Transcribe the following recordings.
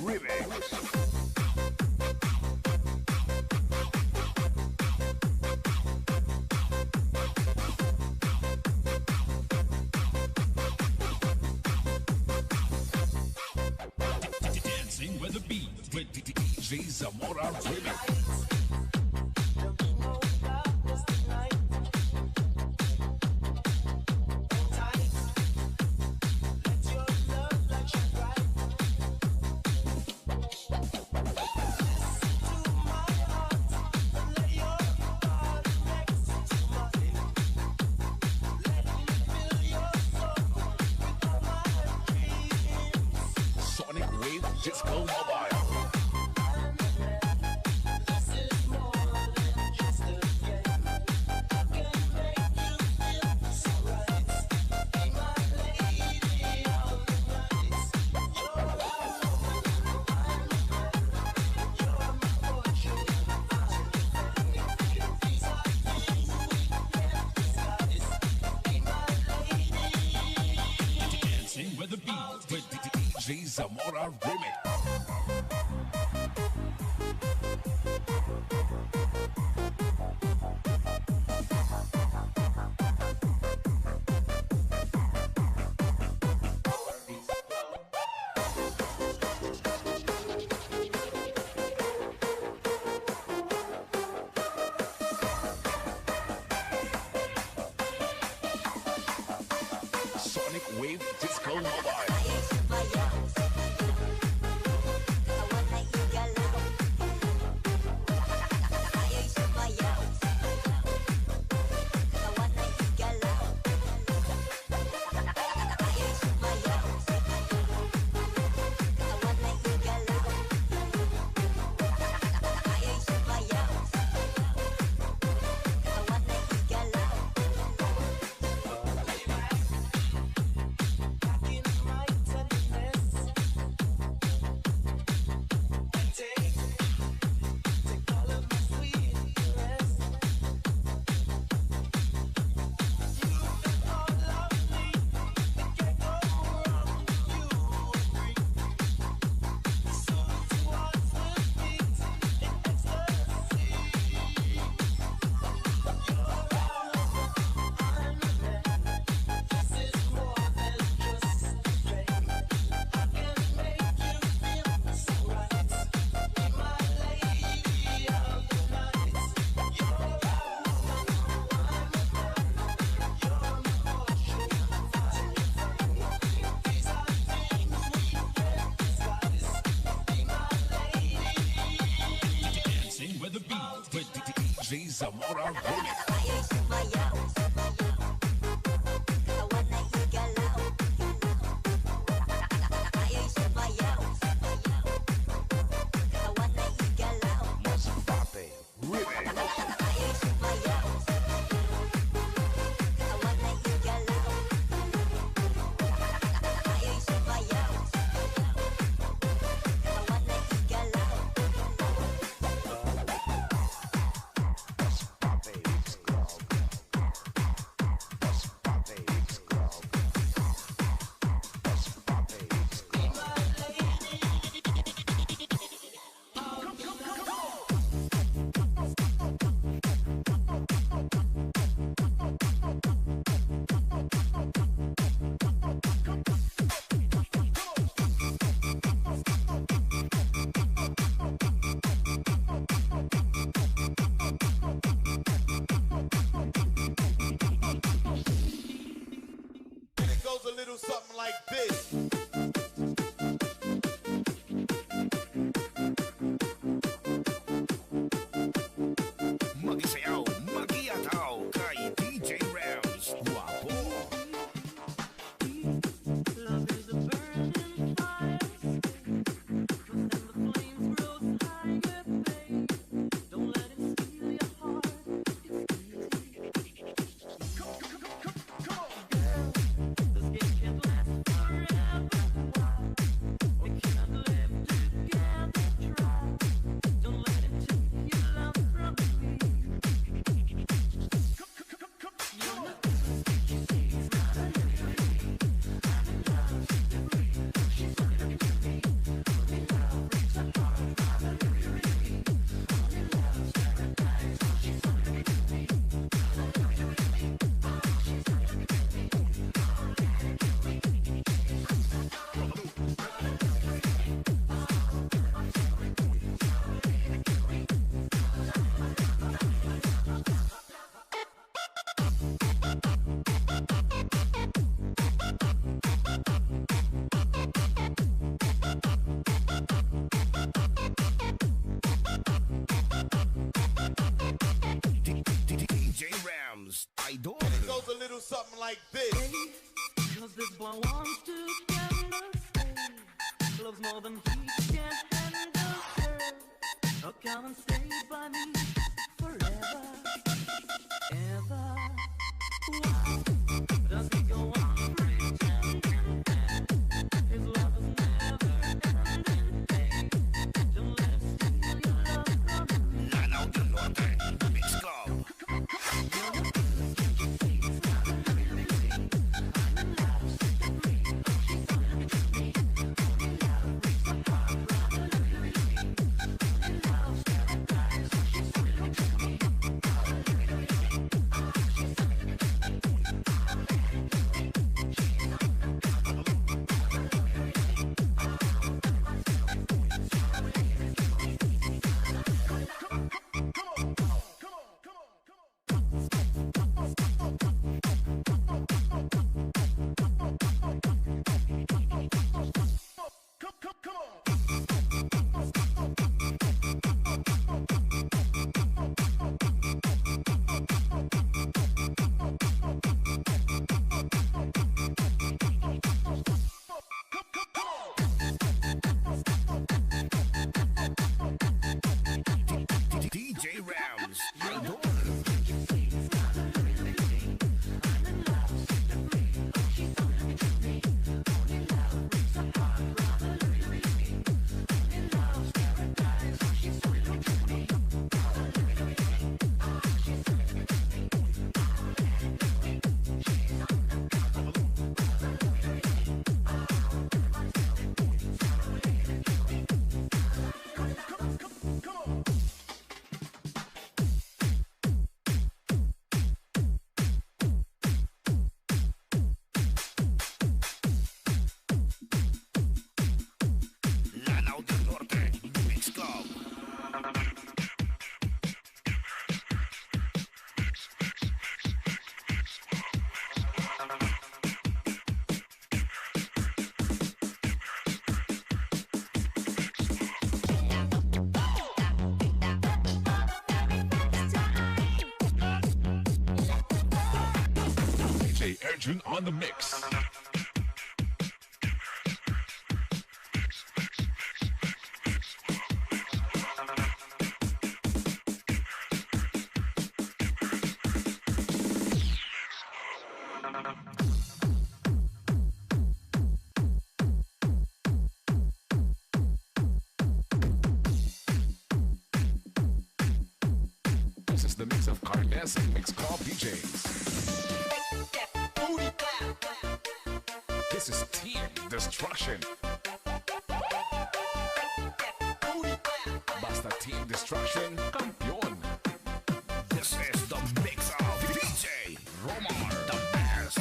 Remix. Dancing with the beat with DJ Zamora Remix. With the beat with DJ Zamora Remix. Sonic Wave Disco Mobile. With the beat with DJ Zamora Remix. A little something like this. Mag-isayaw, mag-iataw kay DJ Rams Guapo. Love is a burning fire, but then the flames grow higher, babe. Don't let it steal your heart. It's easy. Come on, girl. This game can't last forever. Rounds, Idol. And it goes a little something like this. Cause this boy wants to handle stay. Loves more than he can handle, girl. Oh, come and stay by me forever, ever. Why does he go on pretending his love is never ending? Hey, don't let him steal your love from me. Lanaw del Norte, Mix Club. DJ Rounds, Idol. Lanaw del Norte, Mix Club. DJ Arjun on the mix. This is the mix of Carles and Mix Club DJs. This is Team Destruction. Basta Team Destruction, campeón. This is the mix of DJ Romar, the best.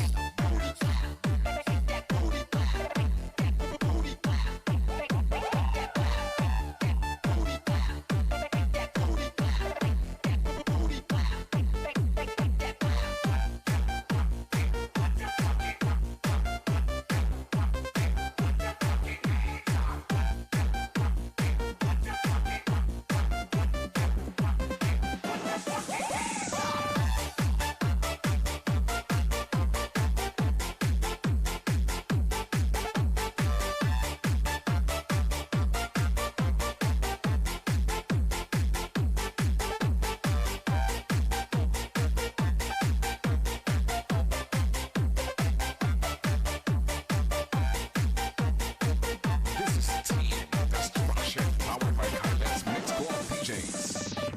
This is Team Destruction, powered by Carles Mix Club DJs.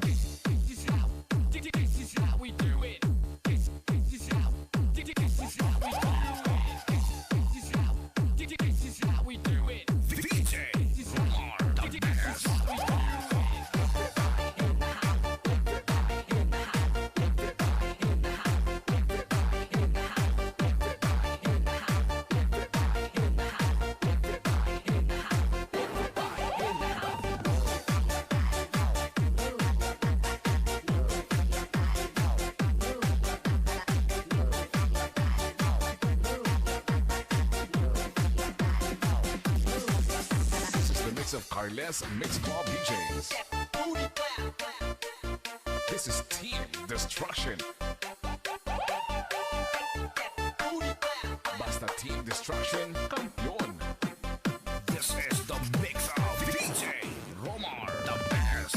This is how we do it. This is how we do it. This is how we do it. DJ Romar, the best. This is the mix of Carles and Mix Club DJs. This is Team Destruction. Destruction Campeón. This is the mix of DJ Romar, the best.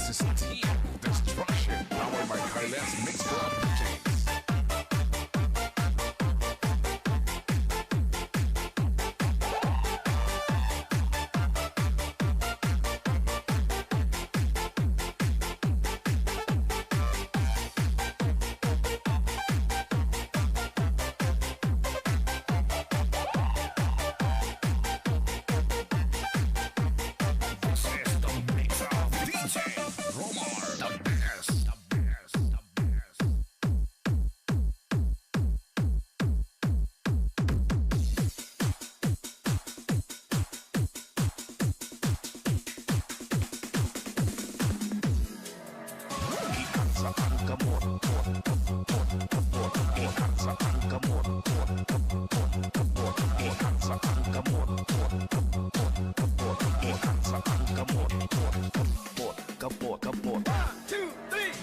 This is Team Destruction, powered by Carlet's Mix Club DJs. This is the mix of DJ Romar, the best. The best. The best. Ikan sa angkamot, ikan sa angkamot, ikan sa angkamot, ikan sa angkamot, kapot, kapot. 2, 3,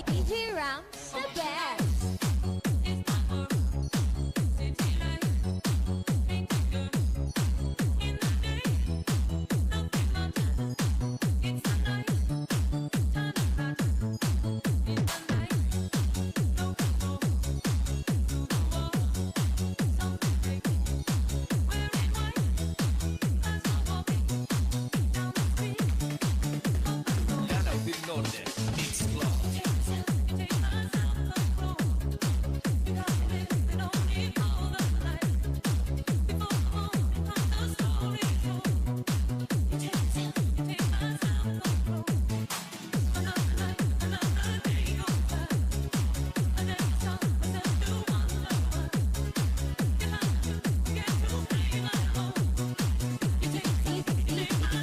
DJ Rams, the best. Lanaw del Norte, Mix Club.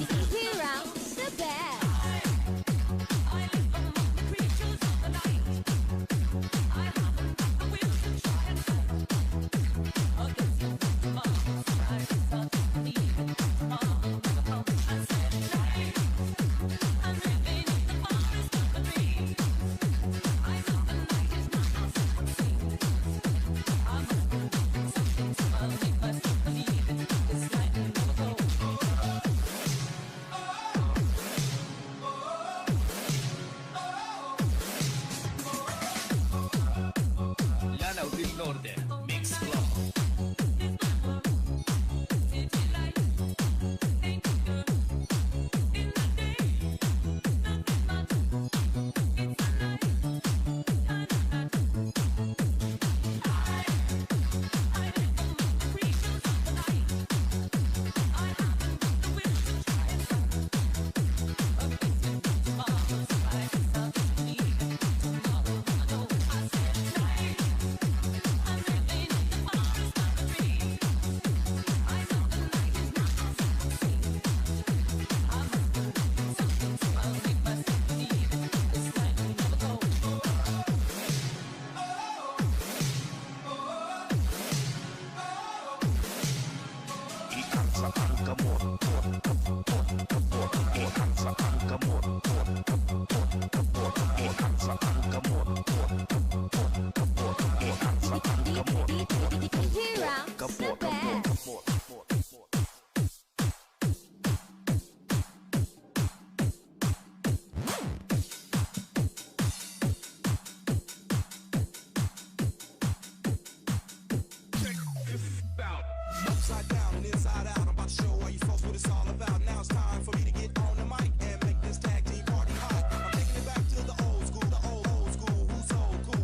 DJ Rams, the best. Lanaw del Norte, Mix Club. Ikan sa angkamot, ikan sa angkamot, ikan sa angkamot, ikan sa angkamot, DJ Rams, the kapot, best. kapot, kapot. upside down and inside out. I'm about to show all you folks what it's all about. Now it's time for me to get on the mic and make this tag team party hot. I'm taking it back to the old school, the old school. Who's old cool?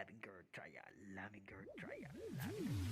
Loving girl trial, loving girl trial, loving girl.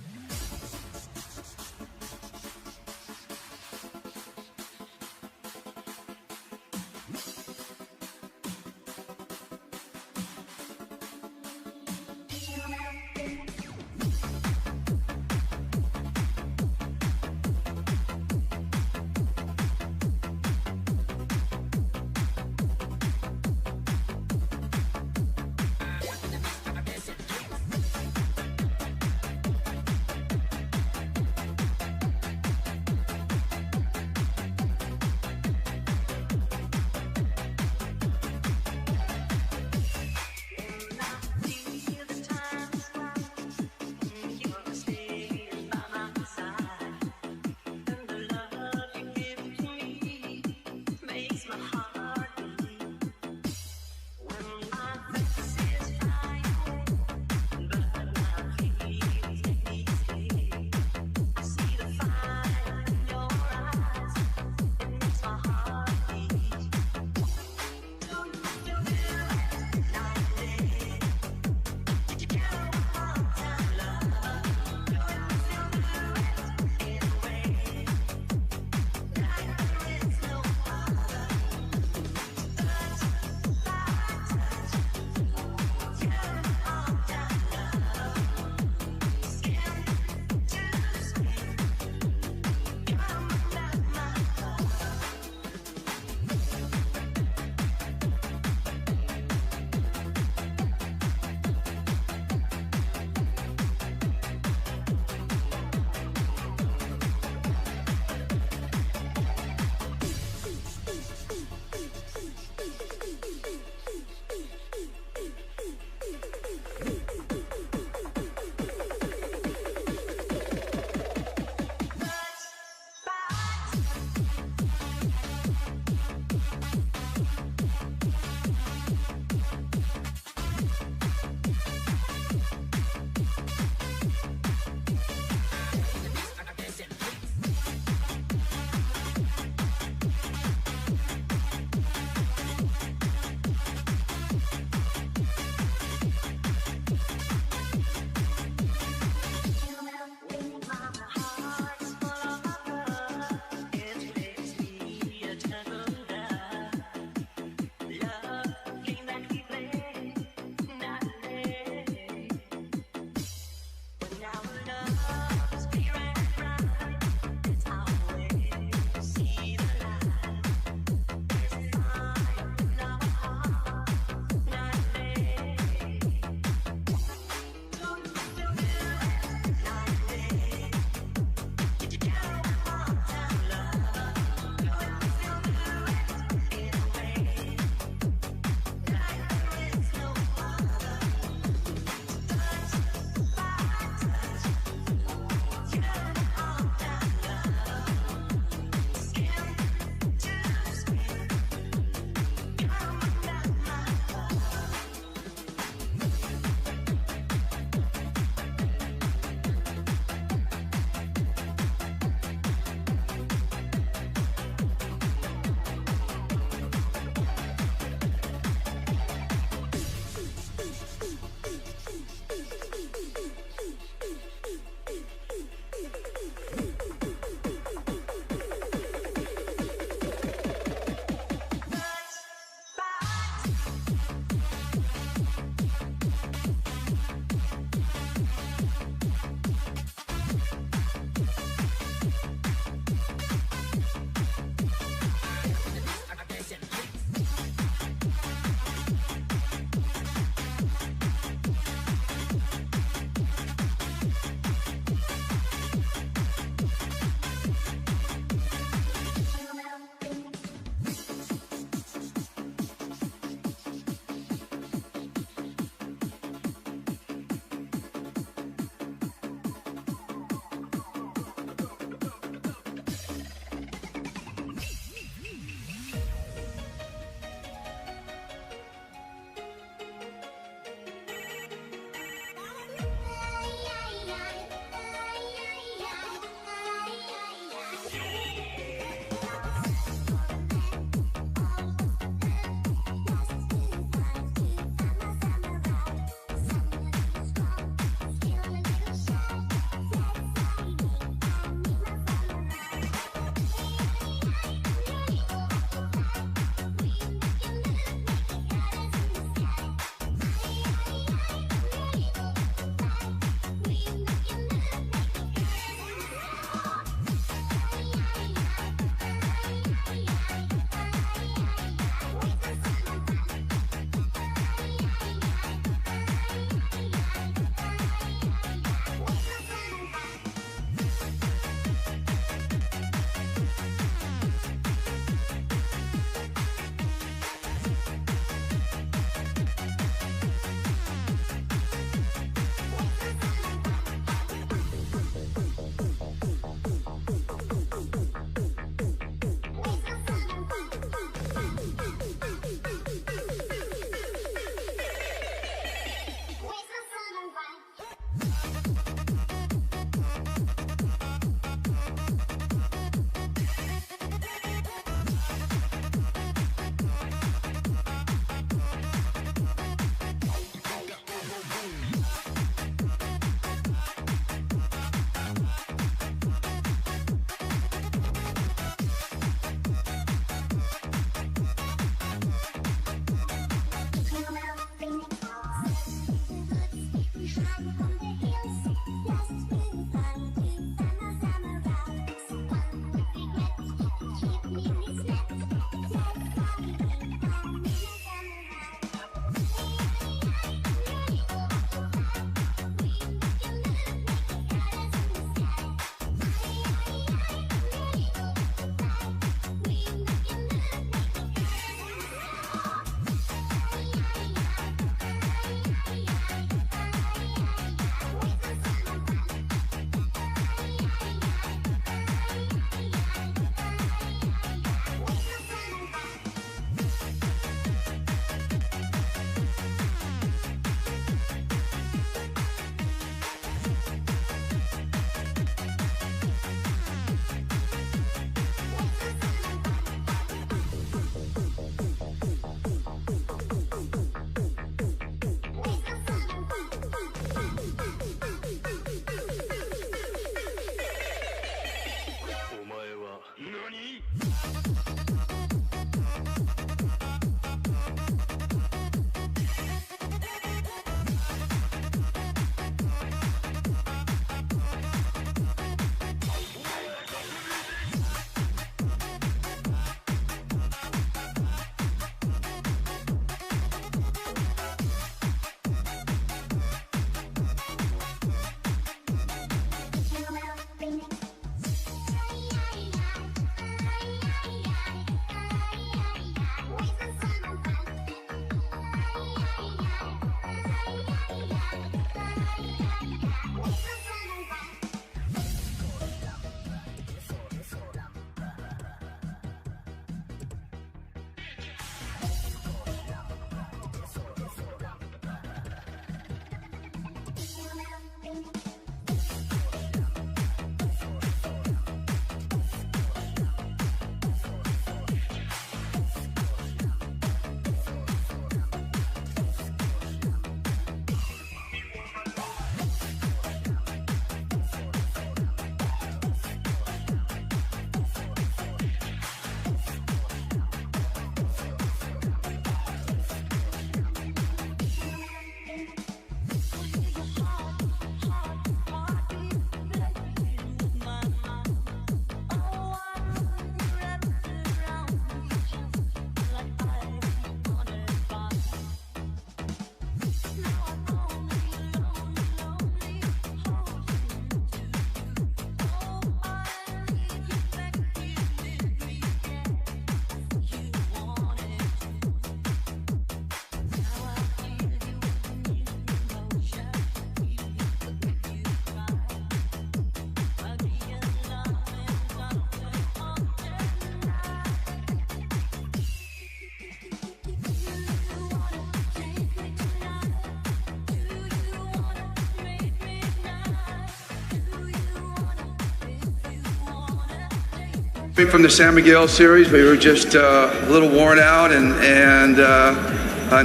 From the San Miguel series, we were just a little worn out and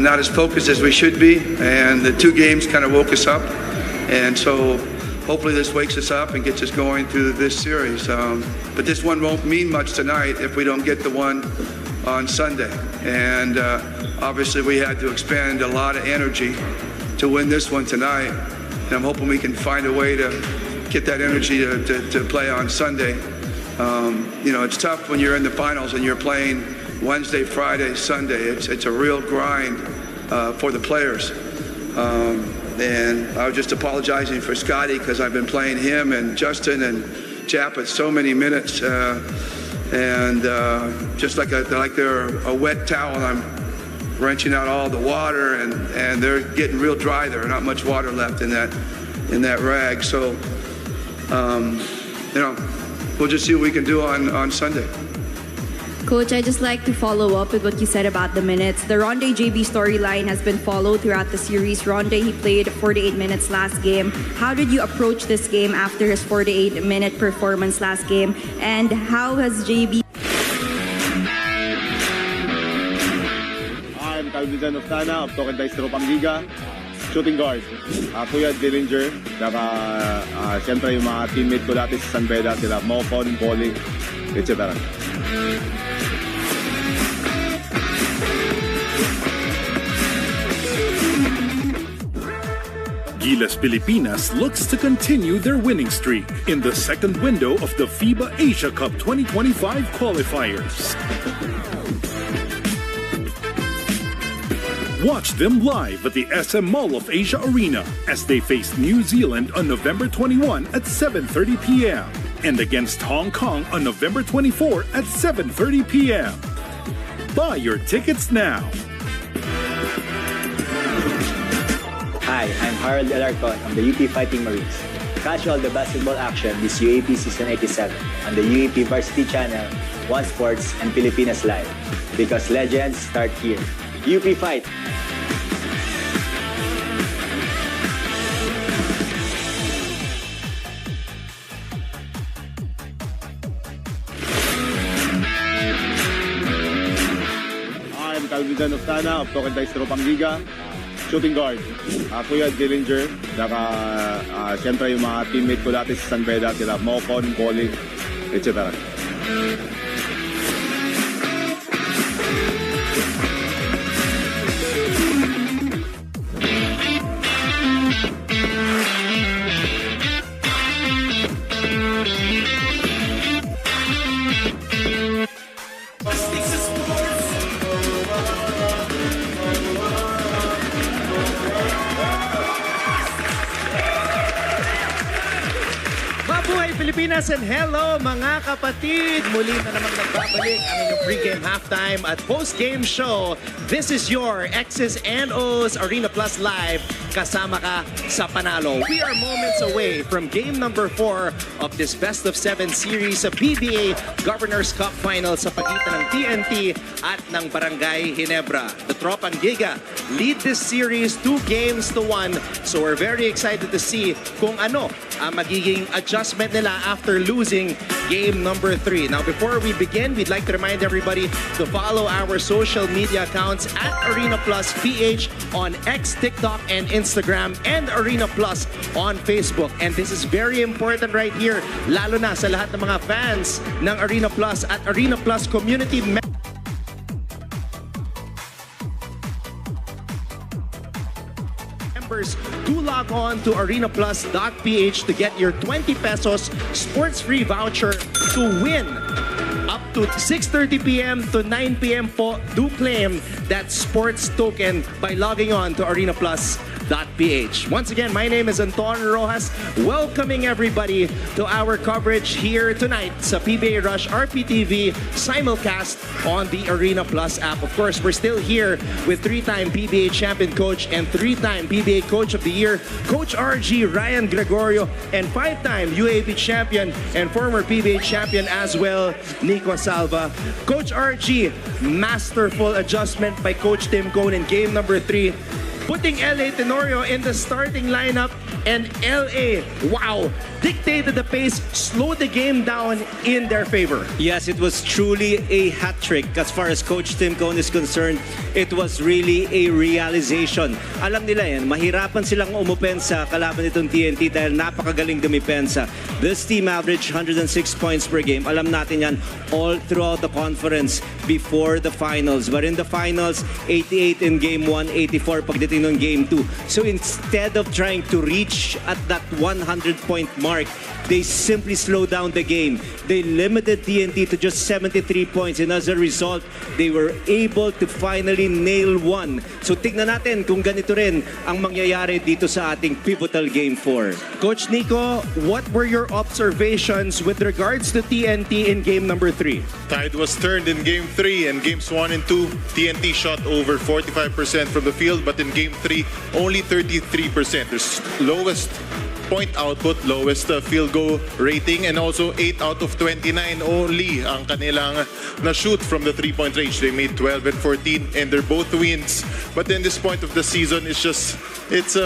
not as focused as we should be, and the two games kind of woke us up, and so hopefully this wakes us up and gets us going through this series. But this one won't mean much tonight if we don't get the one on Sunday, and obviously we had to expend a lot of energy to win this one tonight, and I'm hoping we can find a way to get that energy to play on Sunday. You know, it's tough when you're in the finals and you're playing Wednesday, Friday, Sunday. It's a real grind for the players. And I was just apologizing for Scotty because I've been playing him and Justin and Jappa so many minutes. And just like they're a wet towel, I'm wrenching out all the water and they're getting real dry. There's not much water left in that rag. So, you know, we'll just see what we can do on Sunday. Coach, I'd just like to follow up with what you said about the minutes. The Ronde JB storyline has been followed throughout the series. Ronde, he played 48 minutes last game. How did you approach this game after his 48-minute performance last game? And how has JB... I'm Calvin of Tana of TNT Tropang Giga. Shooting guard. Kuya Dillinger. Saka siyempre yung mga teammate ko dati sa San Beda, sila Mofon, Bowling, etc. Gilas Pilipinas looks to continue their winning streak in the second window of the FIBA Asia Cup 2025 qualifiers. Watch them live at the SM Mall of Asia Arena as they face New Zealand on November 21 at 7:30 p.m. and against Hong Kong on November 24 at 7:30 p.m. Buy your tickets now. Hi, I'm Harold Alarcon from the UP Fighting Marines. Catch all the basketball action this UAP Season 87 on the UAP Varsity Channel, One Sports, and Pilipinas Live. Because legends start here. UP Fight! I'm Calvin of Tana of TNT Tropang Giga. Shooting guard. Kuya Dillinger. Saka siyempre yung mga teammate ko dati sa San Beda, sila Mofon, Bowling, etc. Pilipinas, and hello mga kapatid! Muli na namang nagbabalik ang inyong pregame, halftime at postgame show. This is your X's and O's Arena Plus Live. Kasama ka sa panalo. We are moments away from game number 4 of this best of 7 series sa PBA Governors Cup Final sa pagitan ng TNT at ng Barangay Ginebra. The Tropang Giga lead this series 2-1. So we're very excited to see kung ano ang magiging adjustment nila after losing game number 3. Now, before we begin, we'd like to remind everybody to follow our social media accounts at Arena Plus PH on X, TikTok, and Instagram, and Arena Plus on Facebook. And this is very important right here, lalo na sa lahat ng mga fans ng Arena Plus at Arena Plus community members. Do log on to arenaplus.ph to get your 20 pesos sports free voucher to win up to 6:30 p.m. to 9 p.m. po. Do claim that sports token by logging on to arenaplus.ph. Once again, my name is Anton Rojas, welcoming everybody to our coverage here tonight sa PBA Rush RPTV simulcast on the Arena Plus app. Of course, we're still here with 3-time PBA champion coach and 3-time PBA Coach of the Year, Coach RG Ryan Gregorio, and 5-time UAP champion and former PBA champion as well, Nico Salva. Coach RG, masterful adjustment by Coach Tim Cone in game number 3, putting LA Tenorio in the starting lineup, and LA, wow, dictated the pace, slowed the game down in their favor. Yes, it was truly a hat trick. As far as Coach Tim Cone is concerned, it was really a realization. Alam nila yan, mahirapan silang umupensa kalaban nitong TNT dahil napakagaling dumipensa. This team averaged 106 points per game. Alam natin yan all throughout the conference before the finals. But in the finals, 88 in game 1, 84 pagdating ng game 2. So instead of trying to reach at that 100-point mark, they simply slowed down the game. They limited TNT to just 73 points, and as a result, they were able to finally nail one. So tignan natin kung ganito rin ang mangyayari dito sa ating pivotal game 4. Coach Nico, what were your observations with regards to TNT in game number 3? Tide was turned in game 3, and games 1 and 2, TNT shot over 45% from the field, but in game 3, only 33%. Their lowest point output, lowest field goal rating, and also 8 out of 29 only ang kanilang na-shoot from the 3-point range. They made 12 and 14, and they're both wins. But in this point of the season, it's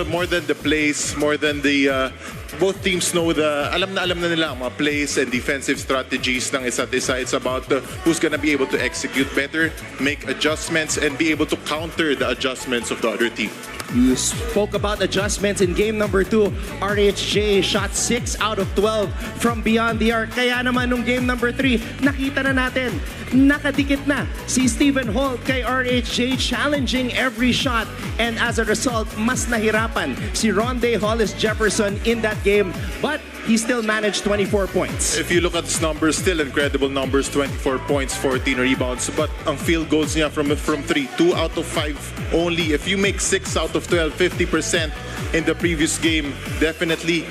more than the plays, more than the both teams know alam na nila ang mga plays and defensive strategies ng isa't isa. It's about who's gonna be able to execute better, make adjustments, and be able to counter the adjustments of the other team. You spoke about adjustments in game number 2. RHJ shot 6 out of 12 from beyond the arc. Kaya naman nung game number 3, nakita na natin, nakadikit na si Stephen Holt kay RHJ, challenging every shot. And as a result, mas nahirapan si Ronde Hollis Jefferson in that game. But he still managed 24 points. If you look at his numbers, still incredible numbers, 24 points, 14 rebounds. But ang field goals niya from 3, 2 out of 5 only. If you make 6 out of 12, 50% in the previous game, definitely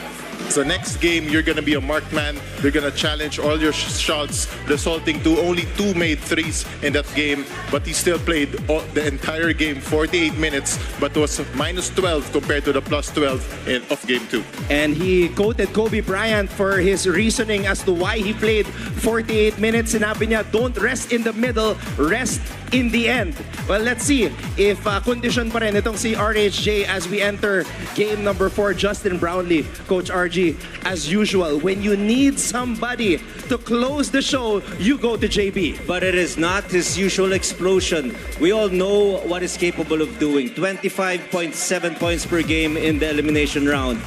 the next game you're gonna be a marked man. You're gonna challenge all your shots, resulting to only 2 made threes in that game. But he still played the entire game, 48 minutes, but was minus 12 compared to the plus 12 of game 2. And he quoted Kobe Bryant for his reasoning as to why he played 48 minutes. Sinabi niya, don't rest in the middle, rest in the end. Well, let's see if condition pa rin itong si RHJ as we enter game number 4. Justin Brownlee, Coach RG, as usual, when you need somebody to close the show, you go to JB. But it is not his usual explosion. We all know what he's capable of doing. 25.7 points per game in the elimination round.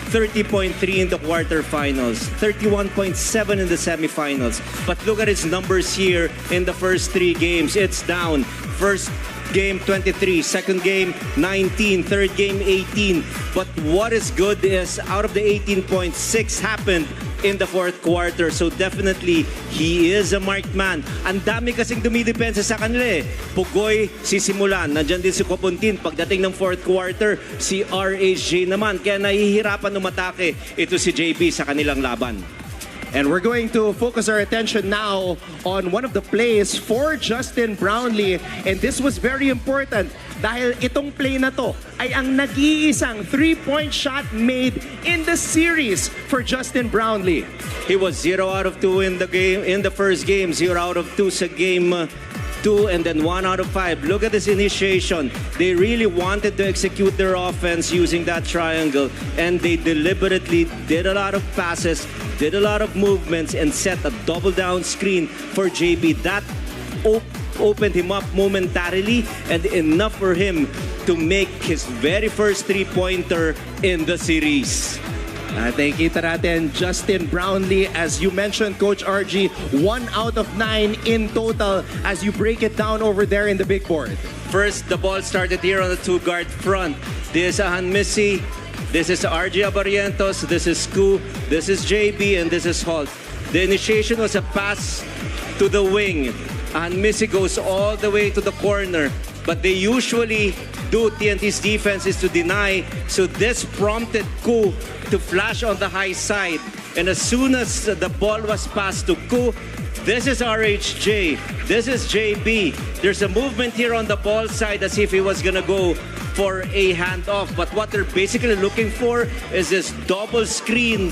30.3 in the quarterfinals, 31.7 in the semifinals. But look at his numbers here in the first 3 games. It's down. First game 23, second game 19, third game 18. But what is good is out of the 18.6 happened in the fourth quarter. So definitely, he is a marked man. Ang dami kasing dumidepensa sa kanila eh. Pugoy, sisimulan. Nandyan din si Kopuntin. Pagdating ng fourth quarter, si RHJ naman. Kaya nahihirapan umatake ito si JB sa kanilang laban. And we're going to focus our attention now on one of the plays for Justin Brownlee. And this was very important dahil itong play na to ay ang nag-iisang 3-point shot made in the series for Justin Brownlee. He was 0 out of 2 in the game, in the first game, 0 out of 2 sa game 2, and then 1 out of 5. Look at this initiation. They really wanted to execute their offense using that triangle, and they deliberately did a lot of passes, did a lot of movements, and set a double down screen for JB. That opened him up momentarily and enough for him to make his very first three-pointer in the series. Thank you, natin Justin Brownlee. As you mentioned, Coach RG, 1 out of 9 in total as you break it down over there in the big board. First, the ball started here on the two-guard front. This is Hanmisi, this is RG Abarientos, this is Sku, this is JB, and this is Holt. The initiation was a pass to the wing. Hanmisi goes all the way to the corner, but they usually do TNT's defense is to deny, so this prompted Ku to flash on the high side. And as soon as the ball was passed to Ku, this is RHJ, this is JB. There's a movement here on the ball side as if he was gonna go for a handoff, but what they're basically looking for is this double screen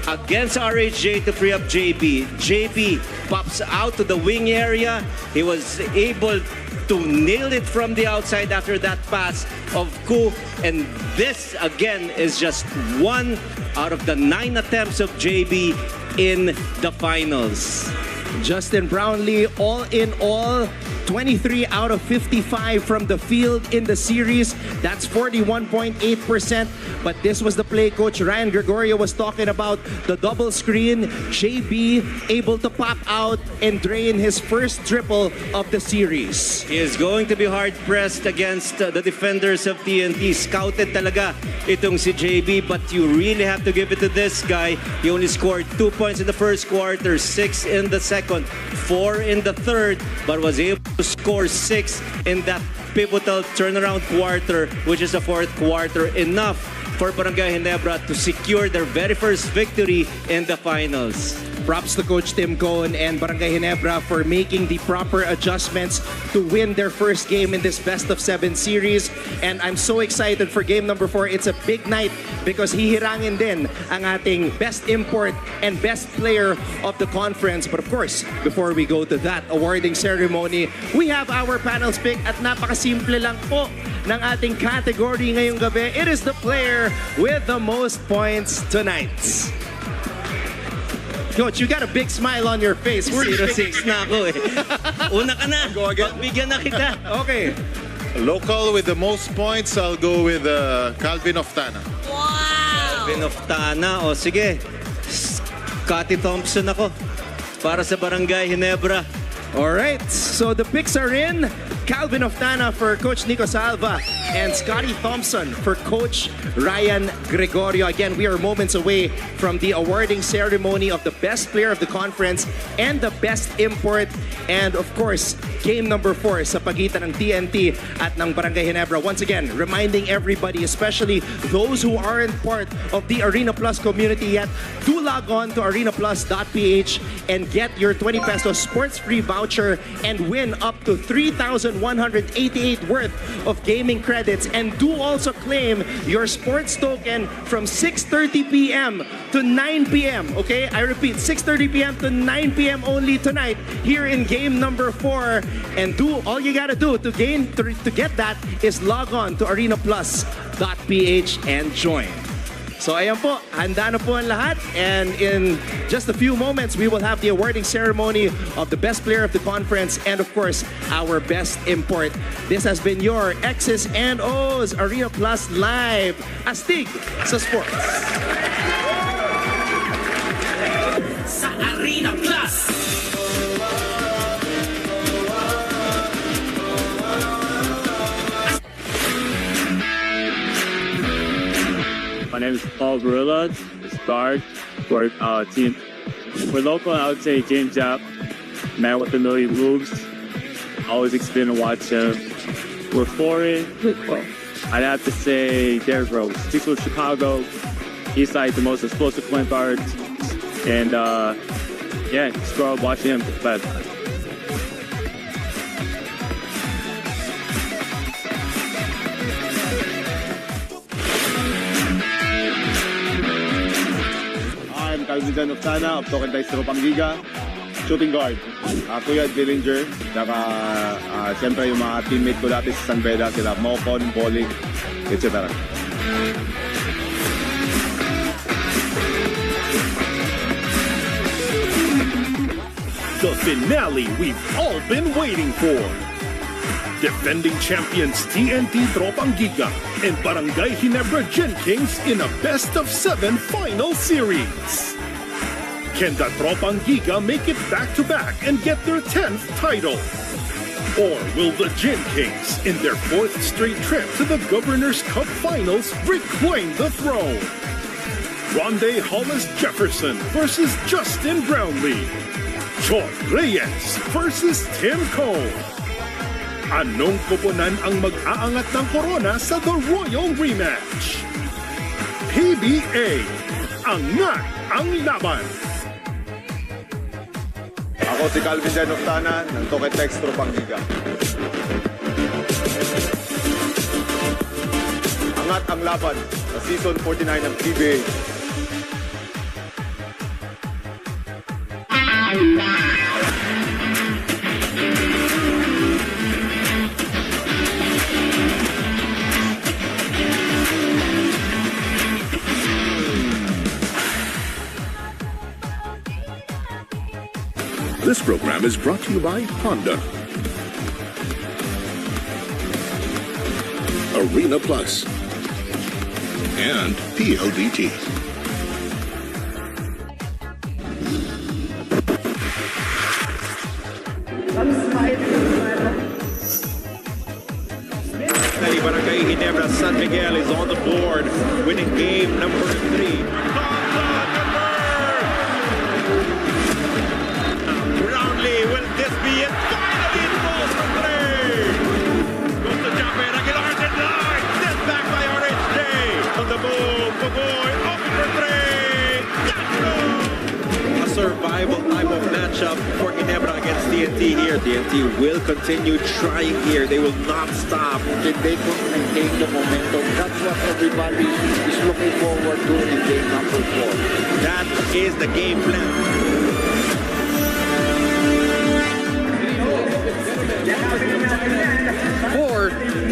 against RHJ to free up JB. JB pops out to the wing area. He was able to nail it from the outside after that pass of Ku. And this, again, is just 1 out of the 9 attempts of JB in the finals. Justin Brownlee, all in all, 23 out of 55 from the field in the series. That's 41.8%. But this was the play Coach Ryan Gregorio was talking about. The double screen, JB able to pop out and drain his first triple of the series. He is going to be hard-pressed against the defenders of TNT. Scouted talaga itong si JB, but you really have to give it to this guy. He only scored 2 points in the first quarter, 6 in the second, 4 in the third, but was able to score 6 in that pivotal turnaround quarter, which is the fourth quarter. Enough for Barangay Ginebra to secure their very first victory in the finals. Props to Coach Tim Cohn and Barangay Ginebra for making the proper adjustments to win their first game in this best-of-7 series. And I'm so excited for game number 4. It's a big night because hihirangin din ang ating best import and best player of the conference. But of course, before we go to that awarding ceremony, we have our panel's pick at napakasimple lang po ng ating category ngayong gabi. It is the player with the most points tonight. Coach, you got a big smile on your face. 0-6 na ako eh. Una ka na. Go again. Pagbigyan na kita. Okay. Local with the most points, I'll go with Calvin Oftana. Calvin Oftana. O sige. Scotty Thompson ako. Para sa Barangay Ginebra. Alright, so the picks are in. Calvin Oftana for Coach Nico Salva and Scotty Thompson for Coach Ryan Gregorio. Again, we are moments away from the awarding ceremony of the best player of the conference and the best import. And of course, game number 4 sa pagitan ng TNT at ng Barangay Ginebra. Once again, reminding everybody, especially those who aren't part of the Arena Plus community yet, do log on to arenaplus.ph and get your 20 pesos sports free voucher and win up to 3,188 worth of gaming credits, and do also claim your sports token from 6:30 p.m. to 9 p.m. Okay, I repeat, 6:30 p.m. to 9 p.m. only tonight here in game number 4. And all you gotta do to get that is log on to arenaplus.ph and join. So ayan po, handa na po ang lahat. And in just a few moments, we will have the awarding ceremony of the best player of the conference and of course, our best import. This has been your X's and O's Arena Plus Live. Astig sa sports. Sa Arena Plus. My name is Paul Barilla, guard for team. For local, I would say James Yap, man with a million moves. Always excited to watch him. We're foreign. I'd have to say Derrick Rose. He's from Chicago. He's like the most explosive point guard And yeah, just grow up watching him play. I'm Calvin of Tana of TNT Tropang Giga, shooting guard. Kuya Dillinger, saka siyempre yung mga teammate ko dati sa San Beda, sila Mocon, Bowling, etc. The finale we've all been waiting for. Defending champions TNT Tropang Giga and Barangay Ginebra Gen Kings in a best-of-7 final series. Can the Tropang Giga make it back-to-back and get their 10th title? Or will the Gen Kings, in their 4th straight trip to the Governor's Cup Finals, reclaim the throne? Ronde Hollis Jefferson versus Justin Brownlee. John Reyes versus Tim Cone. Anong koponan ang mag-aangat ng korona sa The Royal Rematch? PBA, angat ang laban! Ako si Calvin of Tana ng TNT Tropang Giga. Angat ang laban sa Season 49 ng PBA. This program is brought to you by Honda, Arena Plus, and PLDT. Barangay Ginebra San Miguel is on the board, winning game number 3. Brownlee, will this be it? Finally, it falls from 3. Goes to jumper, Aguilar denied. Sent back by RHJ. On the move, Pugoy, open for 3. A survival type of matchup for Ginebra against TNT here. TNT will continue trying here. They will not stop. If they could maintain the momentum, that's what everybody is looking forward to in game number 4. That is the game plan.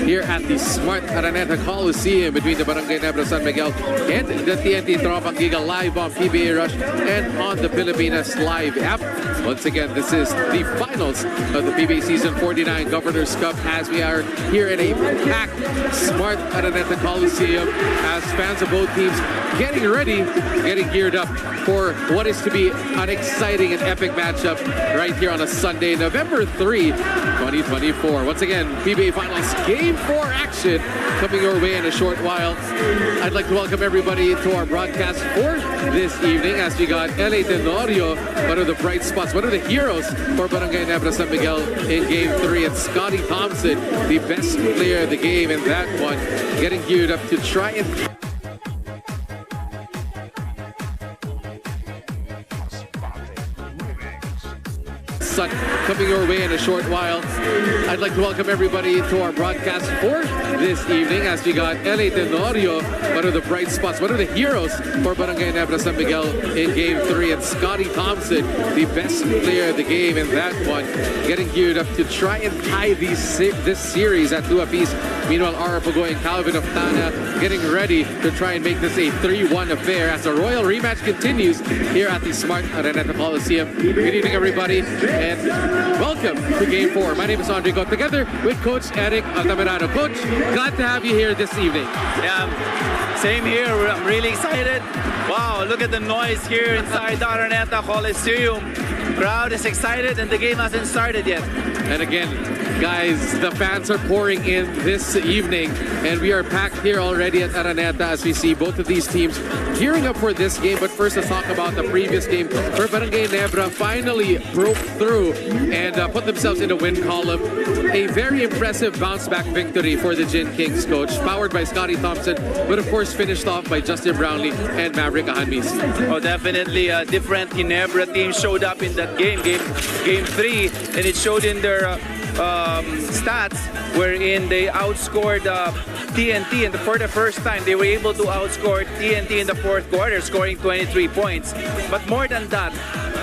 Here at the Smart Araneta Coliseum between the Barangay Ginebra San Miguel and the TNT Tropang Giga, live on PBA Rush and on the Pilipinas Live app. Once again, this is the finals of the PBA Season 49 Governor's Cup as we are here in a packed Smart Araneta Coliseum as fans of both teams getting ready, getting geared up for what is to be an exciting and epic matchup right here on a Sunday, November 3, 2024. Once again, PBA Finals Game 4 action coming your way in a short while. I'd like to welcome everybody to our broadcast for this evening as we got LA Tenorio, one of the bright spots, one of the heroes for Barangay Ginebra San Miguel in Game 3, and Scotty Thompson, the best player of the game in that one, getting geared up to try and coming your way in a short while. I'd like to welcome everybody to our broadcast for this evening as we got LA Tenorio, one of the bright spots, one of the heroes for Barangay Ginebra San Miguel in Game 3, and Scotty Thompson, the best player of the game in that one, getting geared up to try and tie this series at 2 apiece. Meanwhile, Ara Pugoy and Calvin of Tana getting ready to try and make this a 3-1 affair as the royal rematch continues here at the Smart Araneta Coliseum. Good evening, everybody, and welcome to Game 4. My name is Andrico, together with Coach Eric Altamirano. Coach, glad to have you here this evening. Yeah, same here. I'm really excited. Wow, look at the noise here inside the Araneta Coliseum. Crowd is excited and the game hasn't started yet. And again, guys, the fans are pouring in this evening, and we are packed here already at Araneta as we see both of these teams gearing up for this game. But first, let's talk about the previous game where Barangay Ginebra finally broke through and put themselves in the win column. A very impressive bounce-back victory for the Gin Kings, coach, powered by Scotty Thompson, but of course finished off by Justin Brownlee and Maverick Ahanmisi. Oh, definitely a different Ginebra team showed up in that game 3, and it showed in their stats wherein they outscored TNT, and for the first time they were able to outscore TNT in the fourth quarter, scoring 23 points. But more than that,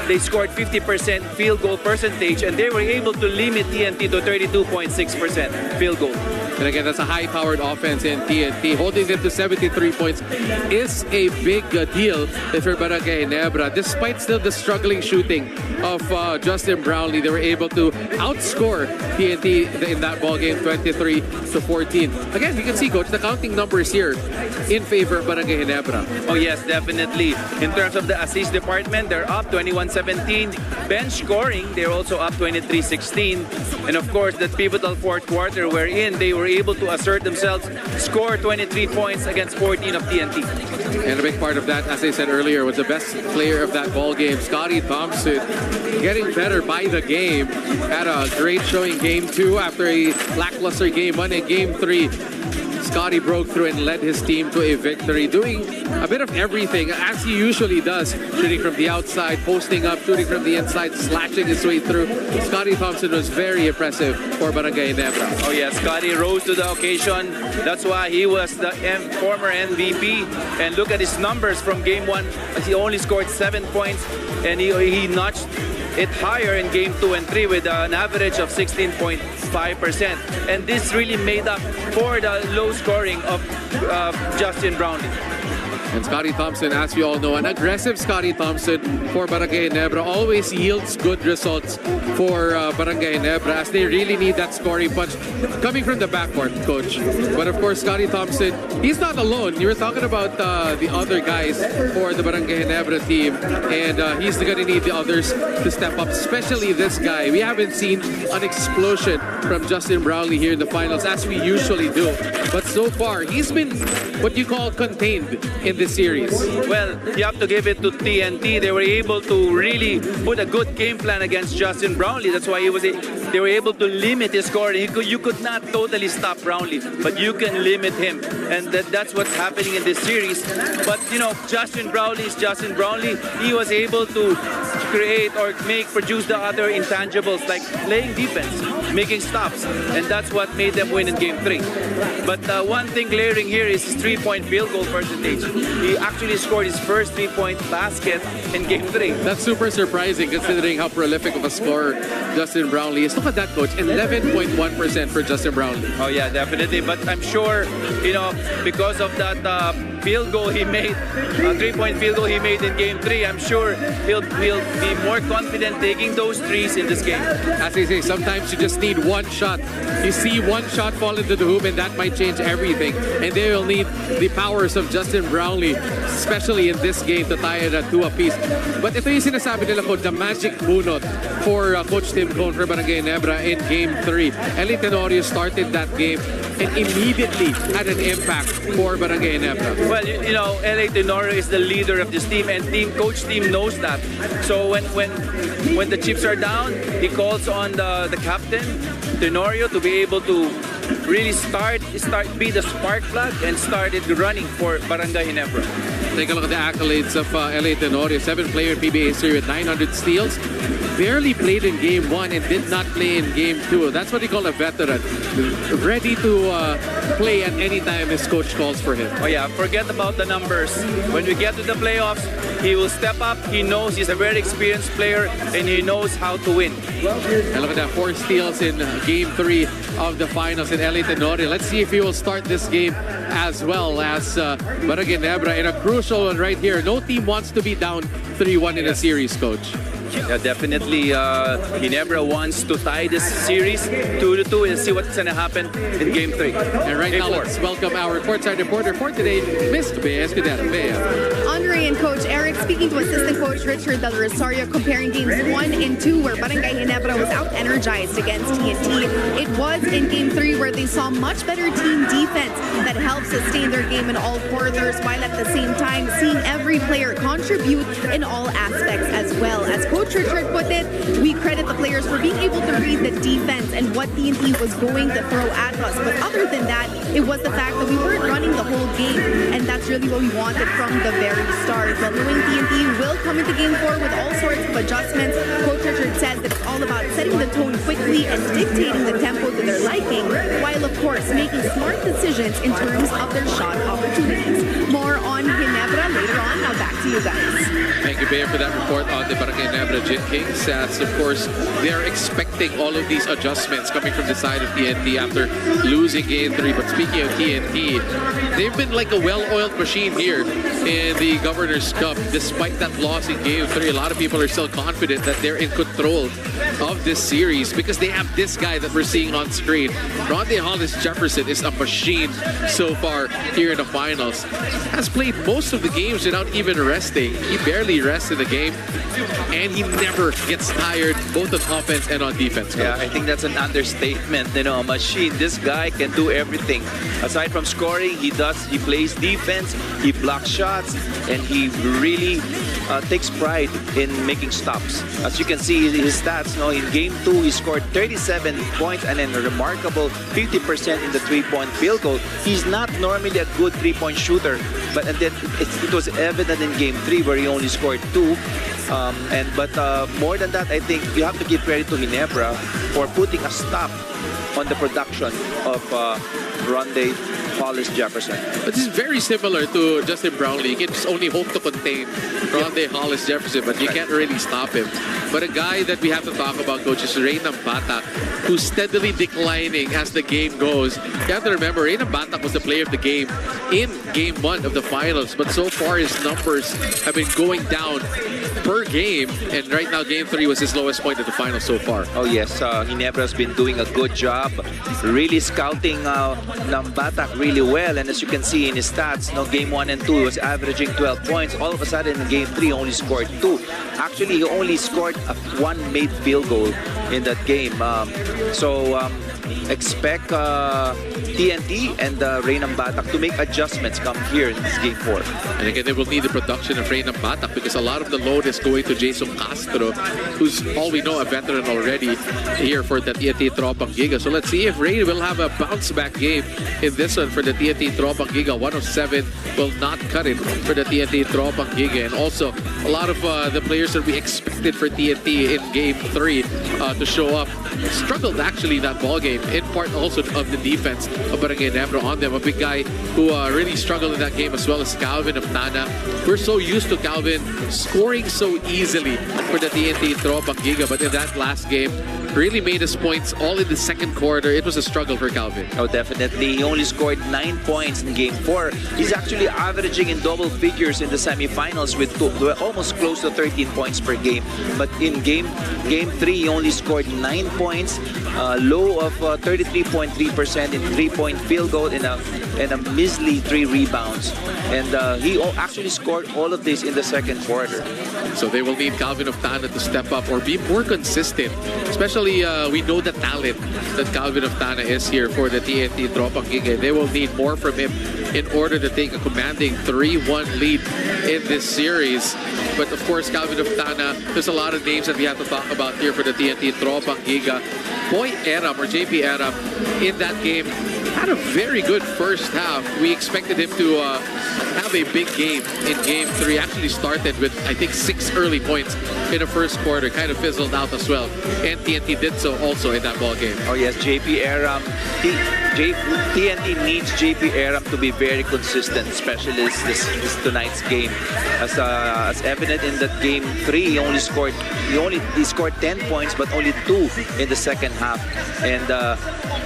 they scored 50% field goal percentage, and they were able to limit TNT to 32.6% field goal. And again, that's a high-powered offense in TNT. Holding them to 73 points is a big deal for Barangay Ginebra. Despite still the struggling shooting of Justin Brownlee, they were able to outscore TNT in that ball game 23-14. Again, you can see, coach, the counting numbers here in favor of Barangay Ginebra. Oh yes, definitely. In terms of the assist department, they're up 21-17. Bench scoring, they're also up 23-16. And of course, that pivotal fourth quarter wherein they were able to assert themselves, score 23 points against 14 of TNT. And a big part of that, as I said earlier, was the best player of that ball game, Scotty Thompson, getting better by the game. Had a great showing game 2 after a lackluster game 1 and game 3. Scotty broke through and led his team to a victory, doing a bit of everything, as he usually does, shooting from the outside, posting up, shooting from the inside, slashing his way through. Scotty Thompson was very impressive for Barangay Ginebra. Oh yeah, Scotty rose to the occasion. That's why he was the former MVP. And look at his numbers from game 1. He only scored 7 points, and he notched it higher in game 2 and 3 with an average of 16.5%. And this really made up for the low scoring of Justin Brownlee. And Scotty Thompson, as we all know, an aggressive Scotty Thompson for Barangay Ginebra always yields good results for Barangay Ginebra, as they really need that scoring punch coming from the backcourt, coach. But of course, Scotty Thompson, he's not alone. You were talking about the other guys for the Barangay Ginebra team, and he's going to need the others to step up, especially this guy. We haven't seen an explosion from Justin Brownlee here in the finals, as we usually do. But so far, he's been what you call contained in this series. Well, you have to give it to TNT. They were able to really put a good game plan against Justin Brownlee. That's why they were able to limit his scoring. You could not totally stop Brownlee, but you can limit him. And that's what's happening in this series. But, you know, Justin Brownlee is Justin Brownlee. He was able to create or produce the other intangibles like playing defense, making stops. And that's what made them win in game 3. But one thing glaring here is his 3-point field goal percentage. He actually scored his first 3-point basket in game 3. That's super surprising considering how prolific of a scorer Justin Brownlee is. Look at that, coach. 11.1% for Justin Brownlee. Oh yeah, definitely. But I'm sure, you know, because of that field goal he made, 3-point field goal he made in game 3, I'm sure he'll be more confident taking those threes in this game. As they say, sometimes you just need one shot. You see one shot fall into the hoop and that might change everything. And they will need the powers of Justin Brownlee, especially in this game, to tie it at 2 apiece. But ito yung sinasabi nila, coach, the magic bunot for Coach Tim Cone for Barangay Ginebra in game 3. Eli Tenorio started that game and immediately had an impact for Barangay Ginebra. Well, you know, LA Tenorio is the leader of this team, and Coach Tim knows that. So when the chips are down, he calls on the captain, Tenorio, to be able to really be the spark plug and start it running for Barangay Ginebra. Take a look at the accolades of LA Tenorio. 7th player in PBA history with 900 steals. Barely played in game 1 and did not play in game 2. That's what you call a veteran. Ready to play at any time his coach calls for him. Oh yeah, forget about the numbers. When we get to the playoffs, he will step up. He knows he's a very experienced player and he knows how to win. And look at that, 4 steals in game 3 of the finals in LA Tenorio. Let's see if he will start this game as well as Barangay Ginebra in a crucial one right here. No team wants to be down 3-1 in a series, coach. Yeah, definitely. Ginebra wants to tie this series 2-2 and see what's going to happen in game 3. And right now, let's welcome our courtside reporter for today, Ms. Bea Escudero. Bea. Andre, Henry and Coach Eric speaking to assistant coach Richard Del Rosario, comparing games 1 and 2 where Barangay Ginebra was out-energized against TNT. It was in game 3 where they saw much better team defense that helped sustain their game in all quarters, while at the same time seeing every player contribute in all aspects as well. As Coach Richard put it, we credit the players for being able to read the defense and what TNT was going to throw at us. But other than that, it was the fact that we weren't running the whole game, and that's really what we wanted from the very start. But knowing TNT will come into game 4 with all sorts of adjustments, Coach Richard says that it's all about setting the tone quickly and dictating the tempo to their liking, while of course making smart decisions in terms of their shot opportunities. More on Ginebra later on. Now back to you guys. Thank you, Bayer, for that report on the Barangay Ginebra Kings. As, of course, they're expecting all of these adjustments coming from the side of TNT after losing Game 3. But speaking of TNT, they've been like a well-oiled machine here in the Governor's Cup. Despite that loss in Game 3, a lot of people are still confident that they're in control of this series because they have this guy that we're seeing on screen. Ronde Hollis Jefferson is a machine so far here in the finals. Has played most of the games without even resting. He barely rests in the game, and he never gets tired, both on offense and on defense. Yeah, I think that's an understatement. You know, a machine. This guy can do everything. Aside from scoring, he plays defense, he blocks shots, and he really takes pride in making stops. As you can see his stats, you know, in Game 2, he scored 37 points and then a remarkable 50% in the three-point field goal. He's not normally a good three-point shooter, but and then it was evident in Game 3 where he only scored 2. But more than that, I think you have to give credit to Ginebra for putting a stop on the production of Ronde Hollis Jefferson. But this is very similar to Justin Brownlee. You can just only hope to contain Ronde Hollis Jefferson, but you can't really stop him. But a guy that we have to talk about, Coach, is Reynam Batak, who's steadily declining as the game goes. You have to remember, Reynam Batak was the player of the game in Game 1 of the finals, but so far his numbers have been going down per game, and right now Game 3 was his lowest point of the final so far. Oh yes, Ginebra has been doing a good job, really scouting Batak really well, and as you can see in his stats, Game 1 and 2 he was averaging 12 points. All of a sudden in Game 3 only scored 2. Actually, he only scored one made field goal in that game. Expect TNT and Reynam Batak to make adjustments come here in this Game 4. And again, they will need the production of Reynam Batak because a lot of the load is going to Jason Castro, who's, all we know, a veteran already here for the TNT Tropang Giga. So let's see if Ray will have a bounce-back game in this one for the TNT Tropang Giga. 107 will not cut it for the TNT Tropang Giga. And also, a lot of the players that we expected for TNT in Game 3 to show up struggled actually in that ball game, in part also of the defense of Barangay Ginebra on them. A big guy who really struggled in that game as well as Calvin of Tana. We're so used to Calvin scoring so easily for the TNT Tropang Giga, but in that last game, really made his points all in the second quarter. It was a struggle for Calvin. Oh, definitely. He only scored 9 points in Game 4. He's actually averaging in double figures in the semifinals with almost close to 13 points per game. But in Game 3, he only scored 9 points, low of 33.3% in three-point field goal and a measly 3 rebounds. And he actually scored all of this in the second quarter. So they will need Calvin of Tana to step up or be more consistent. Especially, we know the talent that Calvin of Tana is here for the TNT Tropang Giga. They will need more from him in order to take a commanding 3-1 lead in this series. But of course, Calvin of Tana, there's a lot of names that we have to talk about here for the TNT Tropang Giga. Boy Eram, or JP Eram, in that game, had a very good first half. We expected him to have a big game in Game 3. Actually started with, I think, 6 early points in the first quarter. Kind of fizzled out as well. And TNT did so also in that ball game. Oh yes, JP Aram. TNT needs JP Aram to be very consistent, especially this tonight's game. As evident in that Game 3, he scored 10 points, but only 2 in the second half. And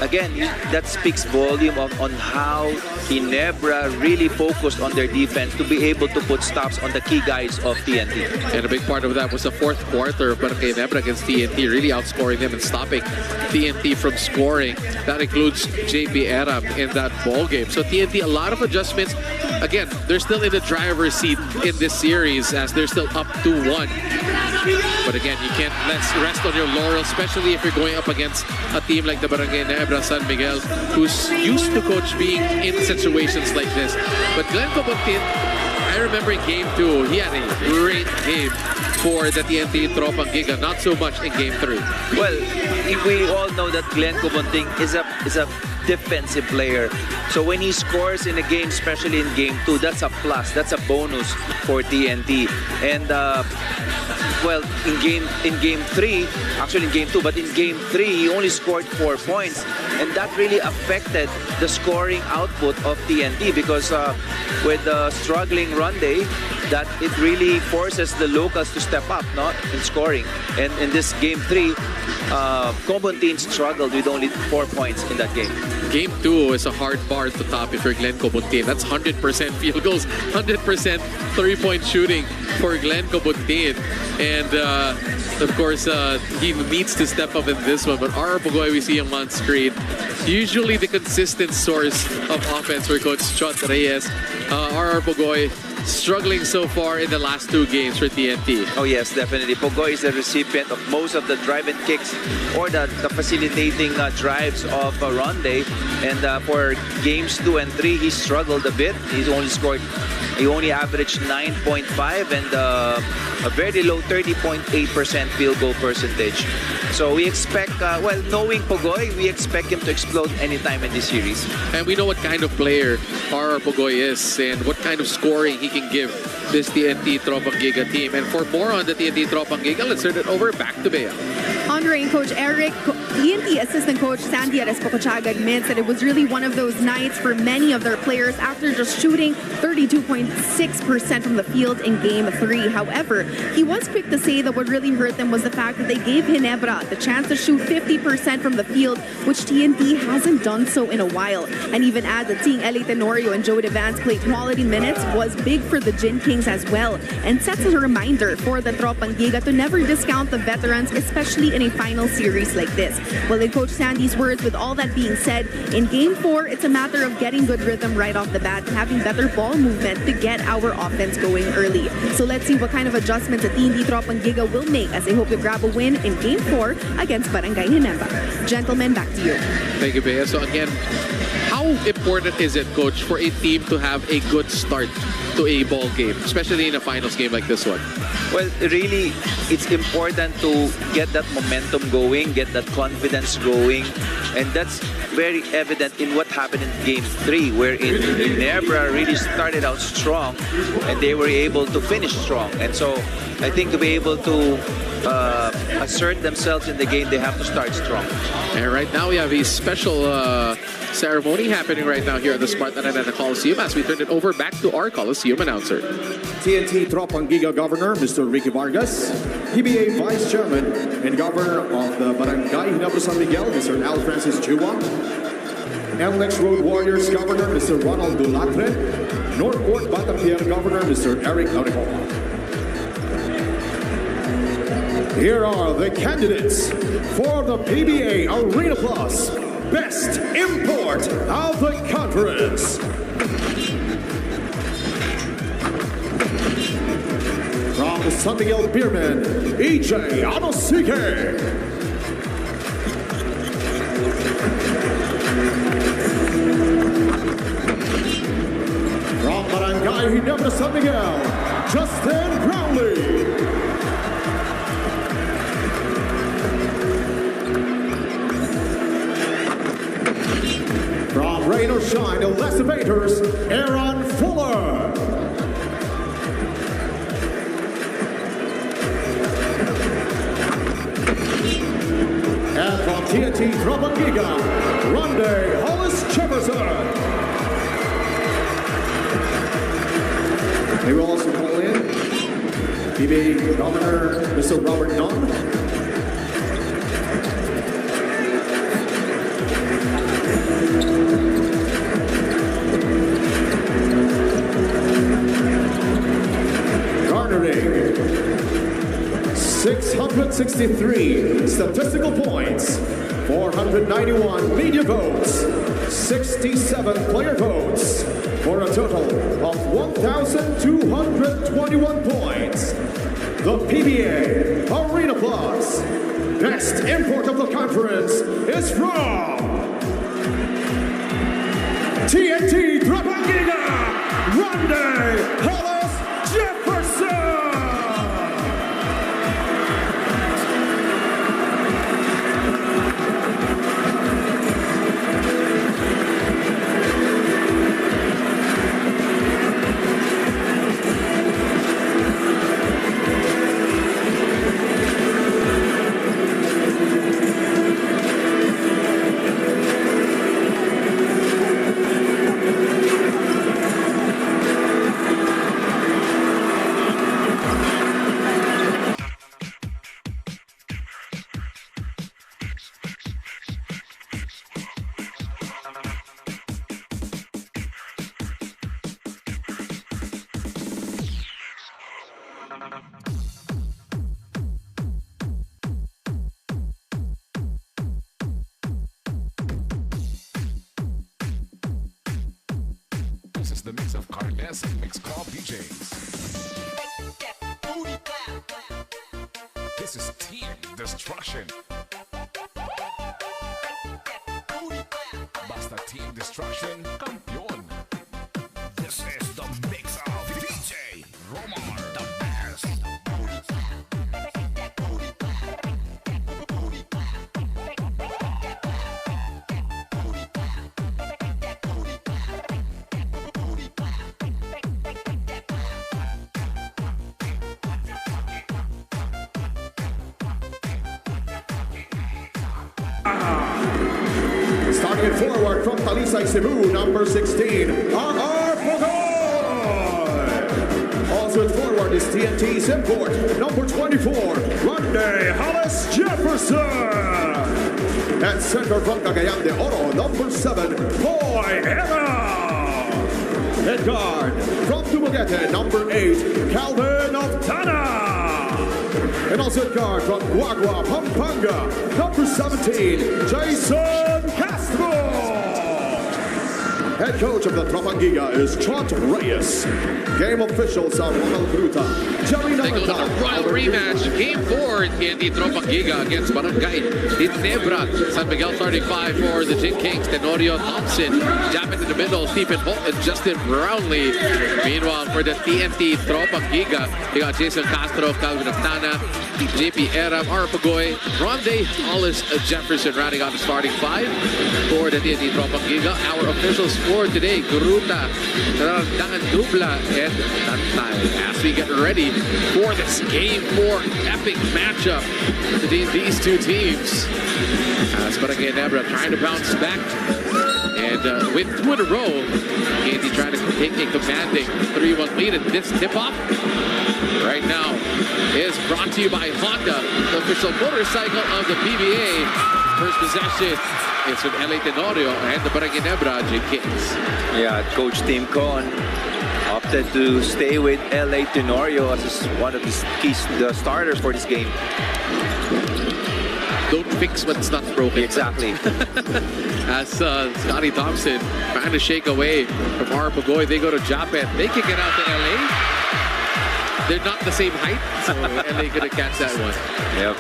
again, that speaks volume on how Ginebra really focused on their defense to be able to put stops on the key guys of TNT. And a big part of that was the fourth quarter of Barangay Ginebra against TNT, really outscoring them and stopping TNT from scoring. That includes JP Aram in that ball game. So TNT, a lot of adjustments. Again, they're still in the driver's seat in this series as they're still up 2-1. But again, you can't rest on your laurels, especially if you're going up against a team like the Barangay Ginebra San Miguel, who's used to coach being in situations like this. But Glenn Cobontin, I remember in Game 2, he had a great game for the TNT Tropang Giga, not so much in Game 3. Well, we all know that Glenn Cobontin is a defensive player. So when he scores in a game, especially in Game 2, that's a plus, that's a bonus for TNT. And well, in Game 3, actually in Game 2, but in Game 3, he only scored 4 points. And that really affected the scoring output of TNT because with the struggling Ronde, that it really forces the locals to step up, in scoring. And in this Game 3, Cobontin struggled with only 4 points in that game. Game 2 is a hard bar to top if you're Glenn Cobontin. That's 100% field goals, 100% three-point shooting for Glenn Cobontin. And of course, he needs to step up in this one. But R. Pugoy, we see him on screen. Usually the consistent source of offense for Coach Chot Reyes. R. Pugoy struggling so far in the last 2 games for TNT. Oh yes, definitely. Pugoy is the recipient of most of the drive-in kicks or the facilitating drives of Ronde. And for games 2 and 3, he struggled a bit. He only averaged 9.5 and a very low 30.8% field goal percentage. So we expect, well, knowing Pugoy, we expect him to explode anytime in this series. And we know what kind of player R. Pugoy is and what kind of scoring he can give this TNT Tropang Giga team. And for more on the TNT Tropang Giga, let's turn it over back to Bea. Andre and Coach Eric, TNT assistant coach Sandy Arespocochaga admits that it was really one of those nights for many of their players after just shooting 32.6% from the field in Game 3. However, he was quick to say that what really hurt them was the fact that they gave Ginebra the chance to shoot 50% from the field, which TNT hasn't done so in a while. And even adds that seeing Eli Tenorio and Joey Devance play quality minutes was big for the Gin Kings as well, and sets as a reminder for the Tropang Giga to never discount the veterans, especially in a final series like this. Well, in Coach Sandy's words, with all that being said, in Game 4, it's a matter of getting good rhythm right off the bat and having better ball movement to get our offense going early. So let's see what kind of adjustments the TNT Tropang Giga will make as they hope to grab a win in Game 4 against Barangay Ginebra. Gentlemen, back to you. Thank you, Bea. So again, how important is it, Coach, for a team to have a good start to a ball game, especially in a finals game like this one? Well, really, it's important to get that momentum going, get that confidence going, and that's very evident in what happened in Game 3, wherein Ginebra really started out strong and they were able to finish strong. And so I think to be able to assert themselves in the game, they have to start strong. And right now we have a special ceremony happening right now here at the Smart Arena Coliseum as we turn it over back to our Coliseum announcer. TNT Tropang Giga Governor, Mr. Ricky Vargas, PBA Vice Chairman and Governor of the Barangay Ginebra San Miguel, Mr. Al Francis Chua, NLEX Road Warriors Governor, Mr. Ronald Dulatre, Northport Batang Governor, Mr. Eric Laurico. Here are the candidates for the PBA Arena Plus Best Import of the Conference. From the San Miguel Beerman, EJ Anosike. From Barangay Ginebra San Miguel, Justin Brownlee. From Rain or Shine, the Less Debaters, Aaron Fuller. And from TNT Tropang Giga, Ronde Hollis Jefferson. They will also call in PBA Governor Mr. Robert Nunn. 163 statistical points, 491 media votes, 67 player votes, for a total of 1,221 points. The PBA Arena Plus Best Import of the Conference is from TNT Tropang Giga, Randy Jefferson. This is the mix of Carles and Mix Call DJs. This is Team Destruction. Basta Team Destruction, campeón. This is the mix of DJ Romar, the best. Starting it forward from Talisay, Cebu, number 16, R.R. Pogoy. Also it forward is TNT's import, number 24, Randy Jefferson. And center from Cagayan de Oro, number 7, Boy Eva. Head guard from Dumaguete, number 8, Calvin Oftana. And also at guard from Guagua, Pampanga, number 17, Jason Castro. Head coach of the Tropang Giga is Trot Reyes. Game officials are Ronald Bruta, Jerry They go to the Navarta, Royal rematch. Game 4 TNT Tropang Giga against Barangay Ginebra San Miguel, starting 5 for the Jin Kings. Tenorio Thompson, Japet in the middle, Stephen Holt and Justin Brownlee. Meanwhile, for the TNT Tropang Giga, they got Jason Castro, Calvin Oftana, JP Eram, R. Pagoy, Ronde Hollis Jefferson rounding out the starting 5 for the TNT Tropang Giga. Our officials for today, Gruta, Dangan Dubla, and Tantay. As we get ready for this Game 4 epic matchup between these two teams. As Barangay Ginebra trying to bounce back and win 2 in a row. TNT trying to take a commanding 3-1 lead, and this tip-off right now is brought to you by Honda, the official motorcycle of the PBA. First possession is with LA Tenorio and the Barangay Ginebra Jin Kings. Yeah, Coach Tim Cohn opted to stay with LA Tenorio as one of the key starters for this game. Don't fix what's not broken. Exactly. As Scotty Thompson trying to shake away from R. Pagoy, they go to Japet. They kick it out to LA. They're not the same height, so LA gonna catch that one. Yep.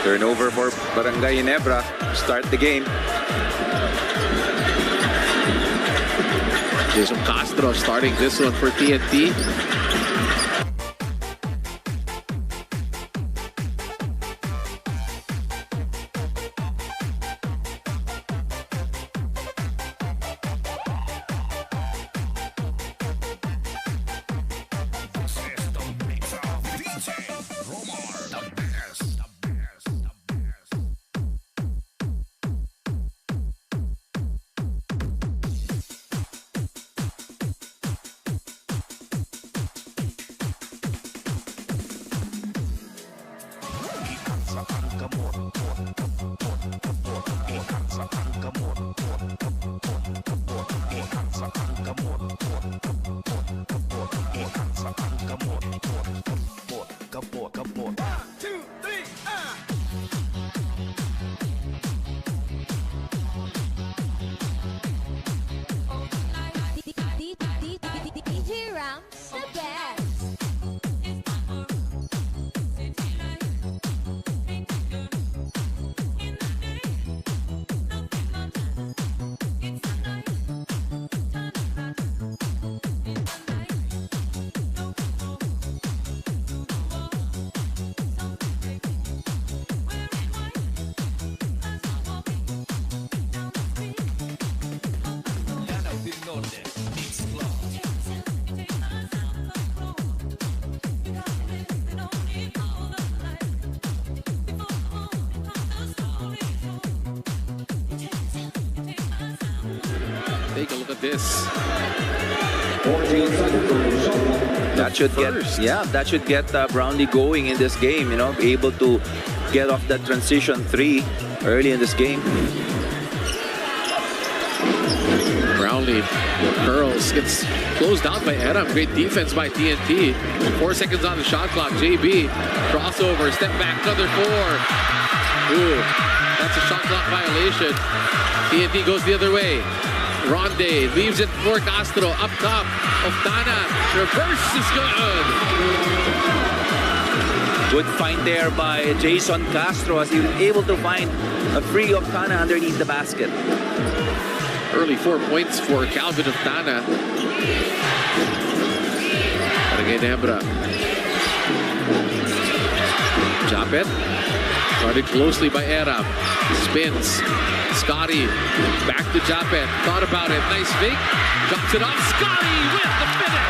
Turnover for Barangay Ginebra to start the game. Jason Castro starting this one for TNT. This is the mix of DJ Romar, the best. Take a look at this. That should that should get Brownlee going in this game. You know, be able to get off that transition 3 early in this game. Brownlee curls, gets closed out by Adam. Great defense by TNT. 4 seconds on the shot clock. JB crossover, step back, another 4. Ooh, that's a shot clock violation. TNT goes the other way. Ronde leaves it for Castro. Up top, Oftana. Reverse is good. Good find there by Jason Castro as he was able to find a free Oftana underneath the basket. Early 4 points for Calvin Oftana. Barangay Ginebra. Japet. Guarded closely by Erab. Spins. Scotty. Back to Japet. Thought about it. Nice fake. Drops it off. Scotty with the finish.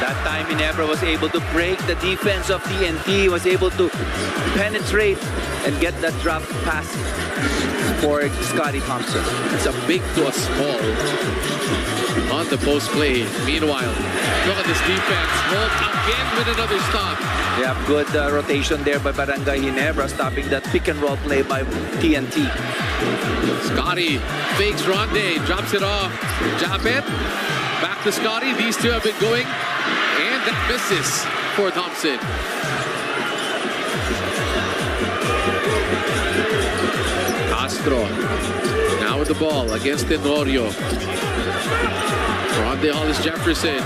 That time Ginebra was able to break the defense of TNT. Was able to penetrate and get that drop pass for Scotty Thompson. It's a big to a small on the post play. Meanwhile, look at this defense. Holt again with another stop. Yeah, good rotation there by Barangay Ginebra, stopping that pick and roll play by TNT. Scotty fakes Ronde, drops it off. Japet, back to Scotty. These two have been going, and that misses for Thompson. Castro now with the ball against Tenorio. Ronde Hollis Jefferson.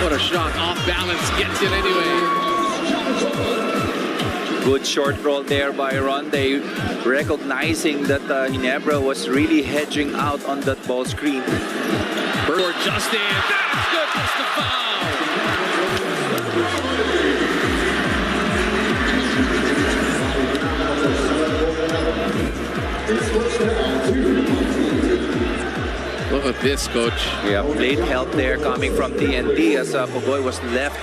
What a shot, off balance, gets it anyway. Good short roll there by Ronde, recognizing that Ginebra was really hedging out on that ball screen. For Justin, that's good, that's the foul. Look at this, coach. Yeah, late help there coming from TNT as Pogoy was left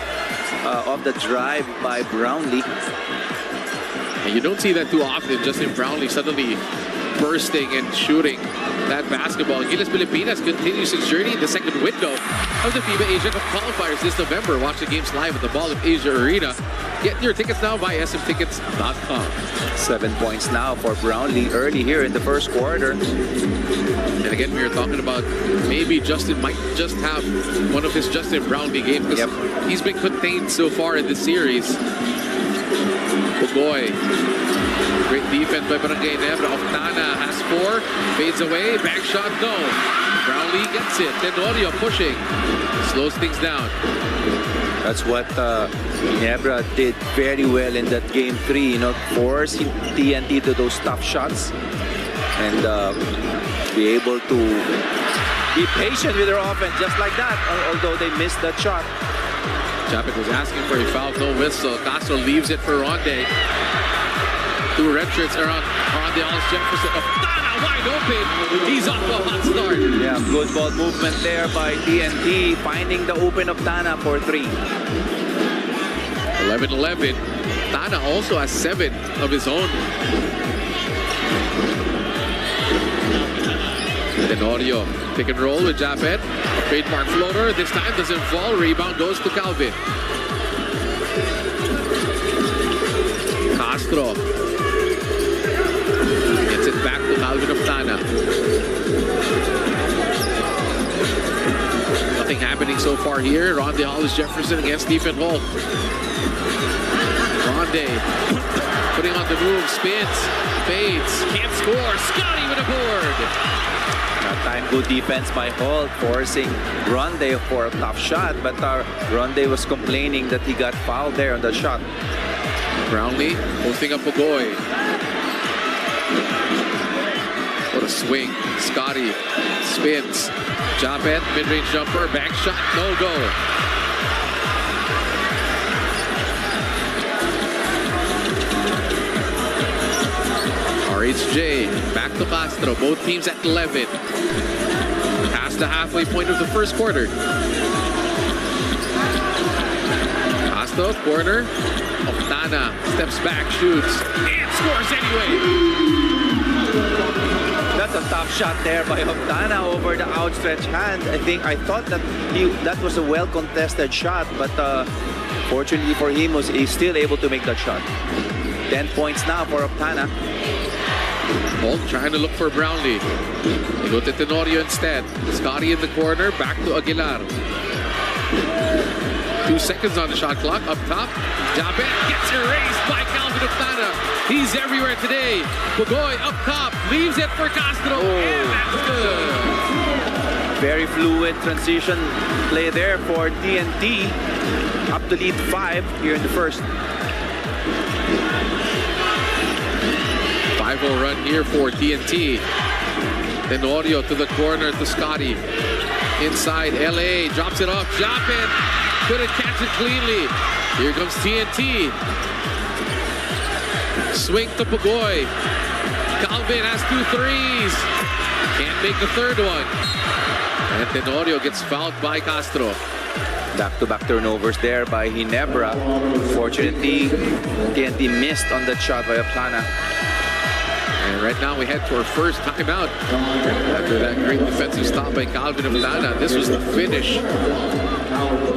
off the drive by Brownlee. And you don't see that too often. Justin Brownlee suddenly bursting and shooting that basketball. Gilas Pilipinas continues its journey in the second window of the FIBA Asia Cup qualifiers this November. Watch the games live at the Ball of Asia Arena. Get your tickets now via smtickets.com. 7 points now for Brownlee early here in the first quarter. And again, we were talking about maybe Justin might just have one of his Justin Brownlee games because he's been contained so far in this series. Pogoy. Great defense by Barangay Ginebra. Oftana has 4. Fades away. Back shot, no. Brownlee gets it. Tenorio pushing. Slows things down. That's what Ginebra did very well in that game 3. You know, forcing TNT to those tough shots. And be able to be patient with their offense just like that. Although they missed that shot. Japet was asking for a foul, no whistle. Castro leaves it for Ronde. 2 red shirts around Ronde Hollis Jefferson. Oftana wide open. He's off to a hot start. Yeah, good ball movement there by TNT, finding the open Oftana for 3. 11-11. Oftana also has 7 of his own. Tenorio, pick and roll with Japet. A trademark floater. This time doesn't fall. Rebound goes to Calvin. Castro gets it back to Calvin Oftana. Nothing happening so far here. Ronde Hollis Jefferson against Stephen Holt. Ronde putting on the move, spins, fades, can't score. Scotty with a board. That time, good defense by Holt, forcing Ronde for a tough shot, but Ronde was complaining that he got fouled there on the shot. Brownlee posting up Pogoy. What a swing. Scotty spins. Japet, mid-range jumper, back shot, no go. RHJ, back to Castro, both teams at 11. Past the halfway point of the first quarter. Castro, corner. Oftana steps back, shoots, and scores anyway. That's a tough tough shot there by Optana over the outstretched hand. I thought that that was a well-contested shot, but fortunately for him, he's still able to make that shot. 10 points now for Optana. Holt trying to look for Brownlee. They go to Tenorio instead. Scotty in the corner, back to Aguilar. 2 seconds on the shot clock. Up top, Jabet gets erased by Calvin Optana. He's everywhere today. Pugoy up top, leaves it for Castro, and that's good. Very fluid transition play there for TNT. Up to lead 5 here in the first. 5-0 run here for TNT. Tenorio to the corner to Scotty. Inside, LA drops it off. Japet couldn't catch it cleanly. Here comes TNT. Swing to Pugoy. Calvin has 2 threes. Can't make the third one. And Tenorio gets fouled by Castro. Back-to-back turnovers there by Ginebra. Fortunately, TNT missed on that shot by Optana. And right now we head to our first timeout. After that great defensive stop by Calvin Optana, this was the finish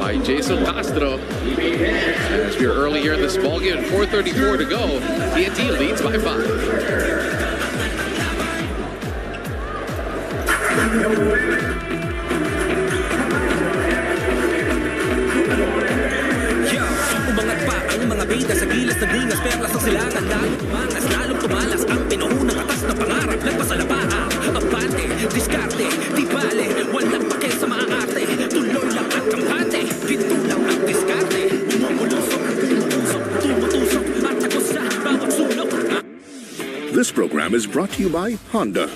by Jason Castro. As we are early here in this ballgame, 4:34 to go. TNT leads by 5. Umangat pa ang mga bida sa gilas ng dingas, perlas ang silangan, lalong tumalas ang pinuunang atas na pangarap, nagpasalapaa, abante, diskarte, di bale, walang pake sa maaarte, tuloy lang ang kampante, ginto lang ang diskarte, umuulusok, tumutusok, at takos sa bawat sulok. This program is brought to you by Honda.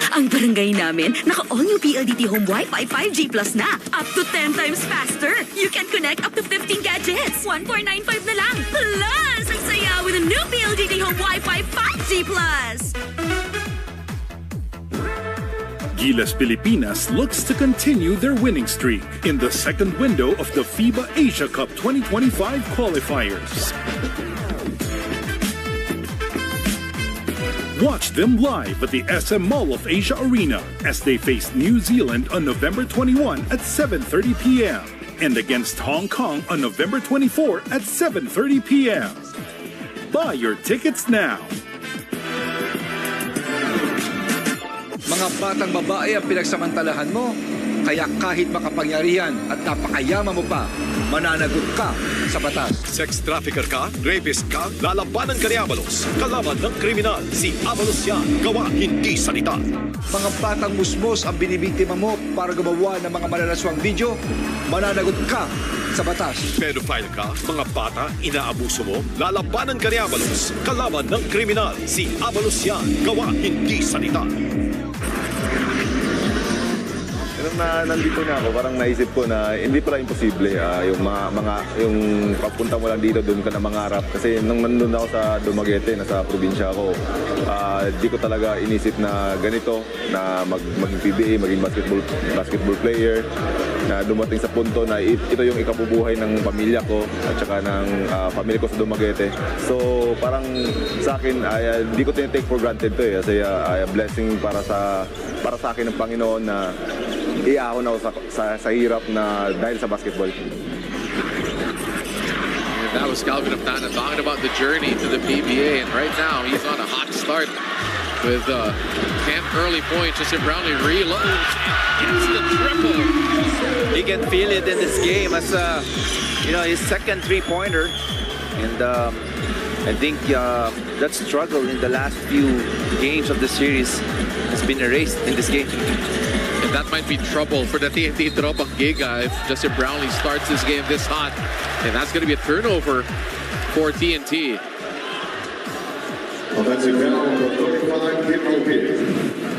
Ang barangay namin, naka-all-new PLDT Home Wi-Fi 5G Plus na. Up to 10 times faster. You can connect up to 15 gadgets. 1495 na lang. Plus, ang saya with a new PLDT Home Wi-Fi 5G Plus. Gilas Pilipinas looks to continue their winning streak in the second window of the FIBA Asia Cup 2025 qualifiers. Watch them live at the SM Mall of Asia Arena as they face New Zealand on November 21 at 7:30 p.m. and against Hong Kong on November 24 at 7:30 p.m. Buy your tickets now. Mga batang babae ang pinagsamantalahan mo, kaya kahit makapangyarihan at napakayaman mo pa, mananagot ka sa batas. Sex trafficker ka, rapist ka, lalabanan ka ni Abalos. Kalaban ng kriminal, si Abalos yan. Gawa, hindi salita. Mga batang musmos ang binibiktima mo para gumawa ng mga malalaswang video, mananagot ka sa batas. Pedophile ka, mga bata, inaabuso mo, lalabanan ka ni Abalos. Kalaban ng kriminal, si Abalos yan. Gawa, hindi salita. Na nandito na ako, parang naisip ko na hindi pala imposible yung pagpunta mo lang dito, doon ka na mangarap. Kasi nung nandun ako sa Dumaguete, nasa probinsya ako, di ko talaga inisip na ganito, na maging PBA, maging basketball player, na dumating sa punto na ito yung ikabubuhay ng pamilya ko at saka ng pamilya ko sa Dumaguete. So parang sa akin, di ko tinitake for granted to kasi blessing para sa akin ng Panginoon na iahon ako sa hirap na dahil sa basketball. And that was Calvin Optana talking about the journey to the PBA, and right now he's on a hot start with 10 early points. Just Brownlee reloads and gets the triple. He can feel it in this game as his second three-pointer, and I think that struggle in the last few games of the series has been erased in this game. And that might be trouble for the TNT Tropang Giga if Justin Brownlee starts this game this hot. And that's going to be a turnover for TNT. Offensive foul for 35, Kim Lopez.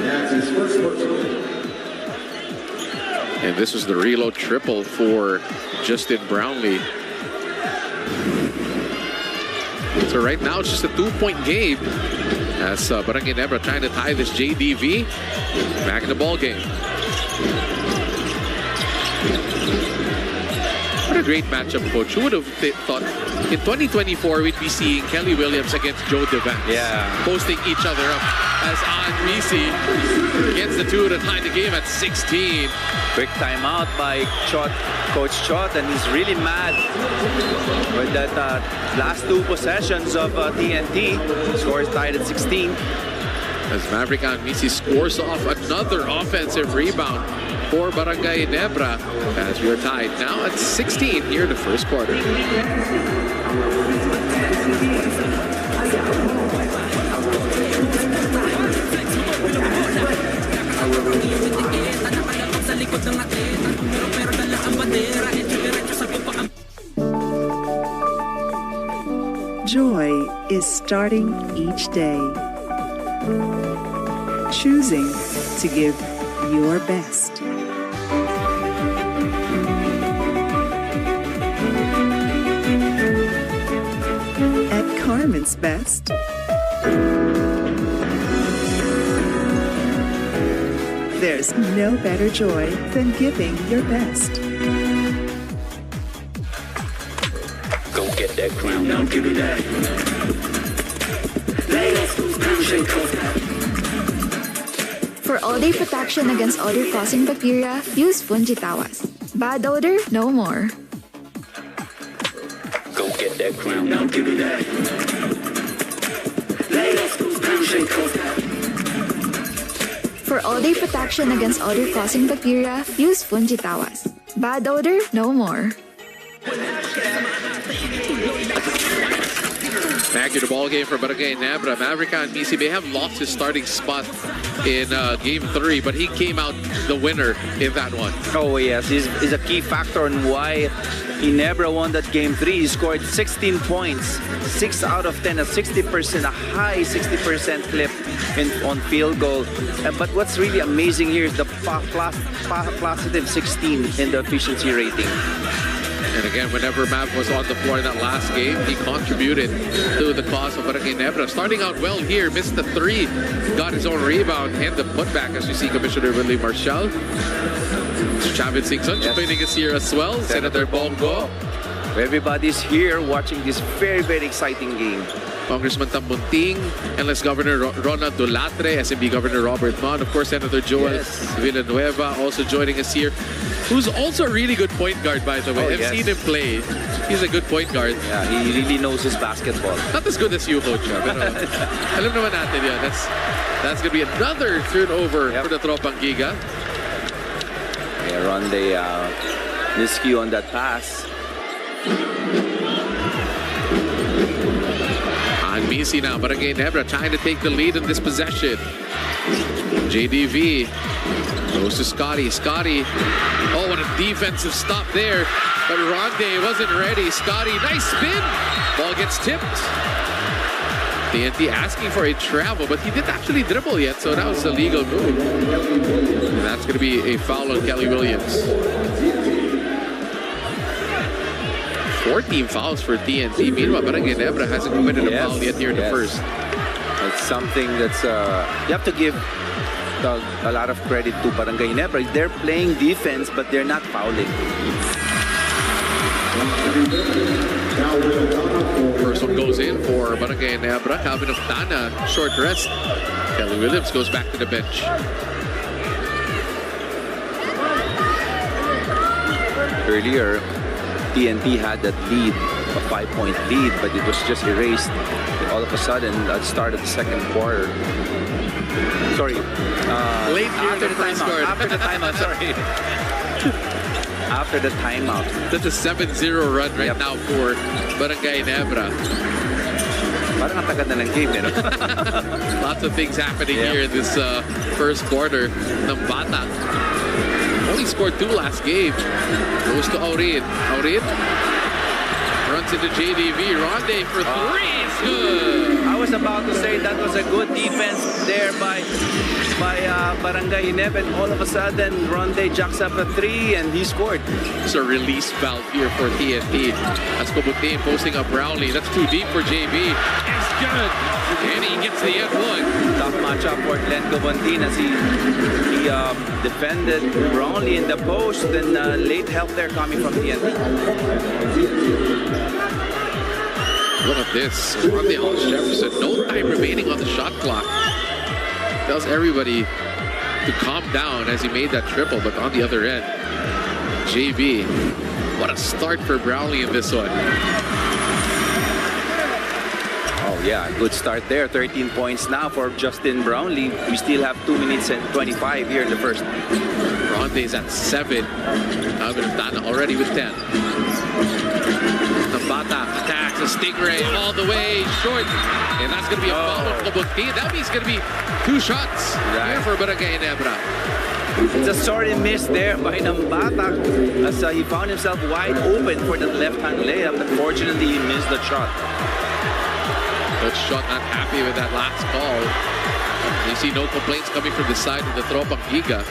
That's his first personal. And this was the reload triple for Justin Brownlee. So right now it's just a 2-point game as Barangay Ginebra trying to tie this JDV back in the ball game. a great matchup, Coach. Who would have thought in 2024 we'd be seeing Kelly Williams against Joe Devance, posting each other up as Misi gets the two to tie the game at 16. Quick timeout by Coach Chot, and he's really mad with that last two possessions of TNT. Score is tied at 16. As Maverick Misi scores off another offensive rebound for Barangay Ginebra, as we are tied now at 16 here in the first quarter. Joy is starting each day. Choosing to give your best. At Carmen's Best, there's no better joy than giving your best. Go get that crown, now give me that. Ladies, crown shake off that. For all-day protection against odor-causing bacteria, use Fungitawas. Bad odor, no more. Go get that crown, now give me that. Ladies, crown shake off that. For all-day protection against odor-causing bacteria, use Fungitawas. Bad odor, no more. Back to the ball game for Barangay Ginebra. Maverick Misi may have lost his starting spot in Game 3, but he came out the winner in that one. Oh yes, he's a key factor on why Ginebra won that Game 3. He scored 16 points, 6 out of 10, a 60%, a high 60% clip on field goal. But what's really amazing here is the positive 16 in the efficiency rating. And again, whenever Mav was on the floor in that last game, he contributed to the cause of Barangay Ginebra. Starting out well here, missed the 3, got his own rebound and the putback, as you see Commissioner Willie Marshall. Chavin Singson joining us here as well. Senator Bongo. Everybody's here watching this very, very exciting game. Congressman Tambunting, NLS Governor Ronald Dulatre, SMB Governor Robert Mon, of course Senator Joel Villanueva also joining us here, who's also a really good point guard, by the way. I've seen him play. He's a good point guard. Yeah, he really knows his basketball. Not as good as you, Coach. Pero alam naman natin yan. That's going to be another turnover for the Tropang Giga. Yeah, Ronde miscue on that pass. Misi now, Barangay Ginebra trying to take the lead in this possession. JDV goes to Scotty. Scotty, oh, what a defensive stop there. But Ronde wasn't ready. Scotty, nice spin. Ball gets tipped. TNT asking for a travel, but he didn't actually dribble yet, so that was a legal move. And that's going to be a foul on Kelly Williams. 14 fouls for TNT. Meanwhile, Barangay Ginebra hasn't committed a foul yet here in the first. It's something that's you have to give a lot of credit to Barangay Ginebra. They're playing defense, but they're not fouling. First one goes in for Barangay Ginebra. Calvin Oftana, short rest. Kelly Williams goes back to the bench. Earlier, TNT had that lead, a 5-point lead, but it was just erased all of a sudden at the start of the second quarter. Sorry. Late here after the timeout. After the timeout, sorry. After the timeout. That's a 7-0 run right now for Barangay Ginebra. Parang ang tagal na ng game, eh, no? Lots of things happening here in this first quarter ng Bata. Only scored 2 last game. Goes to Aurin. Aurin runs into JDV. Ronde for 3. It's good. was about to say that was a good defense there by Barangay Ginebra, and all of a sudden Ronde jacks up a 3 and he scored. It's a release valve here for TNT. That's Kobutin posting up Brownlee. That's too deep for JB. It's good. And he gets the F1. Tough matchup for Glenn Kobutin as he defended Brownlee in the post, and late help there coming from TNT. Look at this. Ronde Hollis Jefferson. No time remaining on the shot clock. Tells everybody to calm down as he made that triple, but on the other end, JB. What a start for Brownlee in this one. Oh yeah, good start there. 13 points now for Justin Brownlee. We still have 2 minutes and 25 here in the first. Ronde's at 7. Tana already with 10. Nambata attacks a Stingray all the way short. And that's going to be a foul on Kobutin. That means it's going to be 2 shots here for Barangay Ginebra. It's a sorry miss there by Nambata as he found himself wide open for the left-hand layup. Unfortunately, he missed the shot. Coach Shot not happy with that last call. You see no complaints coming from the side of the Tropang Giga.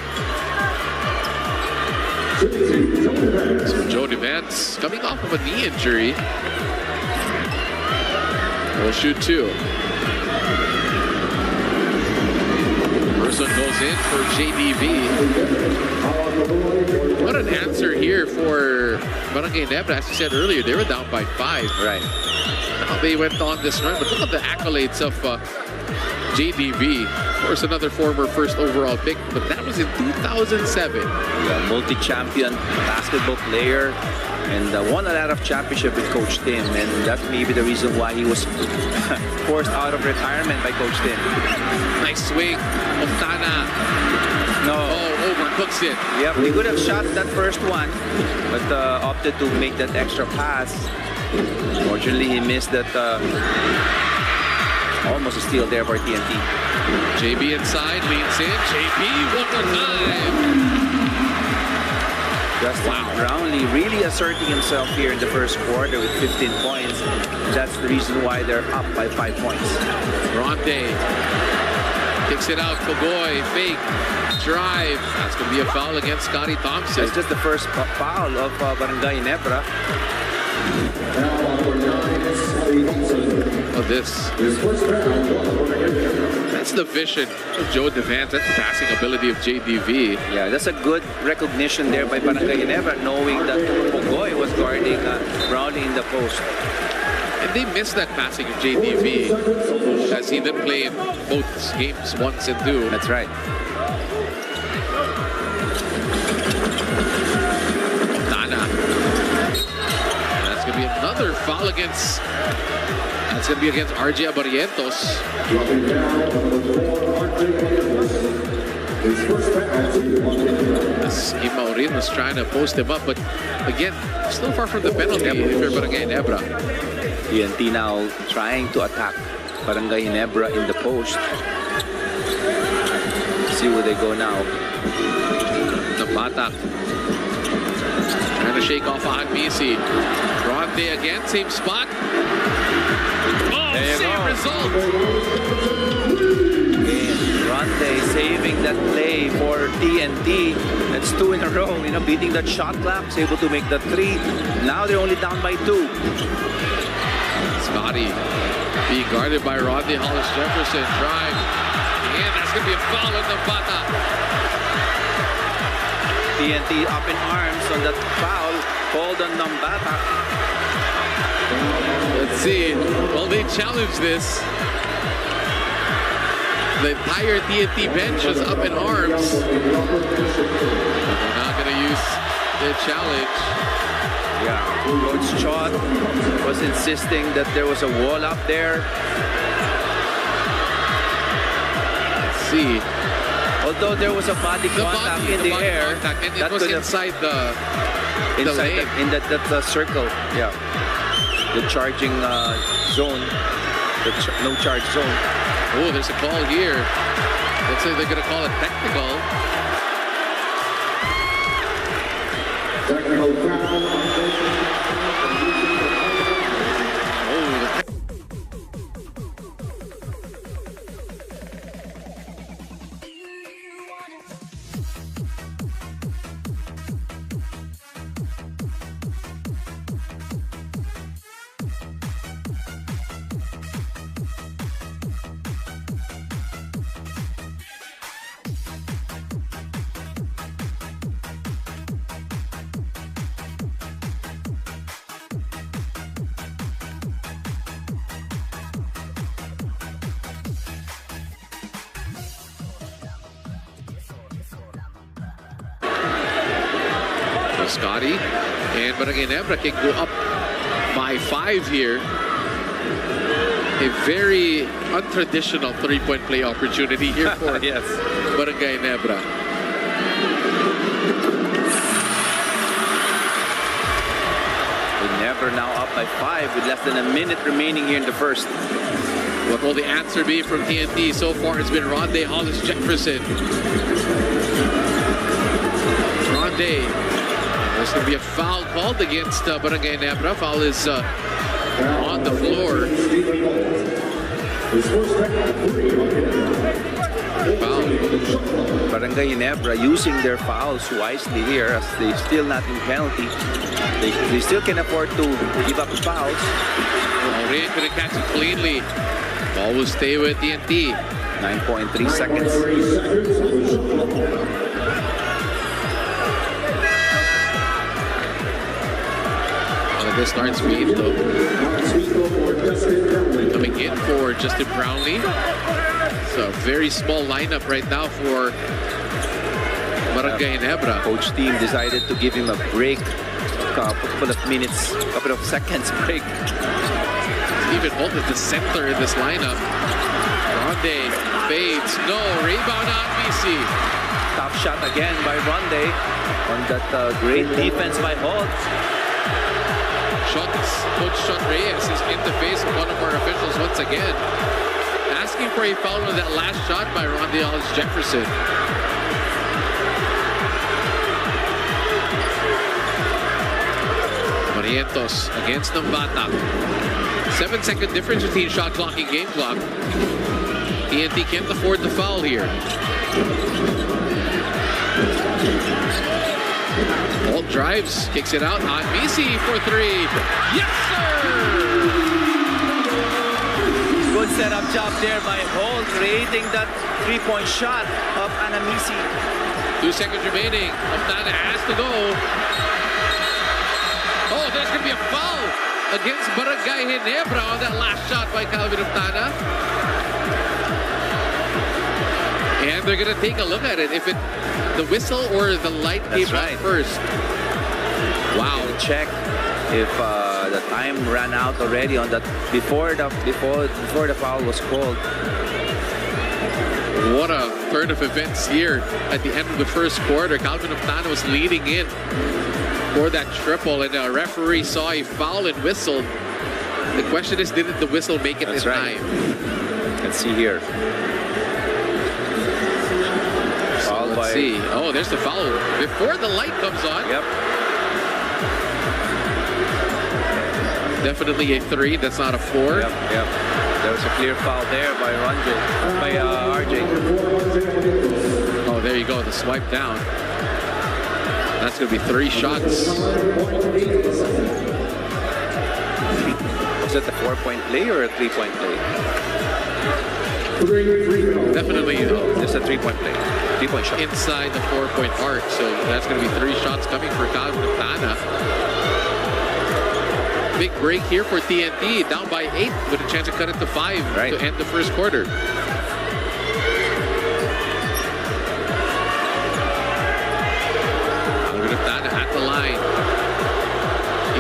So Joe Devance coming off of a knee injury. Will shoot 2. First one goes in for JDV. What an answer here for Barangay Ginebra. As you said earlier, they were down by 5. Right. Now they went on this run, but look at the accolades of JDV. Of course, another former first overall pick, but that was in 2007. Yeah, multi-champion basketball player, and won a lot of championship with Coach Tim, and that's maybe the reason why he was forced out of retirement by Coach Tim. Nice swing of Tana. No. Oh, overcooks it. Yep, he could have shot that first one, but opted to make that extra pass. Unfortunately, he missed that. Almost a steal there for TNT. JB inside, leans in. JB one more time. Justin Brownlee really asserting himself here in the first quarter with 15 points. That's the reason why they're up by 5 points. Ronde kicks it out. Kogoy, fake, drive. That's going to be a foul against Scotty Thompson. It's just the first foul of Barangay Ginebra. Oh, that's the vision of Joe Devance. That's the passing ability of JDV. Yeah, that's a good recognition there by Barangay Ginebra, knowing that Kogoy was guarding Brownlee in the post. And they missed that passing of JDV as he didn't play in both games 1 and 2. That's right. Tana. That's going to be another foul against... That's going to be against RJ Abarientos. Imaurin was trying to post him up, but again, still far from the penalty if you're Barangay Ginebra. TNT now trying to attack Barangay Ginebra in the post. See where they go now. Nambata trying to shake off Agbisi. Ronde again, same spot. Oh, same result. Ronde saving that play for TNT. That's 2 in a row. You know, beating that shot clock. Is able to make the 3. Now they're only down by 2. Scotty being guarded by Ronde Hollis Jefferson. Drive. And that's going to be a foul on Nambata. TNT up in arms on that foul called on Nambata. Let's see. Well, they challenged this. The entire TNT bench was up in arms. They're not going to use their challenge. Yeah, Coach Chot was insisting that there was a wall up there. Let's see. Although there was a body contact in the air, contact, and it was inside the lane. In that circle. Yeah, the charging zone, the no charge zone. Oh, there's a call here. Looks like they're going to call it technical. Scotty. And Barangay Ginebra can go up by 5 here. A very untraditional three-point play opportunity here for yes. Barangay Ginebra. Ginebra now up by 5 with less than a minute remaining here in the first. What will the answer be from TNT? So far, it's been Ronde Hollis Jefferson. Ronde. There's going to be a foul called against Barangay Ginebra. Foul is on the floor. Foul. Barangay Ginebra using their fouls wisely here as they're still not in penalty. They still can afford to give up fouls. Orion couldn't catch it cleanly. Ball will stay with TNT. 9.3 seconds. Good start speed though. Coming in for Justin Brownlee. It's a very small lineup right now for Barangay Ginebra. Coach team decided to give him a break. A couple of minutes, couple of seconds break. Even Holt at the center in this lineup. Ronde fades. No, rebound on BC. Top shot again by Ronde on that great defense by Holt. Coach Sean Reyes is in the face of one of our officials once again. Asking for a foul on that last shot by Ronde Hollis Jefferson. Marientos against Nambata. 7-second difference between shot clock and game clock. TNT can't afford the foul here. Holt drives, kicks it out on Misi for 3. Yes, sir! Good setup job there by Holt, creating that three-point shot of Anamisi. 2 seconds remaining. Optana has to go. Oh, there's going to be a foul against Barangay Ginebra on that last shot by Calvin Optana. And they're going to take a look at it. If the whistle or the light came out first. Wow. Check if the time ran out already on that before the foul was called. What a turn of events here at the end of the first quarter. Calvin Optana was leading in for that triple, and the referee saw a foul and whistled. The question is, didn't the whistle make it in time? Let's see here. Let's see. Oh, there's the foul before the light comes on. Yep. Definitely a 3. That's not a 4. Yep. There was a clear foul there by RJ. Oh, there you go. The swipe down. That's going to be 3 shots. Was it a 4-point play or a 3-point play? Definitely just a 3-point play. 3-point shot. Inside the 4-point arc. So that's going to be 3 shots coming for Calvin Optana. Big break here for TNT. Down by 8 with a chance to cut it to 5 to end the first quarter. Calvin Optana at the line.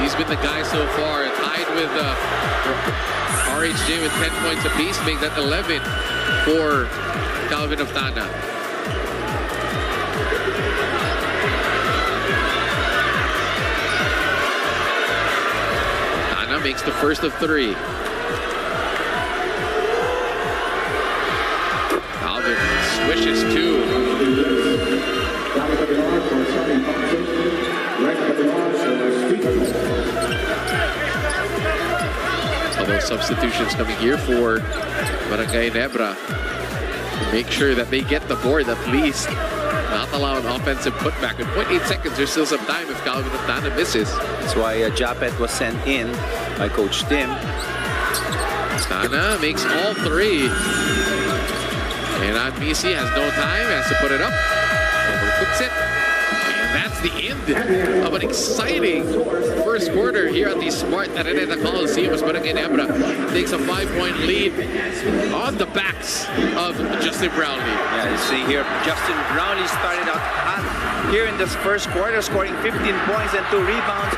He's been the guy so far. Tied with RHJ with 10 points apiece. Make that 11 for Calvin Optana. Optana makes the first of 3. Calvin swishes 2. Although substitutions coming here for Barangay Ginebra to make sure that they get the board at least. Not allow an offensive putback. With 0.8 seconds, there's still some time if Calvin Optana misses. That's why Japet was sent in by Coach Tim. Optana makes all 3. And Misi has no time, has to put it up. Overcooks it. And that's the end of an exciting first quarter here at the Smart Araneta Coliseum as Barangay Ginebra takes a 5-point lead on the backs of Justin Brownlee. Yeah, you see here, Justin Brownlee started out hot here in this first quarter, scoring 15 points and 2 rebounds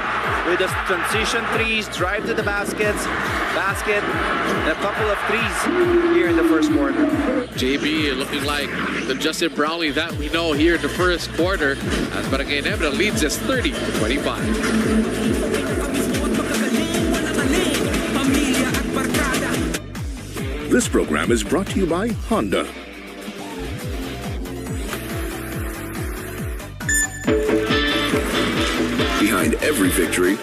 with the transition threes, drive to the basket, and a couple of threes here in the first quarter. JB looking like the Justin Brownlee that we know here in the first quarter, as Barangay Ginebra leads us 30-25. This program is brought to you by Honda. Behind every victory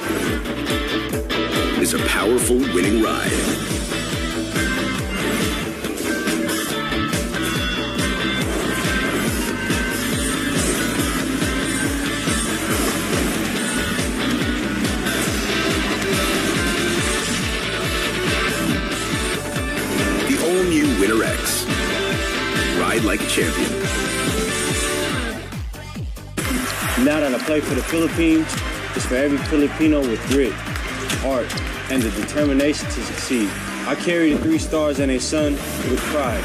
is a powerful winning ride. The all-new Winner X. Ride like a champion. Now that I play for the Philippines, it's for every Filipino with grit, heart, and the determination to succeed. I carry the 3 stars and a sun with pride.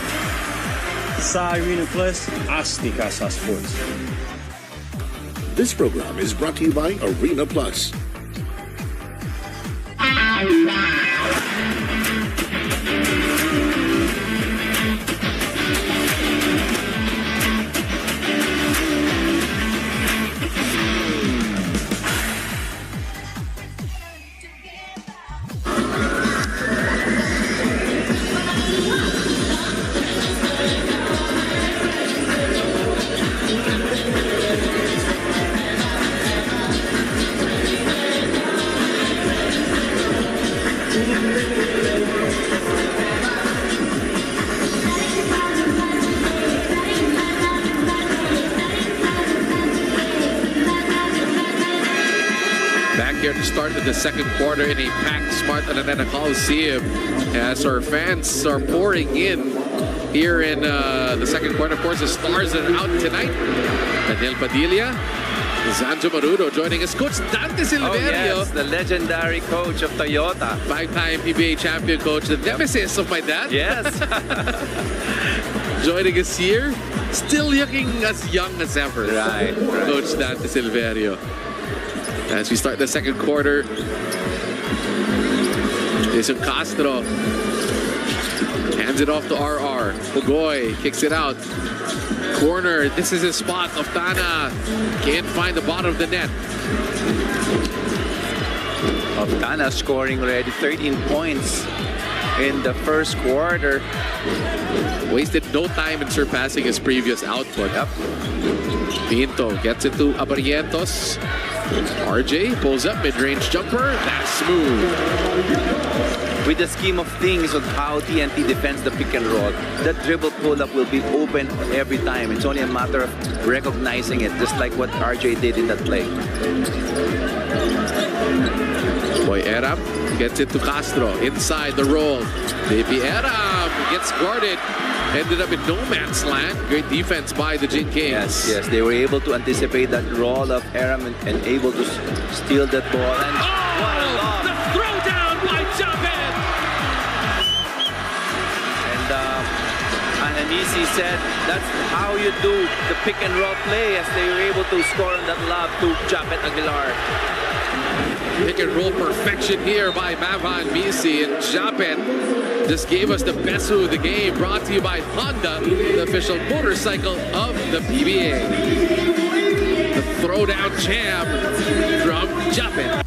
Sa Arena Plus, Asti Casa Sports. This program is brought to you by Arena Plus. Start of the second quarter in a packed Smart Araneta Coliseum as our fans are pouring in here in the second quarter. Of course, the stars are out tonight. Daniel Padilla, Zanjo Marudo joining us. Coach Dante Silverio. Oh yes, the legendary coach of Toyota. 5-time PBA champion coach, the nemesis of my dad. Yes. Joining us here, still looking as young as ever. Right. Coach Dante Silverio. As we start the second quarter, Jason Castro hands it off to RR. Pugoy kicks it out. Corner, this is his spot. Oftana can't find the bottom of the net. Oftana scoring already 13 points in the first quarter. Wasted no time in surpassing his previous output. Yep. Pinto gets it to Abarientos. RJ pulls up mid-range jumper. That's smooth. With the scheme of things of how TNT defends the pick and roll, that dribble pull-up will be open every time. It's only a matter of recognizing it, just like what RJ did in that play. Boy Aram gets it to Castro. Inside the roll. Baby Aram gets guarded. Ended up in no man's land. Great defense by the Jin Kings. Yes, they were able to anticipate that roll of Aram and able to steal that ball. And what a lob! The throwdown by Japet! And Anisi said that's how you do the pick and roll play, as they were able to score on that lob to Japet Aguilar. Pick and roll perfection here by Mavan Misi, and Japet just gave us the best of the game. Brought to you by Honda, the official motorcycle of the PBA. The throwdown champ from Japet.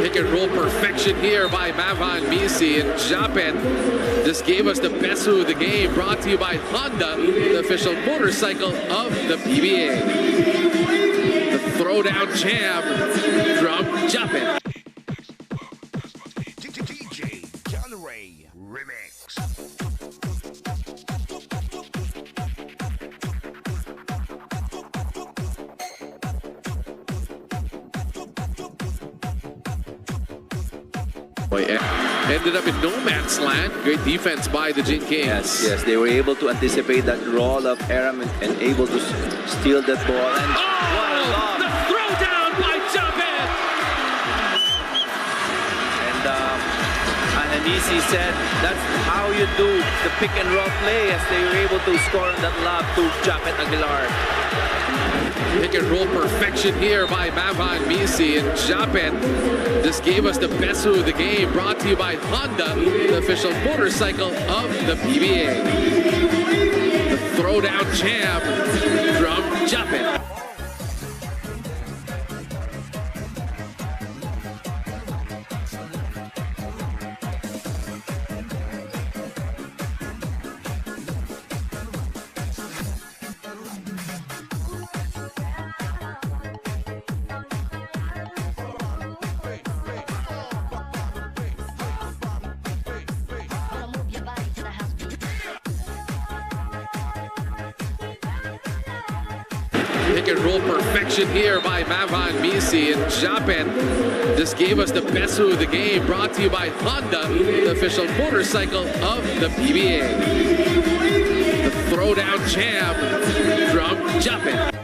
Pick and roll perfection here by Mavan Misi, and Japet just gave us the best of the game. Brought to you by Honda, the official motorcycle of the PBA. The throwdown champ from Japet. DJ John Ray Remix. Ended up in no man's land. Great defense by the Jin Kings. Yes, they were able to anticipate that roll of Aram and able to steal that ball. And what a lob! The throwdown by Japet! And Ananisi said that's how you do the pick and roll play, as they were able to score on that lob to Japet Aguilar. Pick and roll perfection here by Mavan Misi, and Japet just gave us the best of the game, brought to you by Honda, the official motorcycle of the PBA. The throwdown champ from Japet. Pick and roll perfection here by Mavan Misi, and Japet just gave us the best of the game, brought to you by Honda, the official motorcycle of the PBA. The throwdown champ from Japet.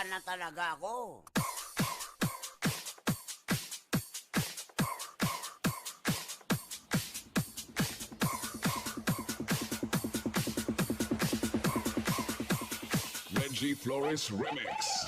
Na talaga ako. Reggie Flores Remix.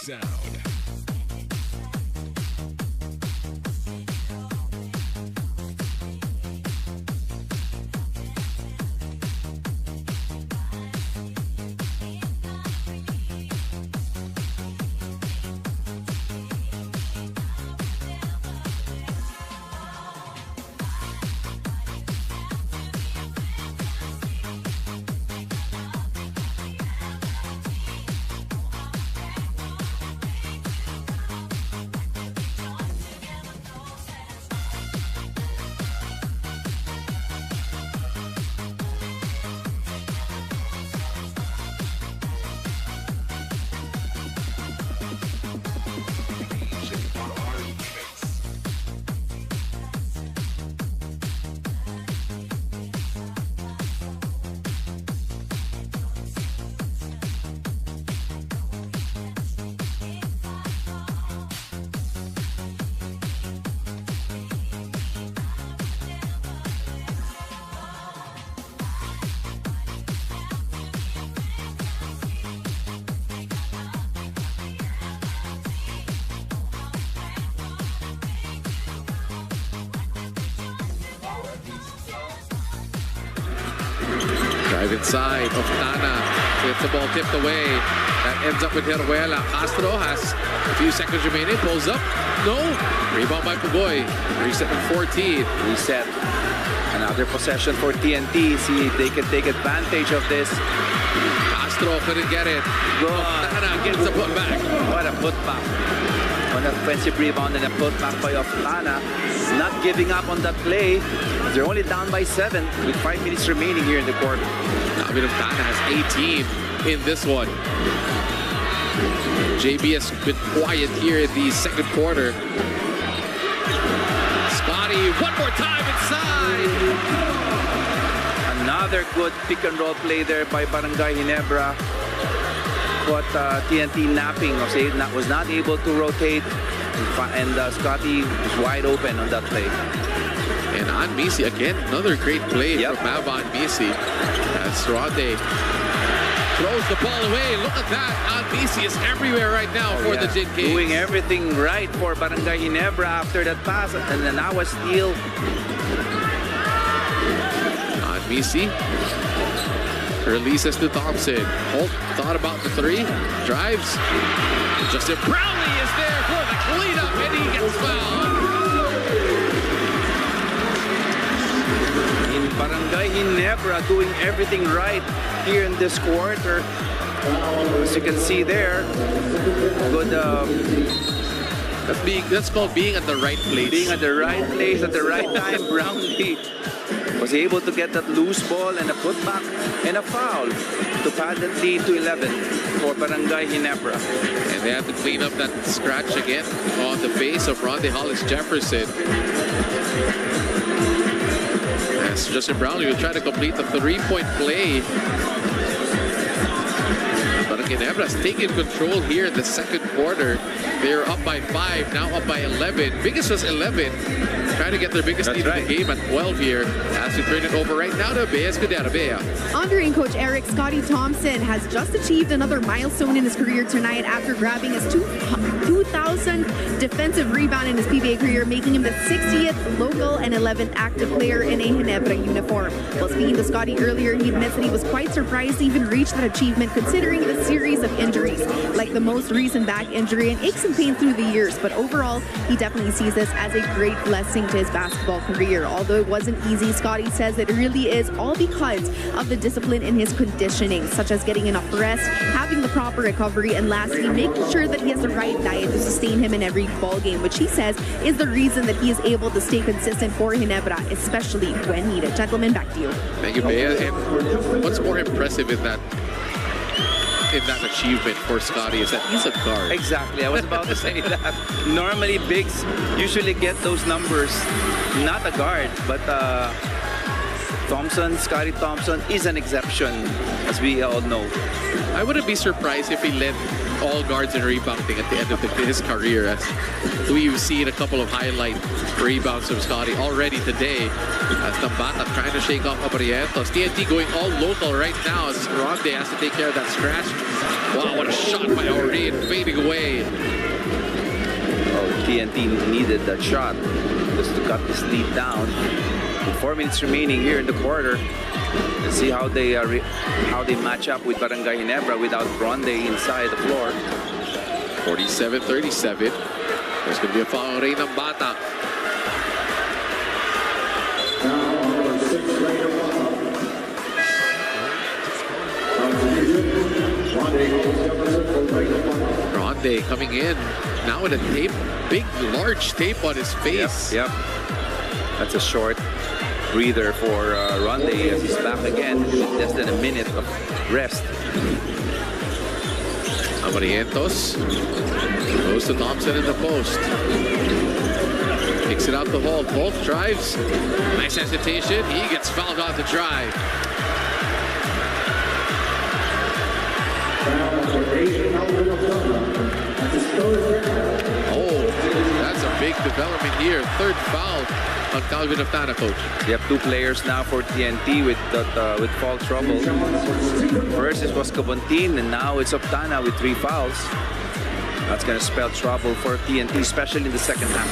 Sound. Drive inside of Tana. Gets the ball tipped away. That ends up with Heruela. Castro has a few seconds remaining. Pulls up. No. Rebound by Pugoy. Reset at 14. Reset. Another possession for TNT. See if they can take advantage of this. Castro couldn't get it. Tana gets the putback. What a putback. One offensive rebound and a putback by Tana. Not giving up on that play. They're only down by 7 with 5 minutes remaining here in the quarter. Tana has 18 in this one. JB has been quiet here in the second quarter. Scotty, one more time inside. Another good pick and roll play there by Barangay Ginebra. Caught TNT napping. Was not able to rotate. And Scotty was wide open on that play. And Anmisi, again, another great play from Mavan Misi. As Rade throws the ball away. Look at that. Anmisi is everywhere right now for the Jin Kings. Doing everything right for Barangay Ginebra after that pass. And then now a steal. Anmisi releases to Thompson. Holt thought about the 3. Drives. Justin Brownlee is there for the cleanup, and he gets fouled. Barangay Ginebra doing everything right here in this quarter. As you can see there, good. That's called being at the right place. Being at the right place at the right time. Brownlee was able to get that loose ball and a putback and a foul to pad that lead to 11 for Barangay Ginebra. And they have to clean up that scratch again on the face of Ronde Hollis Jefferson. As Justin Brownlee will try to complete the three-point play. Barangay Ginebra has taken control here in the second quarter. They're up by 5, now up by 11. Biggest was 11. Trying to get their biggest lead in the game at 12 here. As we turn it over right now to Bea Escudero. Andre and Coach Eric, Scotty Thompson has just achieved another milestone in his career tonight after grabbing his 2,000th defensive rebound in his PBA career, making him the 60th local and 11th active player in a Ginebra uniform. While speaking to Scotty earlier, he admits that he was quite surprised to even reach that achievement considering the series of injuries, like the most recent back injury and aches and pains through the years. But overall, he definitely sees this as a great blessing to his basketball career. Although it wasn't easy, Scotty says it really is all because of the discipline in his conditioning, such as getting enough rest, having the proper recovery, and lastly, making sure that he has the right diet to sustain him in every ball game, which he says is the reason that he is able to stay consistent for Ginebra, especially when needed. Gentlemen, back to you. Thank you, Bea. And what's more impressive in that achievement for Scotty is that he's a guard. Exactly, I was about to say that. Normally, bigs usually get those numbers. Not a guard, but Scotty Thompson is an exception, as we all know. I wouldn't be surprised if he led all guards in rebounding at the end of his career. As we've seen a couple of highlight rebounds from Scotty already today. As Tambata trying to shake off Abrientos. TNT going all local right now as Ronde has to take care of that scratch. Wow, what a shot by Aurin, fading away. Oh, TNT needed that shot just to cut this lead down. With 4 minutes remaining here in the quarter. Let's see how they match up with Barangay Ginebra without Ronde inside the floor. 47-37. There's going to be a foul on Rey Tambata. Ronde coming in now with a tape, big, large tape on his face. Yep. That's a short breather for Ronde as he's back again with less than a minute of rest. Abrientos goes to Thompson in the post. Kicks it out the hole. Both drives. Nice hesitation. He gets fouled on the drive. Oh, that's a big development here. Third foul on Calvin Oftana, coach. You have 2 players now for TNT with foul trouble. First it was Cabontin, and now it's Oftana with 3 fouls. That's going to spell trouble for TNT, especially in the second half.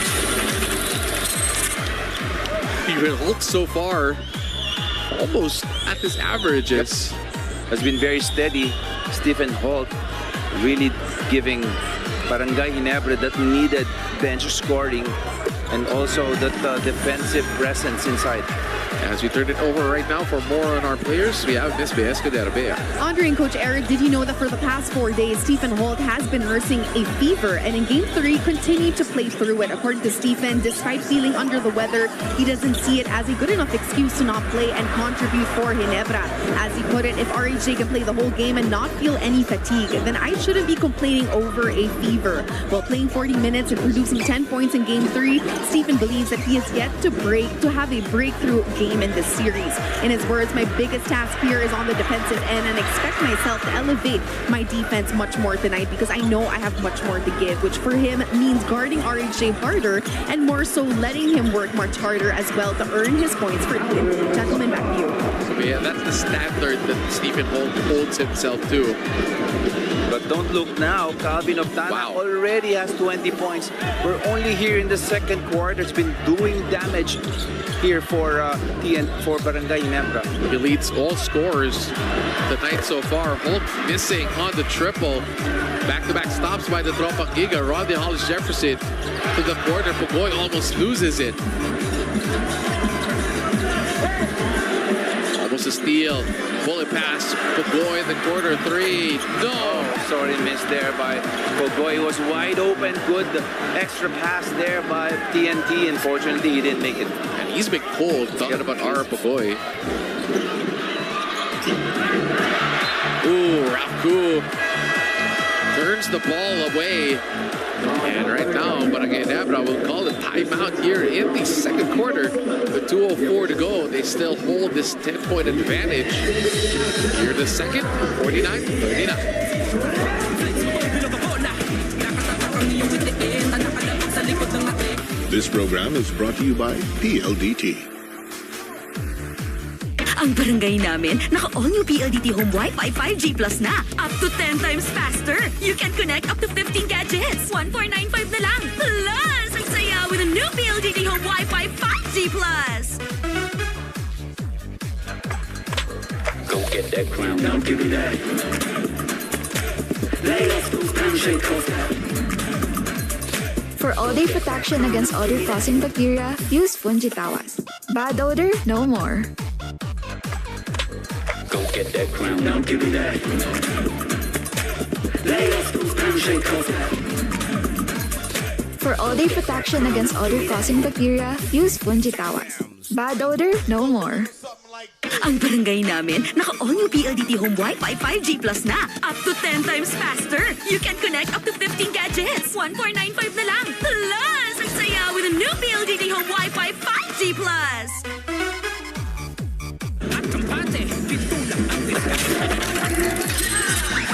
Even Holt so far almost at his averages. Has been very steady. Stephen Holt really giving Barangay Ginebra that needed bench scoring and also that defensive presence inside. As we turn it over right now for more on our players, we have Miss Bea Escudero. Andre and Coach Eric, did you know that for the past 4 days, Stephen Holt has been nursing a fever, and in Game 3 continued to play through it. According to Stephen, despite feeling under the weather, he doesn't see it as a good enough excuse to not play and contribute for Ginebra. As he put it, if RHJ can play the whole game and not feel any fatigue, then I shouldn't be complaining over a fever. While playing 40 minutes and producing 10 points in Game 3, Stephen believes that he is yet to have a breakthrough game in this series. In his words, my biggest task here is on the defensive end and expect myself to elevate my defense much more tonight because I know I have much more to give, which for him means guarding RHJ harder and more so letting him work much harder as well to earn his points for him. Gentlemen, back to you. So yeah, that's the standard that Stephen Holt holds himself to. But don't look now, Calvin Oftana already has 20 points. We're only here in the second quarter. It's been doing damage here for Barangay Ginebra. He leads all scorers tonight so far. Holt missing on the triple. Back-to-back stops by the Tropang Giga. Ronde Hollis Jefferson to the corner. Pugoy almost loses it. Almost a steal. Bullet pass. Pogoy in the corner three. No! Oh, sorry, missed there by Pogoy. He was wide open. Good extra pass there by TNT. Unfortunately, he didn't make it. And he's been cold. Talking about our Pogoy. Ooh, Raku turns the ball away. And right now, Barangay Ginebra will call a timeout here in the second quarter. With 2:04 to go, they still hold this 10-point advantage. Here the second, 49-39. This program is brought to you by PLDT. Ang barangay namin, naka-all-new PLDT Home Wi-Fi 5G Plus na. Up to 10 times faster. You can connect up to 15 gadgets. 1495 na lang. Plus, ang saya with a new PLDT Home Wi-Fi 5G Plus. Go get that crown, now give me that. Lay off those pound shake off that. For all-day protection against odor-causing bacteria, use Fungi Tawas. Bad odor, no more. Go get that crown, now give me that. Lay off those pound shake off that. For all-day protection against odor-causing bacteria, use Fungi Tawas. Bad odor, no more. Ang barangay namin, naka-all-new PLDT Home Wi-Fi 5G Plus na. Up to 10 times faster. You can connect up to 15 gadgets. 1495 na lang. Plus, ang saya with a new PLDT Home Wi-Fi 5G Plus.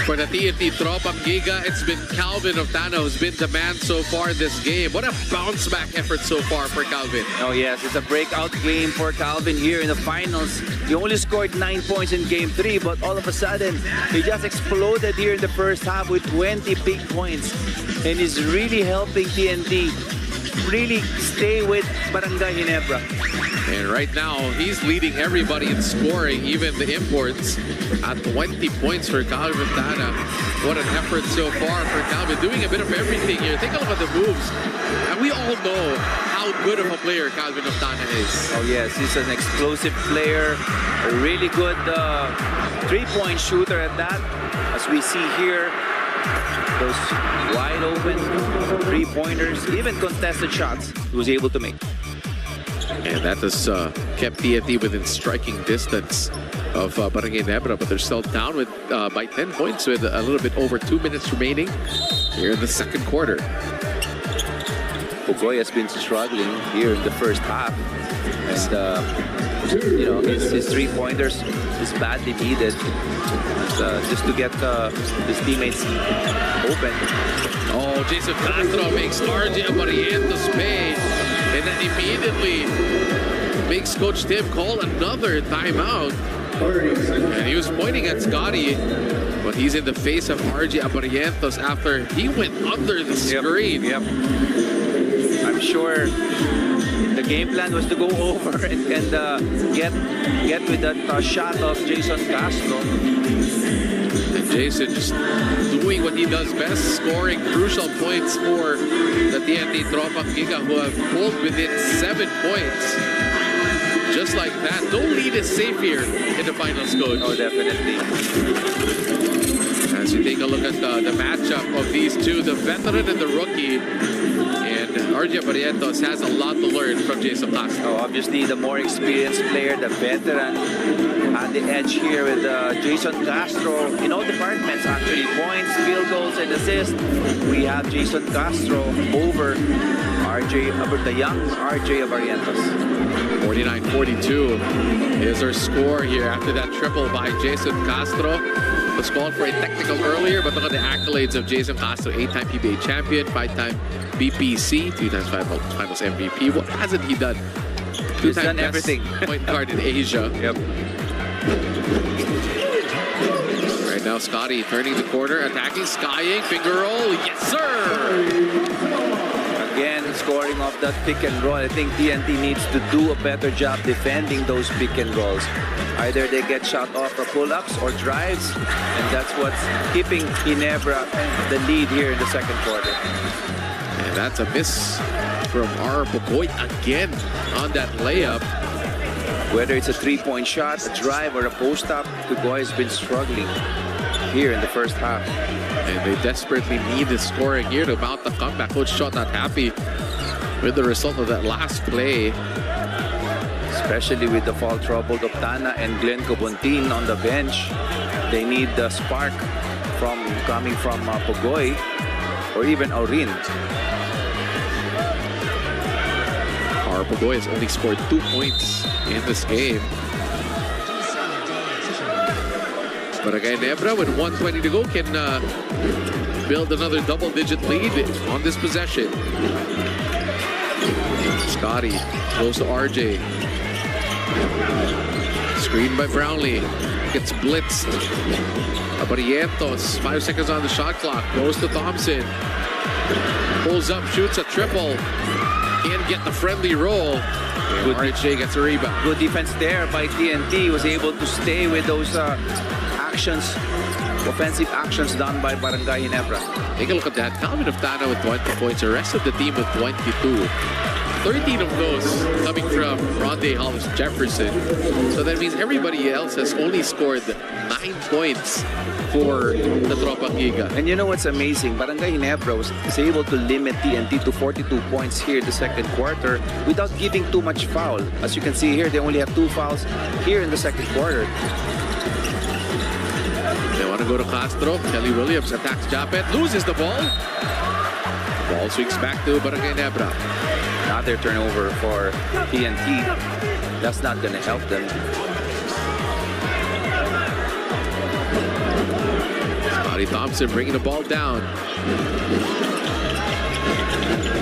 For the TNT Tropang Giga, it's been Calvin Oftano who's been the man so far this game. What a bounce back effort so far for Calvin. Oh yes, it's a breakout game for Calvin here in the finals. He only scored 9 points in game 3, but all of a sudden, he just exploded here in the first half with 20 big points. And is really helping TNT really stay with Barangay Ginebra. And right now, he's leading everybody in scoring, even the imports, at 20 points for Calvin Oftano. What an effort so far for Calvin, doing a bit of everything here. Take a look at the moves. And we all know how good of a player Calvin Oftano is. Oh yes, he's an explosive player, a really good three-point shooter at that. As we see here, those wide open three-pointers, even contested shots, he was able to make. And that has kept TNT within striking distance of Barangay Ginebra, but they're still down with by 10 points with a little bit over 2 minutes remaining here in the second quarter. Pogoy has been struggling here in the first half, and you know, his three-pointers is badly needed just to get his teammates open. Oh, Jason Castro makes RJ Barrientos pay, and then immediately makes Coach Tim call another timeout. And he was pointing at Scotty, but he's in the face of RJ Barrientos after he went under the screen. Yep. I'm sure the game plan was to go over and get with that shot of Jason Castro. And Jason just doing what he does best, scoring crucial points for the TNT Tropang Giga, who have pulled within 7 points. Just like that. No lead is safe here in the finals, Coach. Oh, definitely. As you take a look at the matchup of these two, the veteran and the rookie. And RJ Barrientos has a lot to learn from Jason Castro. Oh, obviously, the more experienced player, the veteran, had the edge here with Jason Castro in all departments, actually. Points, field goals, and assists. We have Jason Castro over the young RJ Barrientos. 49-42 is our score here after that triple by Jason Castro. Was called for a technical earlier, but look at the accolades of Jason Castro, 8-time PBA champion, 5-time BPC, 3-time finals MVP. What hasn't he done? He's done everything. Point guard in Asia. Yep. Right now, Scotty turning the corner, attacking, skying, finger roll. Yes, sir! Again, scoring off that pick and roll. I think TNT needs to do a better job defending those pick and rolls. Either they get shot off for pull-ups or drives, and that's what's keeping Ginebra the lead here in the second quarter. And that's a miss from our Pogoy again on that layup. Whether it's a three-point shot, a drive, or a post-up, Pugoy has been struggling here in the first half. And they desperately need the scoring here to mount the comeback. Coach Shaw not happy with the result of that last play. Especially with the foul trouble of Tana and Glenn Cobontin on the bench. They need the spark coming from Pugoy or even Aurin. Pugoy has only scored 2 points in this game. Barangay Ginebra with 1:20 to go can build another double-digit lead on this possession. Scotty goes to RJ. Screen by Brownlee. Gets blitzed. Abarientos, 5 seconds on the shot clock. Goes to Thompson. Pulls up, shoots a triple. Can't get the friendly roll. RJ gets a rebound. Good defense there by TNT. Was able to stay with those actions, offensive actions done by Barangay Ginebra. Take a look at that. Calvin Oftana with 20 points. The rest of the team with 22. 13 of those coming from Rondé Hollis Jefferson. So that means everybody else has only scored 9 points for the Tropang Giga. And you know what's amazing? Barangay Ginebra was able to limit TNT to 42 points here in the second quarter without giving too much foul. As you can see here, they only have 2 fouls here in the second quarter. They want to go to Castro. Kelly Williams attacks Japet, loses the ball. Ball swings back to Barangay Ginebra. Another turnover for TNT. That's not going to help them. Scotty Thompson bringing the ball down.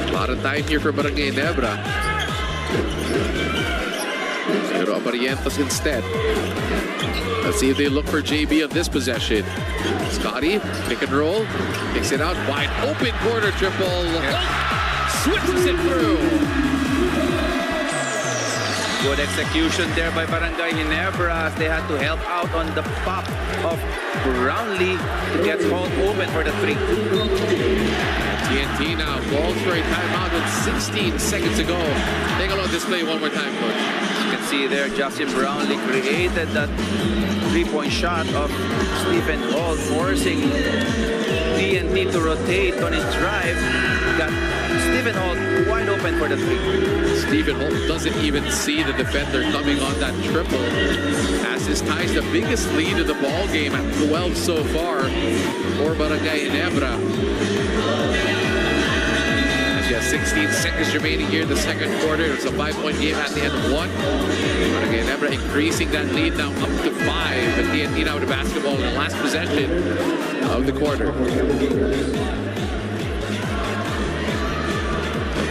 A lot of time here for Barangay Ginebra. Pero Abarientos instead. Let's see if they look for JB on this possession. Scotty, pick and roll. Takes it out. Wide open corner triple. Switches it through. Good execution there by Barangay Ginebra as they had to help out on the pop of Brownlee to get called open for the 3. TNT now calls for a timeout with 16 seconds to go. Take a look at this play one more time, Coach. You can see there Justin Brownlee created that 3-point shot of Stephen Hall, forcing TNT to rotate on his drive. Got Stephen Hall wide open for the 3. Stephen Hall doesn't even see the defender coming on that triple, as this ties the biggest lead of the ball game at 12 so far for Barangay Ginebra. As you have 16 seconds remaining here in the second quarter. It's a 5-point game at the end of 1. Barangay Ginebra increasing that lead now up to 5. But TNT now with the basketball in the last possession of the quarter.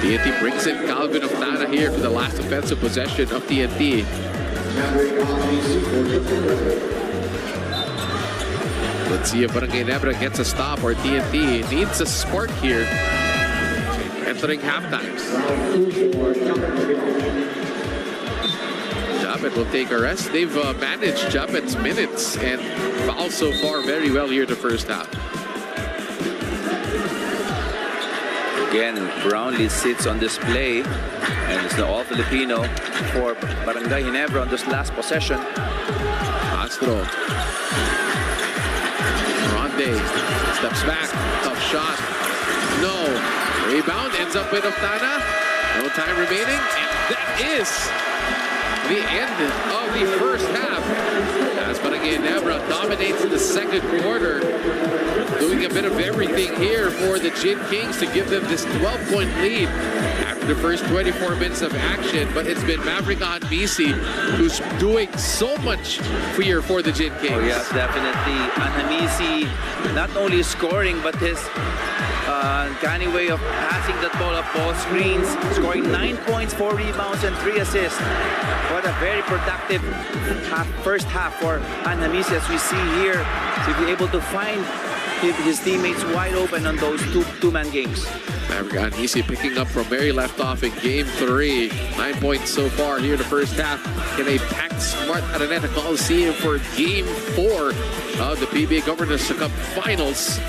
TNT brings in Calvin Oftana here for the last offensive possession of TNT. Let's see if Barangay Ginebra gets a stop or TNT needs a spark here entering halftime. Japet will take a rest. They've managed Japet's minutes and fouls so far very well here in the first half. Again, Brownlee sits on display, and it's the all-Filipino for Barangay Ginebra on this last possession. Castro. Rondé steps back. Tough shot. No. Rebound ends up with Oftana. No time remaining, and that is the end of the first half. As Barangay Ginebra dominates in the second quarter, doing a bit of everything here for the Gin Kings to give them this 12-point lead after the first 24 minutes of action. But it's been Maverick Anbisi who's doing so much here for the Gin Kings. Oh yes, definitely. Anbisi not only scoring, but his uncanny way of passing that ball up ball screens, scoring 9 points, 4 rebounds, and 3 assists. What a very productive first half for Anbisi, as we see here. To be able to find his teammates wide open on those two-man games. Maverick Anbisi picking up from where he left off in Game 3. 9 points so far here in the first half in a packed Smart Araneta Coliseum for Game 4 of the PBA Governors Cup Finals.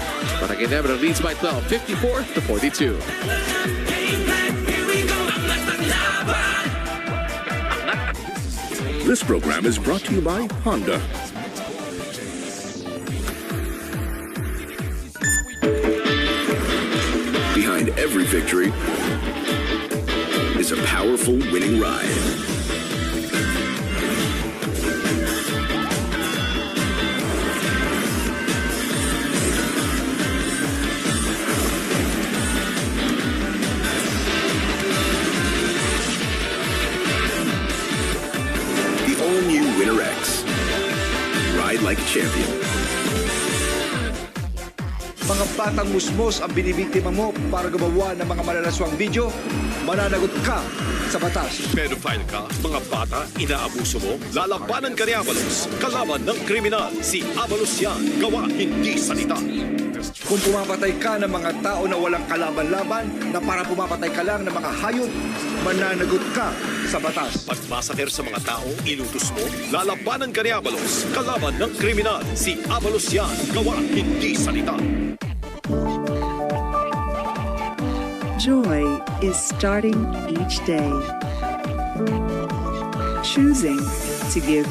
Barangay Ginebra leads by 12, 54-42. This program is brought to you by Honda. Behind every victory is a powerful winning ride. The all-new Winner X. Ride like a champion. Mga batang musmos ang binibiktima mo para gumawa ng mga malalaswang video, mananagot ka sa batas. Pedophile ka, mga bata, inaabuso mo, lalabanan ka ni Abalos. Kalaban ng kriminal, si Abalos yan. Gawa, hindi salita. Kung pumapatay ka ng mga tao na walang kalaban-laban, na para pumapatay ka lang ng mga hayop, mananagot ka sa batas. Pagmasaker sa mga tao, inutos mo, lalabanan ka ni Abalos. Kalaban ng kriminal, si Abalos yan. Gawa, hindi salita. Joy is starting each day. Choosing to give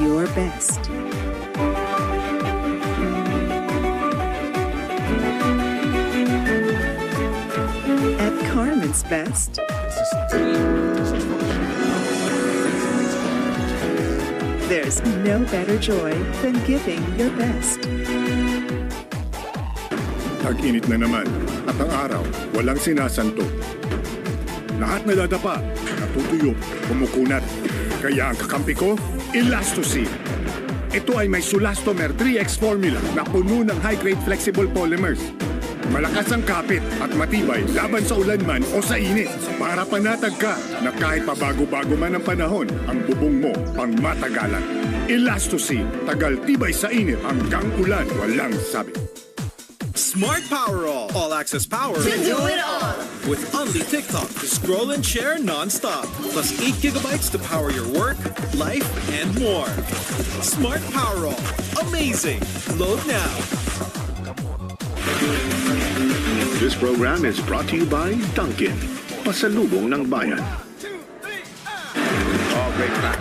your best. At Carmen's Best, there's no better joy than giving your best. Tag-init na naman at ang araw walang sinasanto. Lahat nadadapa, natutuyo, kumukunat. Kaya ang kakampi ko, Elastosin. Ito ay may Sulastomer 3X formula na puno ng high-grade flexible polymers. Malakas ang kapit at matibay laban sa ulan man o sa init. Para panatag ka na kahit pabago-bago man ang panahon, ang bubong mo pang matagalan. Elastosin, tagal tibay sa init hanggang ulan, walang sabi. Smart Power All access power To do it all. with only TikTok to scroll and share non-stop. Plus 8 gigabytes to power your work, life, and more. Smart Power All. Amazing. Load now. This program is brought to you by Dunkin'. Pasalubong ng bayan. Oh, great pass.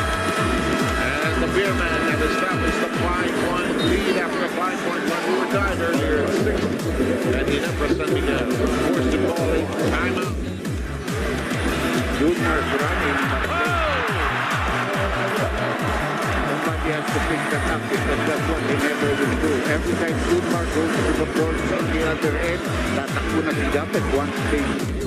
And the beer man has established the 5-1 lead after a 5-1 overtime earlier in the 6th. And Ginebra San Miguel forced to call a timeout. Junior's running. Somebody has to pick that up because that's what Ginebra will do. Every time Junior goes to the ball on the other end, tatakbo na si Japet one stage.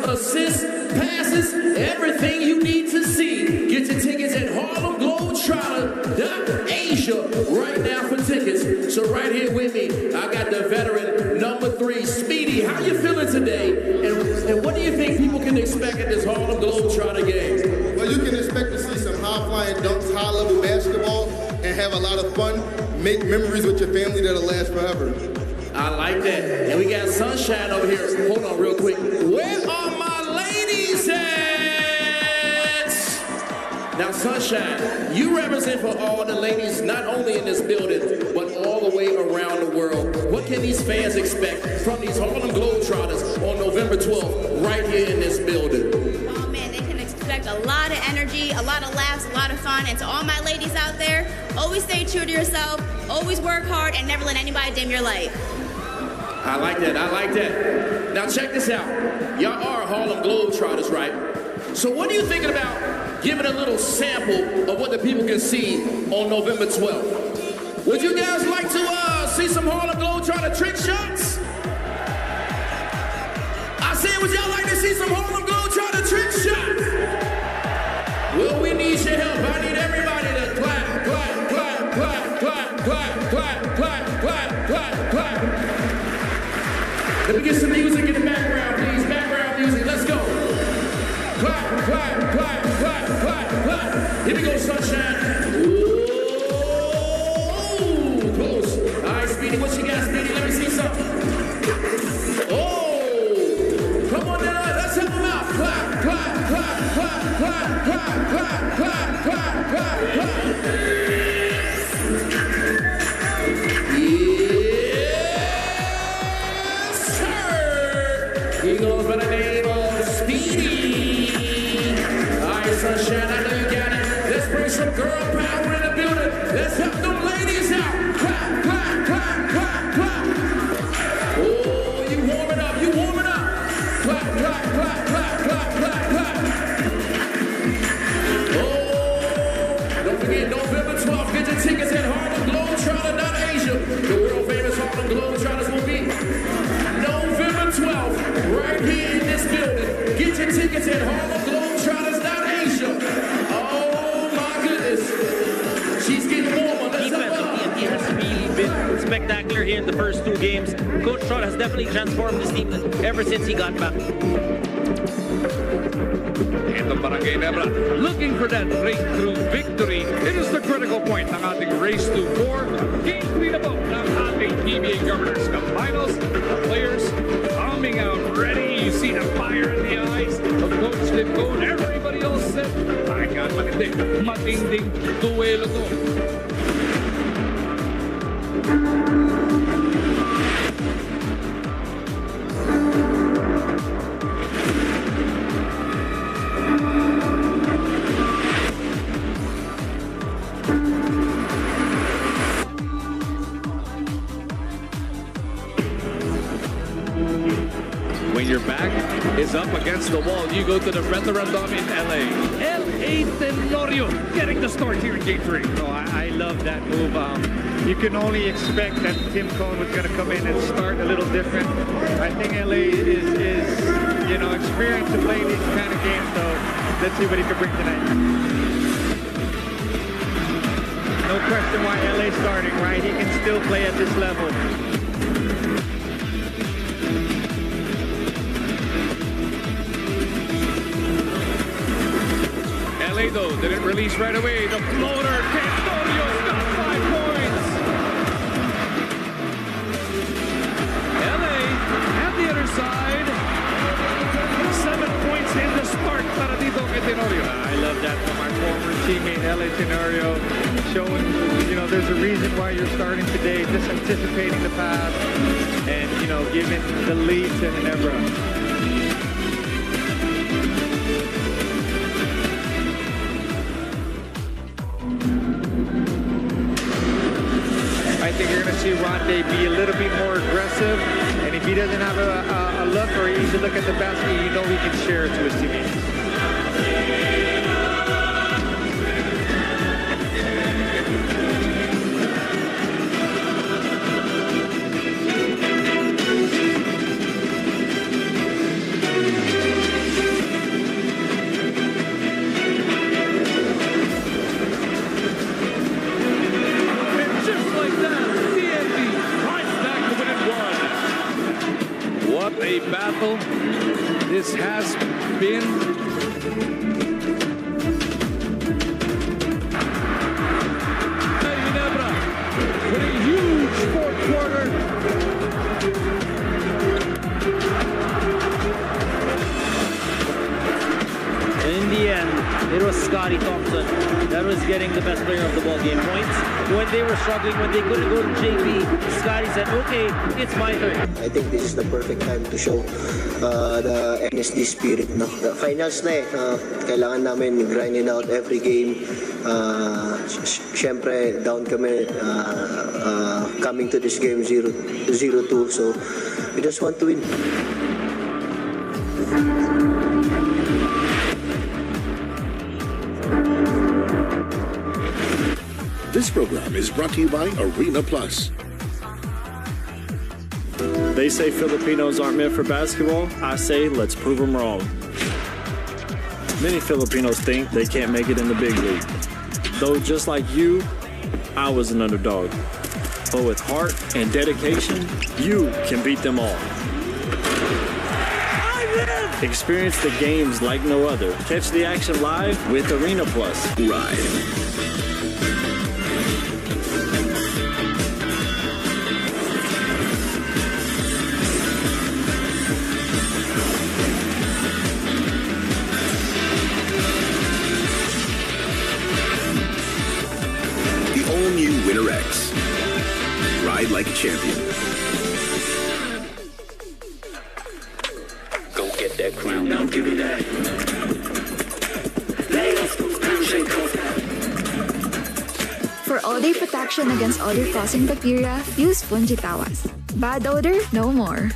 assists, passes, everything you need to see. Get your tickets at HarlemGlobetrotter.Asia right now for tickets. So right here with me, I got the veteran number 3, Speedy. How you feeling today? And what do you think people can expect at this Harlem Globetrotter game? Well, you can expect to see some high-flying dunks, high-level basketball, and have a lot of fun. Make memories with your family that'll last forever. I like that. And we got Sunshine over here. Hold on real quick. Where are my ladies at? Now, Sunshine, you represent for all the ladies, not only in this building, but all the way around the world. What can these fans expect from these Harlem Globetrotters on November 12th, right here in this building? Oh man, they can expect a lot of energy, a lot of laughs, a lot of fun. And to all my ladies out there, always stay true to yourself, always work hard, and never let anybody dim your light. I like that, I like that. Now check this out. Y'all are Harlem Globetrotters, right? So what are you thinking about giving a little sample of what the people can see on November 12th? Would you guys like to see some Harlem Globetrotter trick shots? I said, would y'all like to see some Harlem Globetrotter trick shots? Well, we need your help. I need everybody to clap, clap, clap, clap, clap, clap, clap, clap, clap, clap, clap. Let me get some music in the background, please. Background music, let's go. Clap, clap, clap, clap, clap, clap. Here we go, Sunshine. Ooh, close. All right, Speedy, what you got, Speedy? Let me see something. Oh, come on now, let's help them out. Clap, clap, clap, clap, clap, clap, clap, clap, clap, clap, clap. He goes by the name of Speedy. All right, Sunshine, I know you got it. Let's bring some girl power in the building. Let's help them ladies out. Clap, clap, clap, clap, clap. Oh, you warming up, you warming up. Clap, clap, clap, clap, clap, clap, clap. Oh, don't forget, November 12th, get your tickets at HarlemGlobetrotter.Asia. The world famous Harlem Globetrotters will be November 12th. Right here in this building. Get your tickets at HarlemGlobetrotters.Asia. Oh my goodness. She's getting warmer. Defense of TNT has really been spectacular here in the first 2 games. Coach Trout has definitely transformed this team ever since he got back. And the Barangay Ginebra looking for that breakthrough victory. It is the critical point ng ating race to 4. Game 3 na po ng ating PBA Governors Cup Finals. The players coming out ready. You see the fire in the eyes of Coach Limco and everybody else said, my God, matinding duelo to. When your back is up against the wall, you go to the referendum in LA. LA Tenorio getting the start here in Game 3. Oh, I love that move. You can only expect that Tim Cone was going to come in and start a little different. I think LA is experienced to play these kind of games, so let's see what he can bring tonight. No question why LA starting, right? He can still play at this level. LA though didn't release right away. The floater, Cantorio's got 5 points. LA at the other side. 7 points in the start para dito kay Tenorio. I love that from my former teammate LA Tenorio, showing there's a reason why you're starting today, just anticipating the pass and giving the lead to Ginebra. I think you're going to see Ronde be a little bit more aggressive, and if he doesn't have a look or an easy look at the basket, he can share it to his teammates. battle. This has been Ginebra with a huge fourth quarter. In the end, it was Scotty Thompson that was getting the best player of the ball game points. When they were struggling, when they couldn't go to JP, Scotty said, okay, it's my turn. I think this is the perfect time to show the NSD spirit. No? The finals na kailangan namin grind it out every game. Siyempre, down kami coming to this game 0-2. So, we just want to win. This program is brought to you by Arena Plus. They say Filipinos aren't meant for basketball. I say let's prove them wrong. Many Filipinos think they can't make it in the big league. Though just like you, I was an underdog. But with heart and dedication, you can beat them all. Experience the games like no other. Catch the action live with Arena Plus. Ride. All-new Winner X. Ride like a champion. Go get that crown, now give me that. For all-day protection against odor-causing bacteria, use Fungitawas. Bad odor, no more.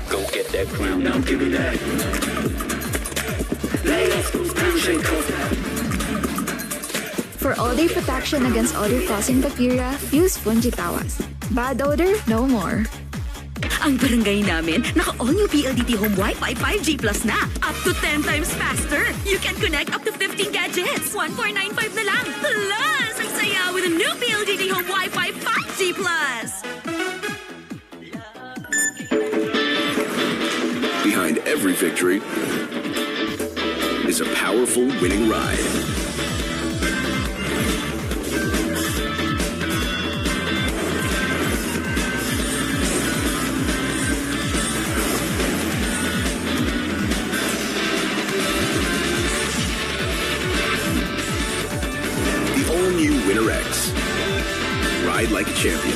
Go get that crown, now give me that. For all-day protection against odor-causing bacteria, use Fungitawas. Bad odor, no more. Ang barangay namin, naka-all-new PLDT Home Wi-Fi 5G Plus na. Up to 10 times faster. You can connect up to 15 gadgets. 1495 na lang. Plus, ang saya with a new PLDT Home Wi-Fi 5G Plus. Behind every victory is a powerful winning ride. All-new Winner X. Ride like a champion.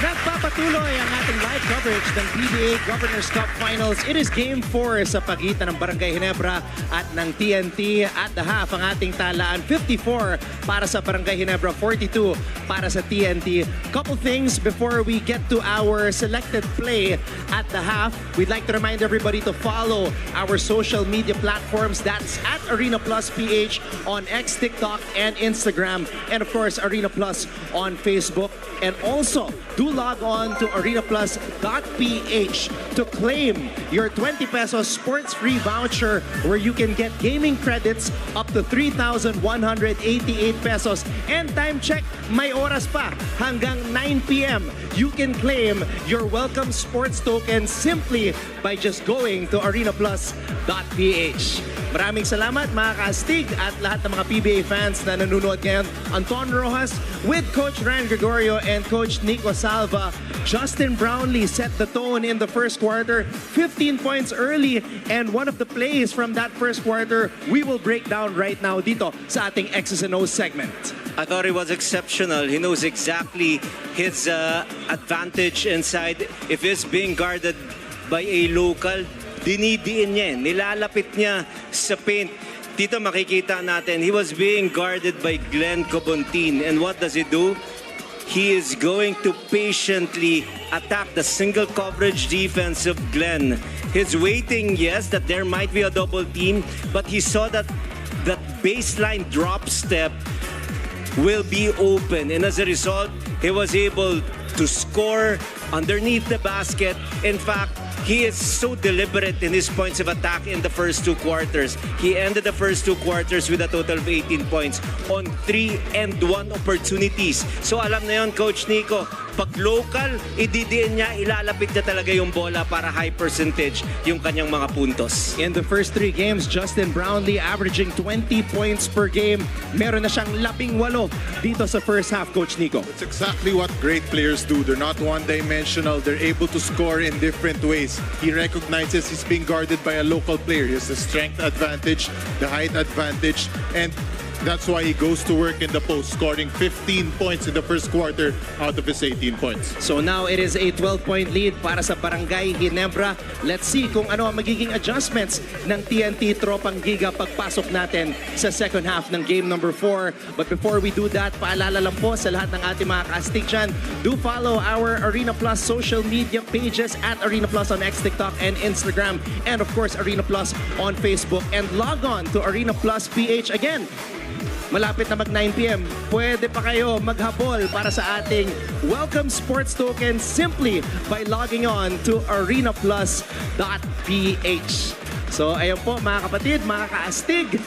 Nagpapatuloy ang ating live coverage ng PBA Governors Cup Finals. It is Game 4 sa pagitan ng Barangay Ginebra at ng TNT. At the half, ang ating talaan, 54 para sa Barangay Ginebra, 42 para sa TNT. Couple things before we get to our selected play at the half. We'd like to remind everybody to follow our social media platforms. That's at Arena Plus PH on X, TikTok, and Instagram. And of course, Arena Plus on Facebook. And also, do log on to arenaplus.ph to claim your 20 pesos sports free voucher where you can get gaming credits up to 3,188 pesos. And time check, may oras pa hanggang 9 p.m. You can claim your welcome sports token simply by just going to arenaplus.ph. Maraming salamat mga kaastig at lahat ng mga PBA fans na nanonood ngayon. Anton Rojas with Coach Ryan Gregorio and Coach Nico Salva. Justin Brownlee set the tone in the first quarter, 15 points early, and one of the plays from that first quarter we will break down right now dito sa ating X's and O's segment. I thought he was exceptional. He knows exactly his advantage inside. If he's being guarded by a local, dinidiin niya, nilalapit niya sa paint. Dito makikita natin, he was being guarded by Glenn Cobontin. And what does he do? He is going to patiently attack the single coverage defense of Glenn. He's waiting, yes, that there might be a double team, but he saw that that baseline drop step will be open. And as a result, he was able to score underneath the basket. In fact, he is so deliberate in his points of attack in the first 2 quarters. He ended the first 2 quarters with a total of 18 points on 3 and 1 opportunities. So alam na yun, Coach Nico, pag local, ididiin niya, ilalapit niya talaga yung bola para high percentage yung kanyang mga puntos. In the first 3 games, Justin Brownlee averaging 20 points per game. Meron na siyang 18 dito sa first half, Coach Nico. It's exactly what great players do. They're not one-dimensional. They're able to score in different ways. He recognizes he's being guarded by a local player. He has the strength advantage, the height advantage, and that's why he goes to work in the post, scoring 15 points in the first quarter out of his 18 points. So now it is a 12-point lead para sa Barangay Ginebra. Let's see kung ano ang magiging adjustments ng TNT Tropang Giga pagpasok natin sa second half ng game number 4. But before we do that, paalala lang po sa lahat ng ating mga kaastig dyan, do follow our Arena Plus social media pages at Arena Plus on X, TikTok, and Instagram. And of course, Arena Plus on Facebook. And log on to Arena Plus PH again. Malapit na mag 9 p.m. Pwede pa kayo maghabol para sa ating welcome sports token simply by logging on to arenaplus.ph. So ayun po mga kapatid, mga kaastig,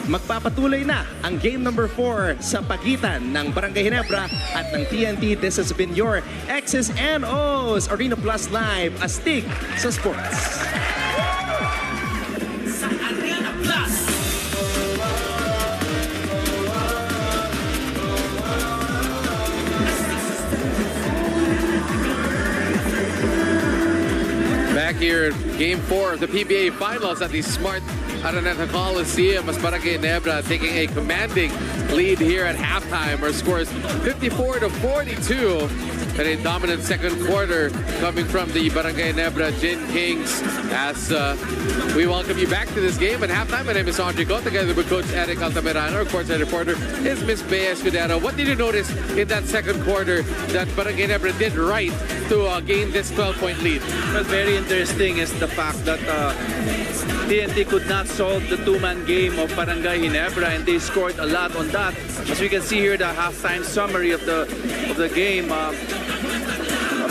magpapatuloy na ang game number 4 sa pagitan ng Barangay Ginebra at ng TNT. This has been your X's and O's Arena Plus Live, astig sa sports. Sa Arena Plus. Back here, Game 4 of the PBA Finals at the Smart Araneta Coliseum, as Barangay Ginebra taking a commanding lead here at halftime. Our score is 54-42. And a dominant second quarter coming from the Barangay Ginebra Gin Kings. As we welcome you back to this game at halftime. My name is Andre Go, together with Coach Eric Altamirano. Our courtside reporter is Miss Bea Escudero. What did you notice in that second quarter that Barangay Ginebra did right to gain this 12-point lead? What's very interesting is the fact that TNT could not solve the 2-man game of Barangay Ginebra, and they scored a lot on that. As we can see here, the halftime summary of the game.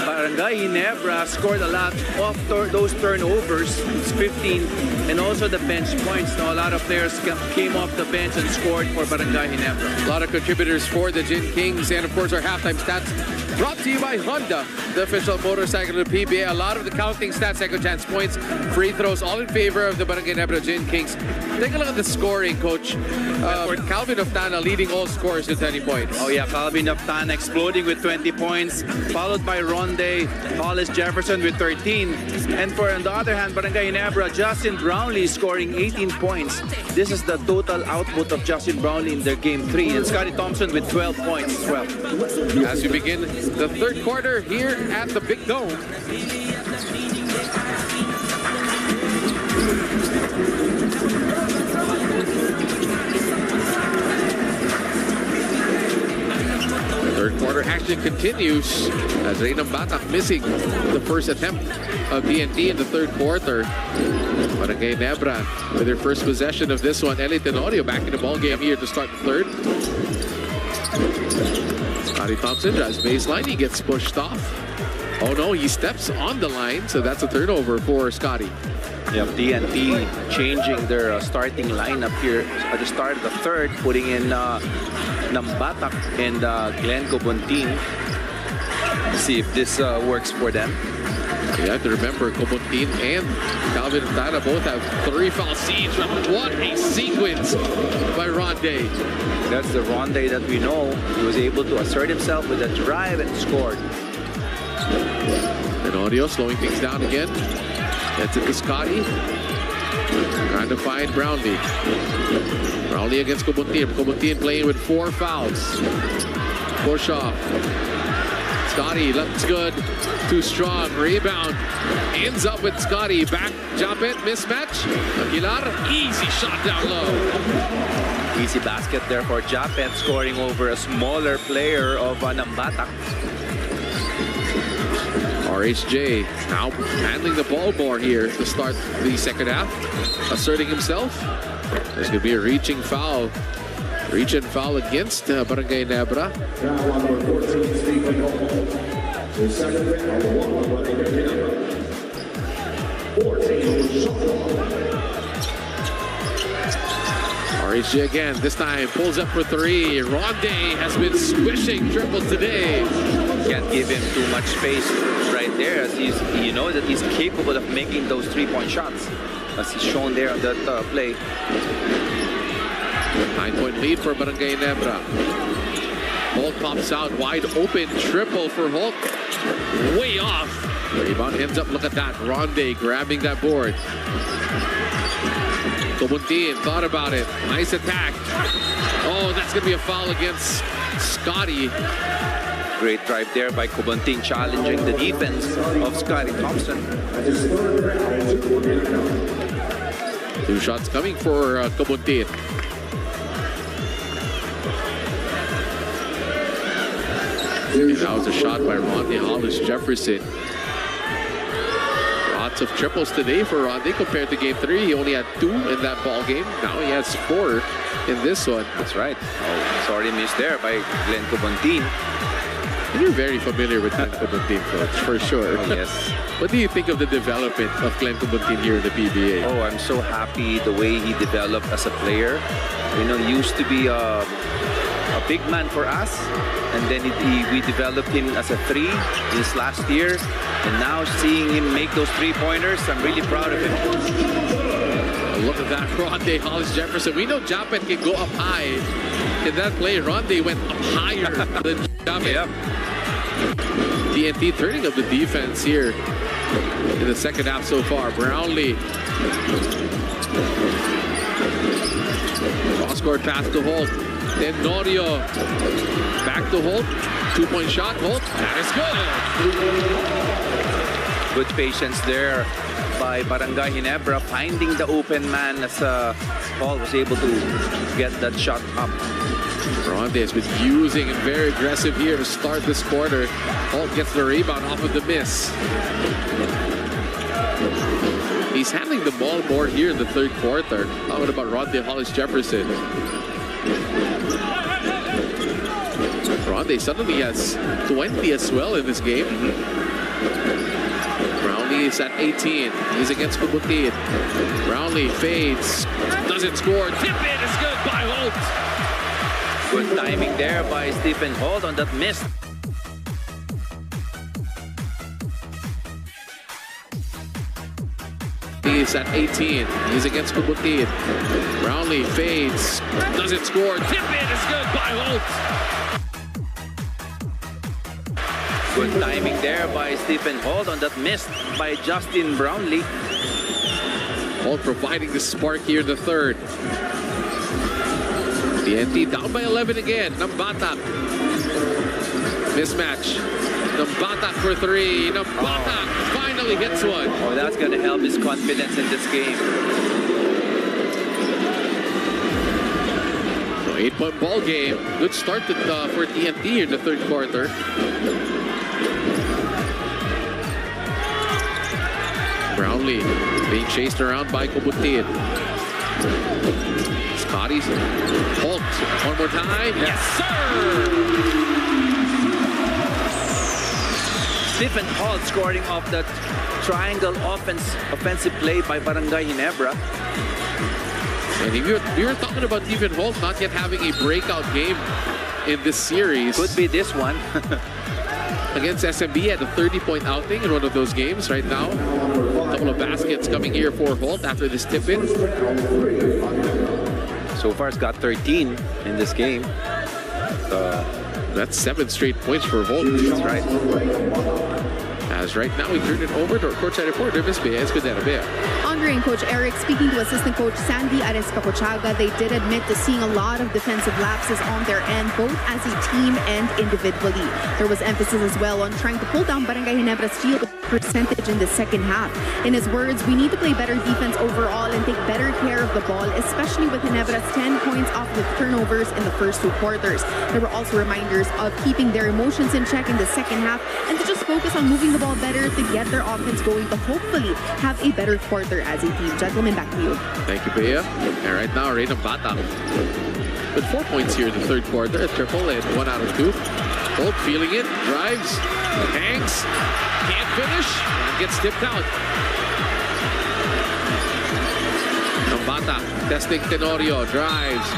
Barangay Ginebra scored a lot off those turnovers. It's 15, and also the bench points. Now, a lot of players came off the bench and scored for Barangay Ginebra. A lot of contributors for the Gin Kings, and of course our halftime stats brought to you by Honda, the official motorcycle of the PBA. A lot of the counting stats, second chance points, free throws, all in favor of the Barangay Ginebra Gin Kings. Take a look at the scoring, Coach. Calvin Oftana leading all scorers with 20 points. Oh yeah, Calvin Oftana exploding with 20 points, followed by Ronde, Hollis Jefferson with 13. And on the other hand, Barangay Ginebra, Justin Brownlee scoring 18 points. This is the total output of Justin Brownlee in their game 3. And Scotty Thompson with 12 points as well. As we begin the third quarter here at the Big Dome. Third quarter action continues as Reynam Batak missing the first attempt of TNT in the third quarter. Barangay Ginebra with their first possession of this one. Eli Tenorio back in the ball game here to start the third. Scotty Thompson drives baseline. He gets pushed off. Oh no, he steps on the line, so that's a turnover for Scotty. Yeah, TNT changing their starting lineup here at the start of the third, putting in Nambatak and Glenn Cobontin. See if this works for them. You have to remember, Cobontin and Calvin Oftana both have 3 foul seeds. What a sequence by Ronde. That's the Ronde that we know. He was able to assert himself with a drive and scored. And Audio slowing things down again. Gets it to Scotty. Trying to find Brownlee. Brownlee against Cobontin. Cobontin playing with 4 fouls. Push off. Scotty looks good. Too strong. Rebound. Ends up with Scotty. Back. Jump it. Mismatch. Aguilar. Easy shot down low. Easy basket there for Japet, scoring over a smaller player of Nambatak. RHJ now handling the ball more here to start the second half. Asserting himself. There's going to be a reaching foul. Reach and foul against Barangay Ginebra. again, this time pulls up for three. Ronde has been swishing triples today. Can't give him too much space right there, as you know that he's capable of making those three-point shots, as he's shown there on that play. 9-point lead for Barangay Ginebra. Holt pops out wide open, triple for Holt. Way off. Rebound ends up, look at that. Ronde grabbing that board. Cobuntin thought about it. Nice attack. Oh, that's going to be a foul against Scotty. Great drive there by Cobuntin, challenging the defense of Scotty Thompson. Two shots coming for Cobuntin. And that was a shot by Ronde Hollis Jefferson. Lots of triples today for Ronde compared to game 3. He only had 2 in that ball game. Now he has 4 in this one. That's right. Oh, sorry missed there by Glenn Cobuntin. You're very familiar with Glenn Cobuntin, Coach, for sure. Oh, yes. What do you think of the development of Glenn Cobuntin here in the PBA? Oh, I'm so happy the way he developed as a player. You know, he used to be a big man for us, and then we developed him as a 3 this last year, and now seeing him make those 3-pointers, I'm really proud of him. Look at that, Ronde Hollis Jefferson. We know Japet can go up high. In that play, Ronde went up higher than Japet. Yep. TNT turning up the defense here in the second half so far. Brownlee. Cross-court pass to Holt. Then Norio. Back to Holt. 2-point shot. Holt. That is good. Good patience there by Barangay Ginebra, finding the open man as Paul was able to get that shot up. Ronde has been using and very aggressive here to start this quarter. Holt gets the rebound off of the miss. He's handling the ball more here in the third quarter. Talking about Ronde Hollis Jefferson. Ronde suddenly has 20 as well in this game. Brownlee is at 18. He's against Cobuntin. Brownlee fades. Doesn't score. Tip in is good by Holt. Good timing there by Stephen Holt on that miss. He's at 18. He's against Cobuntin. Brownlee fades. Doesn't score. Tip in is good by Holt. Good timing there by Stephen Holt on that miss by Justin Brownlee. Holt providing the spark here in the third. TNT down by 11 again. Nambatak. Mismatch. Nambatak for 3. Nambatak finally hits one. Oh, that's going to help his confidence in this game. So 8-point ball game. Good start for TNT in the third quarter. Brownlee being chased around by Cobuntin. Scotty's Holt. One more time. Yes, sir! Stephen Holt scoring off that triangle offensive play by Barangay Ginebra. And we were talking about Stephen Holt not yet having a breakout game in this series. Could be this one. Against SMB at a 30-point outing in one of those games right now. A couple of baskets coming here for Holt after this tip-in. So far, it's got 13 in this game. That's 7 straight points for Holt. That's right. As right now, we turn it over to our courtside reporter, Ms. Bea Escudero. Andre and Coach Eric speaking to assistant coach Sandy Ares-Capochaga, they did admit to seeing a lot of defensive lapses on their end, both as a team and individually. There was emphasis as well on trying to pull down Barangay Ginebra's field percentage in the second half. In his words, we need to play better defense overall and take better care of the ball, especially with Ginebra's 10 points off the turnovers in the first 2 quarters. There were also reminders of keeping their emotions in check in the second half and to just focus on moving the ball better to get their offense going to hopefully have a better quarter as a team. Gentlemen, back to you. Thank you, Bea. And right now, Reyna Batang with 4 points here in the third quarter, a triple and 1 out of 2. Holt feeling it, drives, hangs, can't finish, and gets tipped out. Nambata testing Tenorio, drives,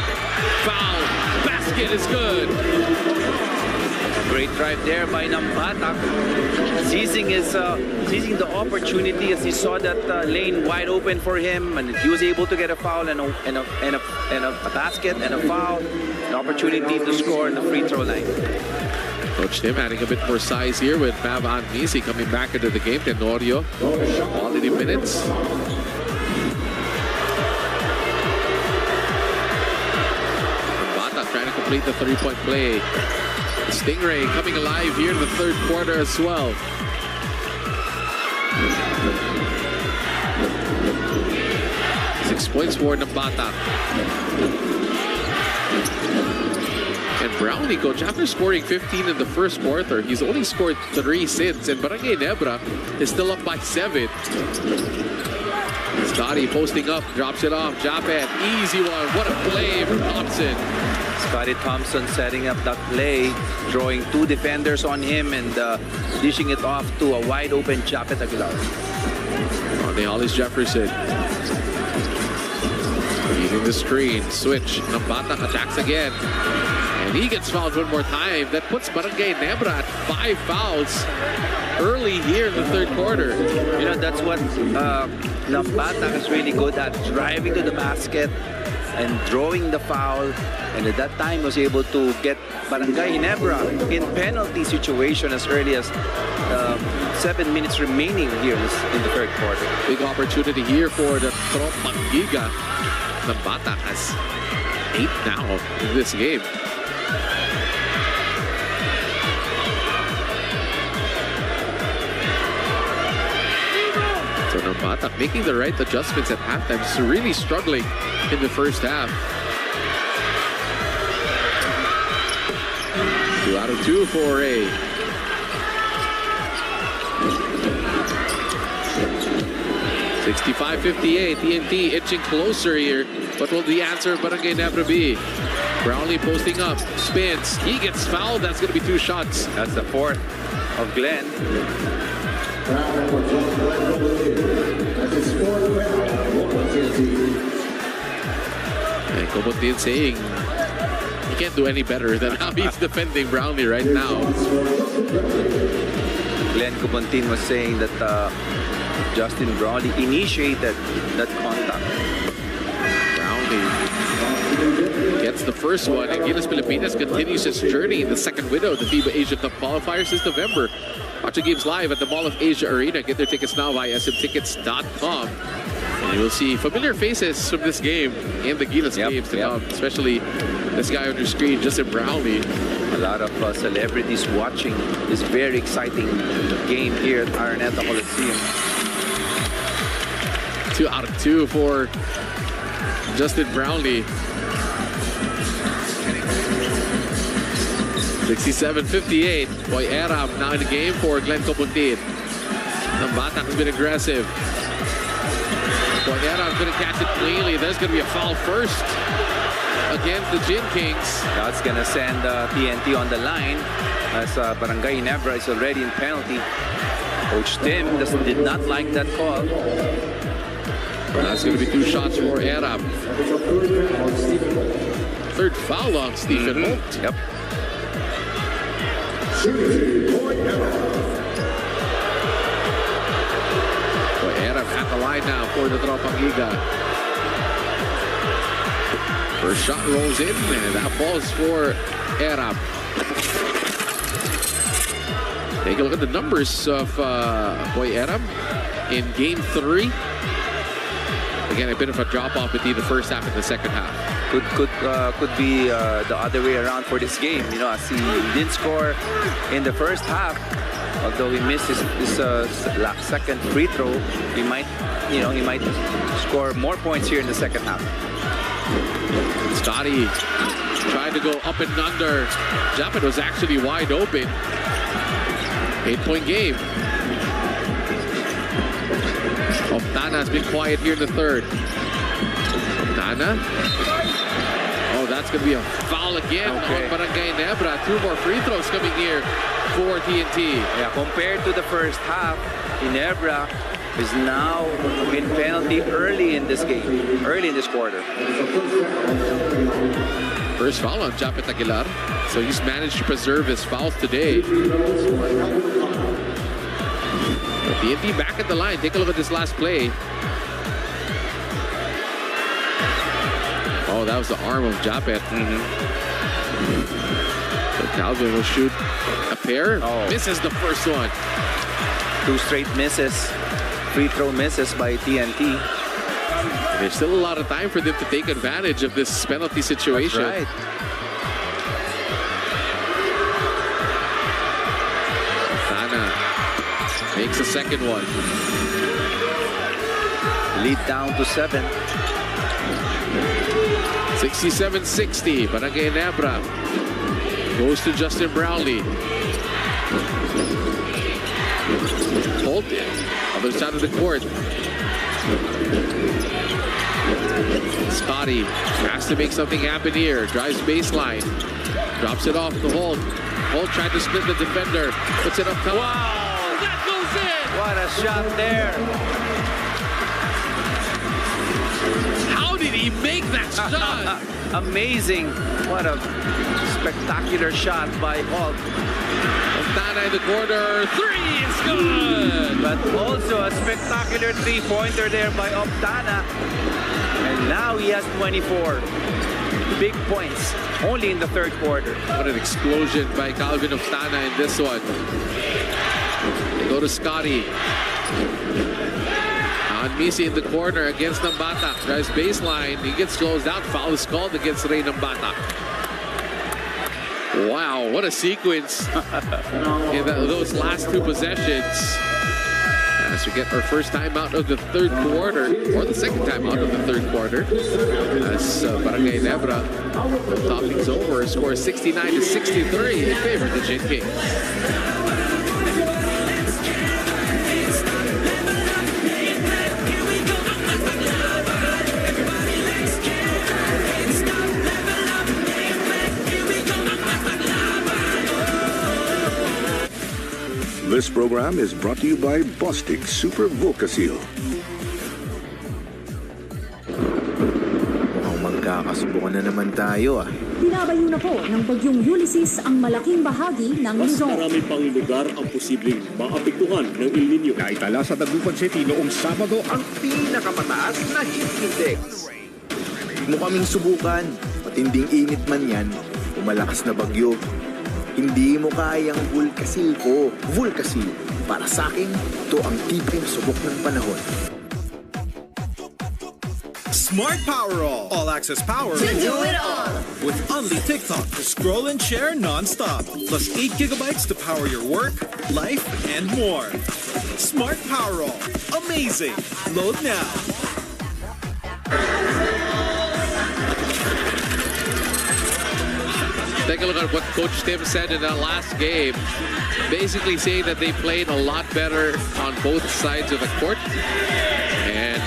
foul, basket is good. Great drive there by Nambata, seizing the opportunity as he saw that lane wide open for him, and he was able to get a foul and a basket and a foul, an opportunity to score in the free throw line. Coach Tim adding a bit more size here with Pav Anmisi coming back into the game. Tenorio, quality minutes. Nambata trying to complete the three-point play. Stingray coming alive here in the third quarter as well. Six points for Nambata. And Brownie, coach, after scoring 15 in the first quarter, he's only scored 3 since. And Barangay Ginebra is still up by 7. Scotty posting up, drops it off. Japet, easy one. What a play from Thompson. Scotty Thompson setting up that play, drawing 2 defenders on him and dishing it off to a wide open Japet Aguilar. On the Hollis Jefferson. Using the screen, switch. Nambata attacks again. And he gets fouled one more time. That puts Barangay Ginebra at 5 fouls early here in the third quarter. You know, that's what Nambata is really good at, driving to the basket and drawing the foul. And at that time was able to get Barangay Ginebra in penalty situation as early as 7 minutes remaining here in the third quarter. Big opportunity here for the Tropang Giga. Nambata has 8 now in this game. So Nambata making the right adjustments at halftime. Just really struggling in the first half. 2 out of 2 for Ray. (65-58). TNT inching closer here. What will the answer of Barangay Ginebra be? Brownlee posting up, spins. He gets fouled. That's going to be 2 shots. That's the 4th of Glenn. And Comontin saying he can't do any better than how he's defending Brownlee right now. Glenn Comontin was saying that Justin Brownlee initiated that contact. Brownlee gets the first one, and Gilas Pilipinas continues its journey in the second window of the FIBA Asia Cup qualifiers since November. Watch the games live at the Mall of Asia Arena. Get their tickets now via smtickets.com. And you'll see familiar faces from this game and the Gilas games to come, especially this guy on your screen, Justin Brownlee. A lot of celebrities watching this very exciting game here at Araneta Coliseum. 2 out of 2 for Justin Brownlee. 67-58. Boy, Aram now in the game for Glenn Comontin. Nambata has been aggressive. Boy, Aram's going to catch it cleanly. There's going to be a foul first against the Gin Kings. That's going to send TNT on the line as Barangay Ginebra is already in penalty. Coach Tim did not like that call. That's going to be 2 shots for Aram. 3rd foul on Stephen Holt. Yep. Boy, Aram at the line now for the Tropang Giga. First shot rolls in, and that falls for Aram. Take a look at the numbers of Boy Aram in Game 3. Again, a bit of a drop-off between the first half and the second half. Could be the other way around for this game. You know, as he didn't score in the first half, although he missed his second free throw, he might score more points here in the second half. Scotty tried to go up and under. Japet was actually wide open. 8-point game. Optana has been quiet here in the third. Optana. Oh, that's going to be a foul again on Barangay Ginebra. 2 more free throws coming here for TNT. Yeah, compared to the first half, Ginebra is now in penalty early in this game, early in this quarter. First foul on Japet Aguilar. So he's managed to preserve his fouls today. TNT back at the line. Take a look at this last play. Oh, that was the arm of Japet. So Calvin will shoot a pair. Oh. Misses the first one. 2 straight misses. Free throw misses by TNT. There's still a lot of time for them to take advantage of this penalty situation. That's right. Sana makes a second one. Lead down to 7. 67-60. Barangay Ginebra goes to Justin Brownlee. Hold it. Other side of the court. Scotty has to make something happen here. Drives baseline. Drops it off the Holt. Holt tried to split the defender. Puts it up top. Wow! That goes in! What a shot there! How did he make that shot? Amazing. What a spectacular shot by Holt. Fontana in the corner. 3 is good! But also a spectacular 3-pointer there by Optana. And now he has 24 big points only in the third quarter. What an explosion by Calvin Optana in this one. They go to Scotty. Misi in the corner against Nambata. Drives baseline. He gets closed out. Foul is called against Ray Nambata. Wow, what a sequence in those last 2 possessions. As we get our first time out of the third quarter, or the second time out of the third quarter, as Barangay Ginebra will top things over, score 69-63 in favor of the Gin Kings. This program is brought to you by Bostik Super Volcasil. Mukhang magkakasubukan na naman tayo Binabayo na po ng bagyong Ulysses ang malaking bahagi ng Mas Luzon. marami pang lugar ang posibleng maapektuhan ng El Nino. Naitala sa Dagupan City noong Sabado ang pinakamataas na heat index. Mo kaming subukan. Matinding init man yan, o malakas na bagyo. Hindi mo kayang Vulcasil ko. Vulcasil. Para sa akin, ito ang tibay na subok ng panahon. Smart Powerall. All-access power. To do it all. With only TikTok to scroll and share non-stop. Plus 8 gigabytes to power your work, life, and more. Smart Powerall. Amazing. Load now. Take a look at what Coach Tim said in that last game. Basically saying that they played a lot better on both sides of the court. And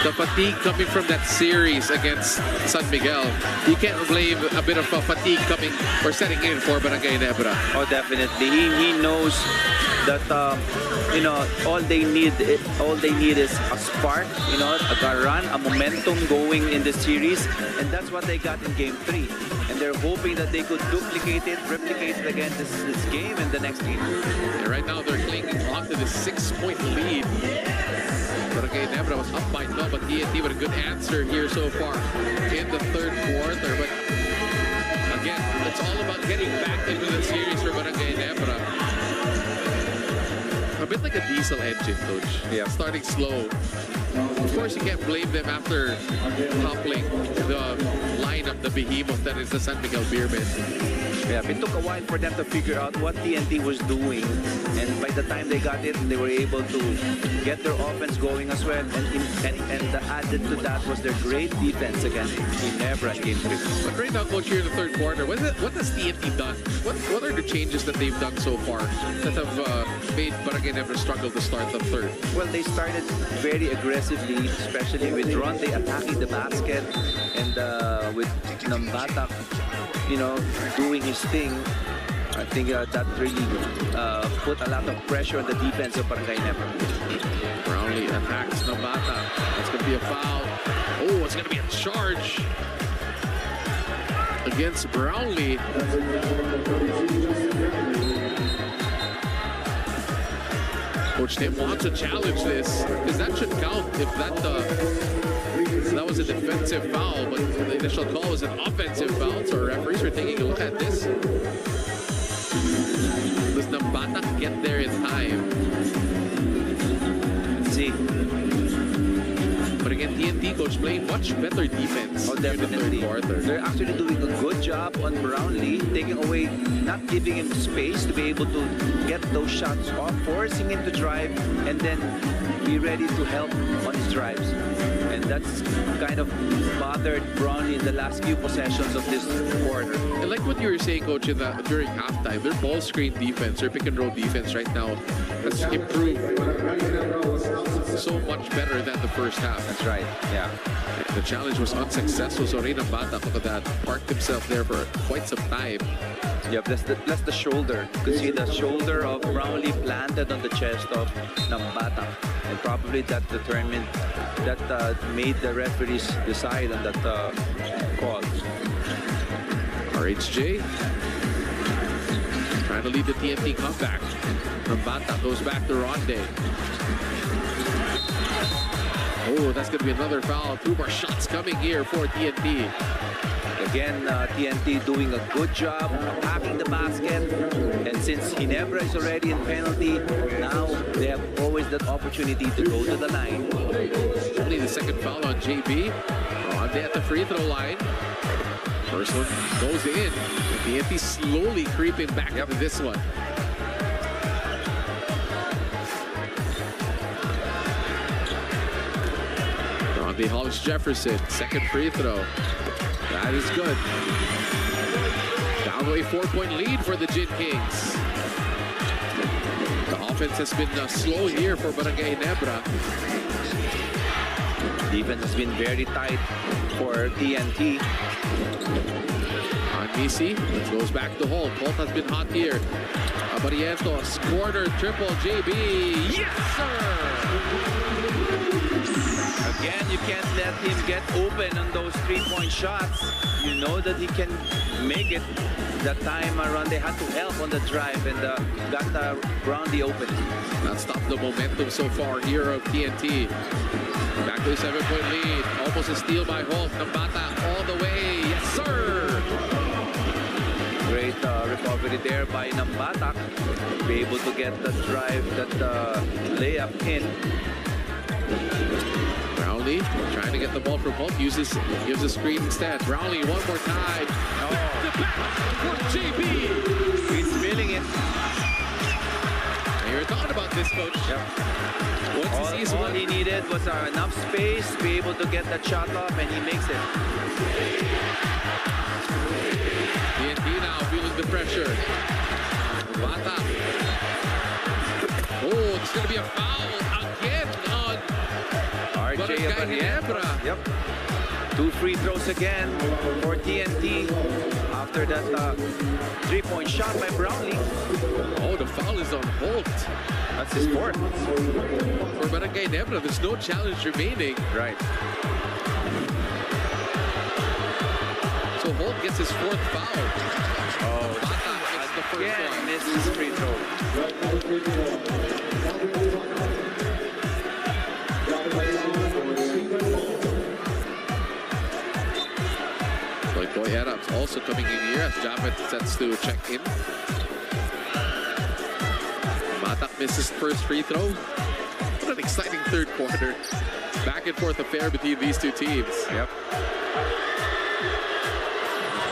the fatigue coming from that series against San Miguel, you can't blame a bit of a fatigue coming or setting in for Barangay Ginebra. Oh, definitely. He knows that you know, all they need is a spark, you know, a run, a momentum going in the series, and that's what they got in Game 3. And they're hoping that they could replicate it again this game and the next game. And right now they're clinging on to the 6-point lead. Barangay Ginebra was up by 12, but TNT with a good answer here so far in the third quarter. But again, it's all about getting back into the series for Barangay Ginebra. A bit like a diesel engine, Coach. Yeah. Starting slow. Of course, you can't blame them after toppling the lineup, the behemoth that is the San Miguel Beermen. Yeah, it took a while for them to figure out what TNT was doing. And by the time they got it, they were able to get their offense going as well. And added to that was their great defense against Ginebra in Game 3. But right now, Coach, here in the third quarter, what has TNT done? What are the changes that they've done so far that have made Barangay Ginebra struggle to start the third? Well, they started very aggressively, especially with Ronde attacking the basket and with Nambata, you know, doing his thing. I think that really put a lot of pressure on the defense of Barangay Ginebra. Brownlee Attacks Nambata. That's going to be a foul. Oh, it's going to be a charge against Brownlee. Coach Tim wants to challenge this, because that should count if that was a defensive foul, but the initial call was an offensive foul, so our referees are taking a look at this. Does Nambata get there in time? Let's see. But again, TNT coach playing much better defense. Oh, definitely. They're actually doing a good job on Brownlee, taking away, not giving him space to be able to get those shots off, forcing him to drive, and then be ready to help on his drives. And that's kind of bothered Brownlee in the last few possessions of this quarter. I like what you were saying, coach, during halftime. Their ball screen defense, their pick and roll defense right now has improved so much better than the first half. That's right, yeah. The challenge was unsuccessful, so Rey Nambata, look at that, parked himself there for quite some time. Yeah, plus the shoulder. You can see the shoulder of Brownlee planted on the chest of Nambata. And probably that determined, that made the referees decide on that call. RHJ trying to lead the TNT comeback. Nambata goes back to Ronde. Oh, that's going to be another foul. 2 more shots coming here for TNT. Again, TNT doing a good job attacking the basket. And since Ginebra is already in penalty, now they have always that opportunity to go to the line. Only the second foul on JB. Ronde at the free throw line. First one goes in. TNT slowly creeping back into this one. Ronde Hollis Jefferson, second free throw. That is good. Down to a 4-point lead for the Gin Kings. The offense has been slow here for Barangay Ginebra. Defense has been very tight for TNT. Misi goes back to Holt. Holt has been hot here. Barrientos, corner triple JB. Yes, sir! Again, you can't let him get open on those 3-point shots. You know that he can make it. That time around, they had to help on the drive and got Brownlee open. That stopped the momentum so far here of TNT. Back to a 7-point lead. Almost a steal by Holt. Nambata all the way. Yes, sir! Great recovery there by Nambata. Be able to get the drive, that layup in. Brownlee trying to get the ball from Holt. Gives a screen instead. Brownlee one more time. Back to back for JB. He's feeling it. And you were talking about this, coach. Yep. All he needed was enough space to be able to get that shot off, and he makes it. TNT now feeling the pressure. Bata. Oh, it's going to be a foul again on Barangay Ginebra. Yep. 2 free throws again for TNT after that 3-point shot by Brownlee. Oh, the foul is on Holt. That's his 4th. For Barangay Ginebra, there's no challenge remaining. Right. So Holt gets his 4th foul. Oh, Bata gets the first one. Missed his free throw. Boy Adams also coming in here as Javed sets to check in. Matak misses first free throw. What an exciting third quarter. Back and forth affair between these two teams. Yep.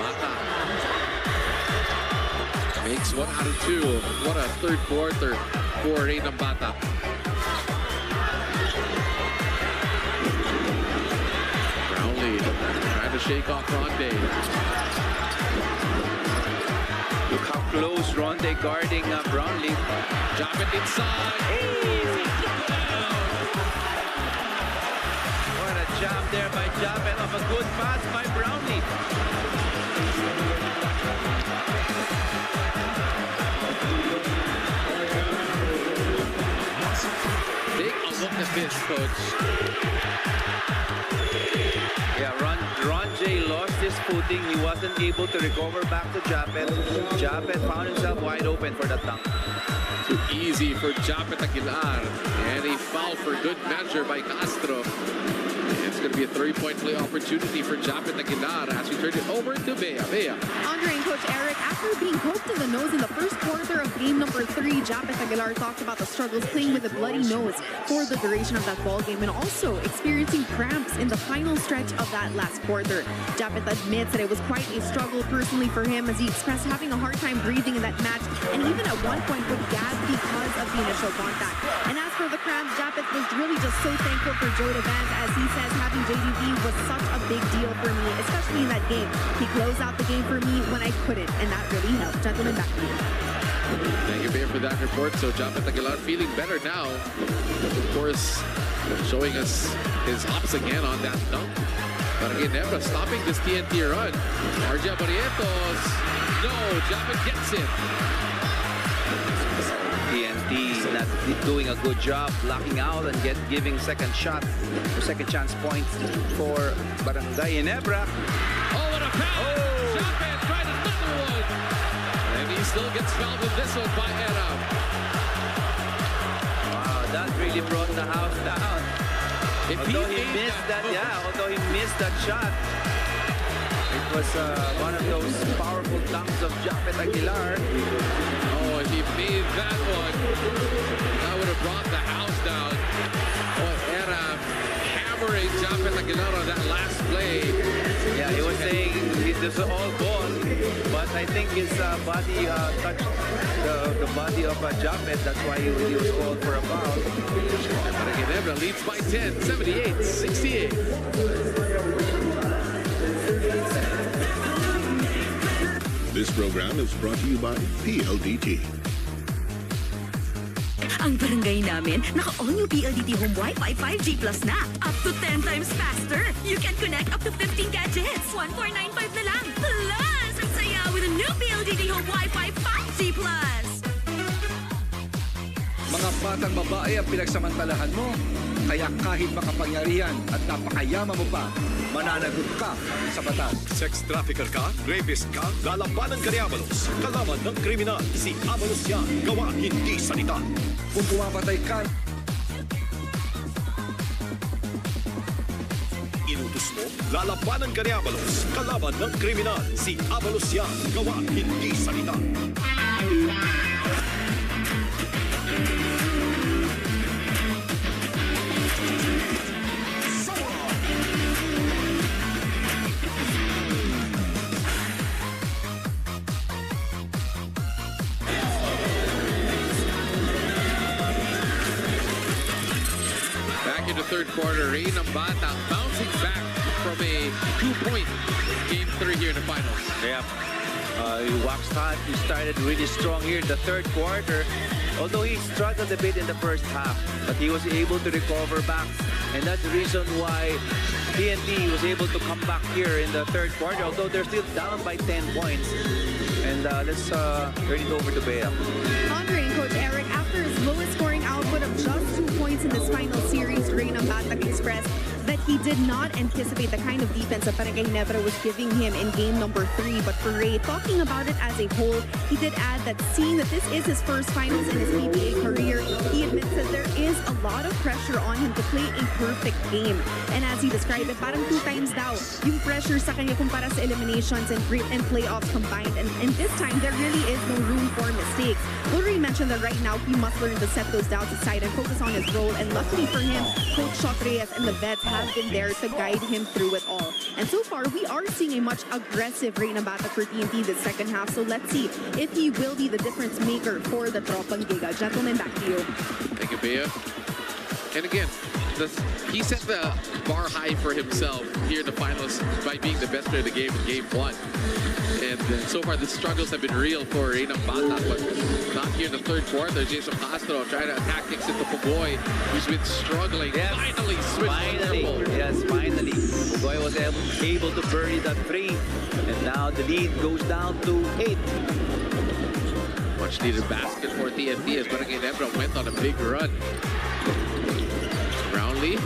Matak makes 1 out of 2. What a third quarter for Rey Nambata. Brownlee trying to shake off Ronde. Look how close Ronde guarding Brownlee. Javed inside. Easy. What a job there by Javed of a good pass by Brownlee. Take a look at this, Coach. Yeah, Ron J lost his footing. He wasn't able to recover back to Japet. Japet found himself wide open for the dunk. Too easy for Japet Aguilar. And a foul for good measure by Castro. It's going to be a 3-point play opportunity for Japet Aguilar as we turn it over to Bea. Bea. Andre and Coach Eric, after being poked in the nose in the first quarter of game number 3, Japet Aguilar talked about the struggles playing with a bloody nose for the duration of that ball game and also experiencing cramps in the final stretch of that last quarter. Japet admits that it was quite a struggle personally for him as he expressed having a hard time breathing in that match and even at one point would gag because of the initial contact. And as for the cramps, Japet was really just so thankful for Joe Devance as he says having JDV was such a big deal for me, especially in that game. He closed out the game for me when I couldn't, and that really helped. Gentlemen, back to you. Thank you, Bea, for that report. So Japet Aguilar feeling better now. Of course, showing us his hops again on that dunk. Barangay Ginebra stopping this TNT run. Arja Barrientos. No, Japet gets it. TNT is not doing a good job blocking out and giving second shot or second chance points for Barangay Ginebra. Oh, what a foul! Japet tried another one. And he still gets fouled with this one by Era. Wow, that really brought the house down. Although he missed that shot, it was one of those powerful dunks of Japet Aguilar. Oh, if he made that one, that would have brought the house down. Oh, Era hammering Japet Aguilar on that last play. Yeah, he was saying this is all gone, but I think his body touched the body of Japet. That's why he was called for a foul. Barangay Ginebra leads by 10, 78-68. This program is brought to you by PLDT. Ang barangay namin, naka-all-new PLDT Home Wi-Fi 5G Plus na. Up to 10 times faster. You can connect up to 15 gadgets. 1495 na lang. Plus, ang saya with a new PLDT Home Wi-Fi 5G Plus. Mga batang babae ang pinagsamantalahan mo. Kaya kahit makapangyarihan at napakayaman mo pa, mananagot ka sa batas. Sex trafficker ka, rapist ka, lalabanan ka ni Abalos. Kalaban ng kriminal, si Abalos yan. Gawa, hindi salita. Kung pumapatay ka, inutos mo, lalabanan ka ni Abalos. Kalaban ng kriminal, si Abalos yan. Gawa, hindi salita. In the third quarter, Ray Nambata bouncing back from a 2-point game 3 here in the finals. Yeah, he waxed hot. He started really strong here in the third quarter. Although he struggled a bit in the first half, but he was able to recover back. And that's the reason why TNT was able to come back here in the third quarter, although they're still down by 10 points. And let's turn it over to Bea. Andre and Coach Eric, after his lowest scoring output of just 2 points in this final series, Ray Nambata expressed that he did not anticipate the kind of defense that Barangay Ginebra was giving him in game number 3. But for Ray, talking about it as a whole, he did add that seeing that this is his first finals in his PBA career, he admits that there is a lot of pressure on him to play a perfect game. And as he described it, parang 2 times daw yung pressure sa kanya kumpara sa eliminations and playoffs combined. And this time, there really is no room for mistakes. Ray mentioned that right now, he must learn to set those doubts aside and focus on his role. And luckily for him, Coach Shot Reyes and the vets have been there to guide him through it all. And so far, we are seeing a much aggressive Ray Nambata for TNT this second half. So let's see if he will be the difference maker for the Tropang Giga. Gentlemen, back to you. Thank you, Bea. And again, he set the bar high for himself here in the finals by being the best player of the game in game 1. And so far, the struggles have been real for Ray Nambata, but not here in the third quarter. Jason Castro trying to attack things into Pugoy, who's been struggling. Yes. Finally, Finally. Pugoy was able to bury that 3. And now the lead goes down to 8. Much needed basket for TNT as Barangay Ginebra went on a big run. Brownlee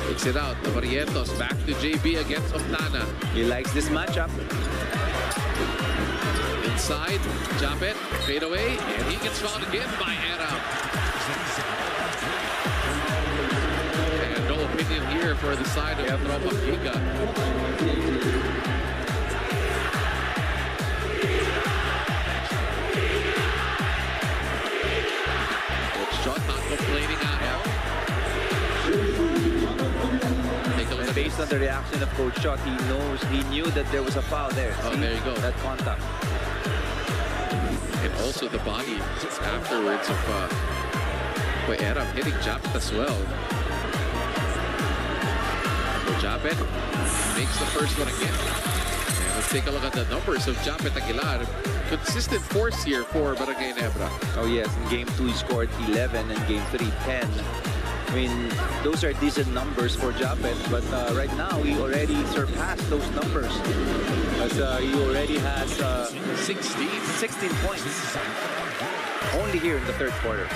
takes it out. Barrientos back to JB against Optana. He likes this matchup. Inside, Japet, fade away, and he gets fouled again by Aram. And no opinion here for the side of Tropang Giga. Shot not complaining at all. Based on the reaction of Coach Shot, he knew that there was a foul there. Oh, there you go. That contact. And also the body afterwards of Aram hitting Japet as well. So Japet makes the first one again. And let's take a look at the numbers of Japet Aguilar. Consistent force here for Barangay Ginebra. Oh yes, in Game 2 he scored 11 and Game 3, 10. I mean, those are decent numbers for Japet, but right now he already surpassed those numbers. As he already has 16 points. Only here in the third quarter.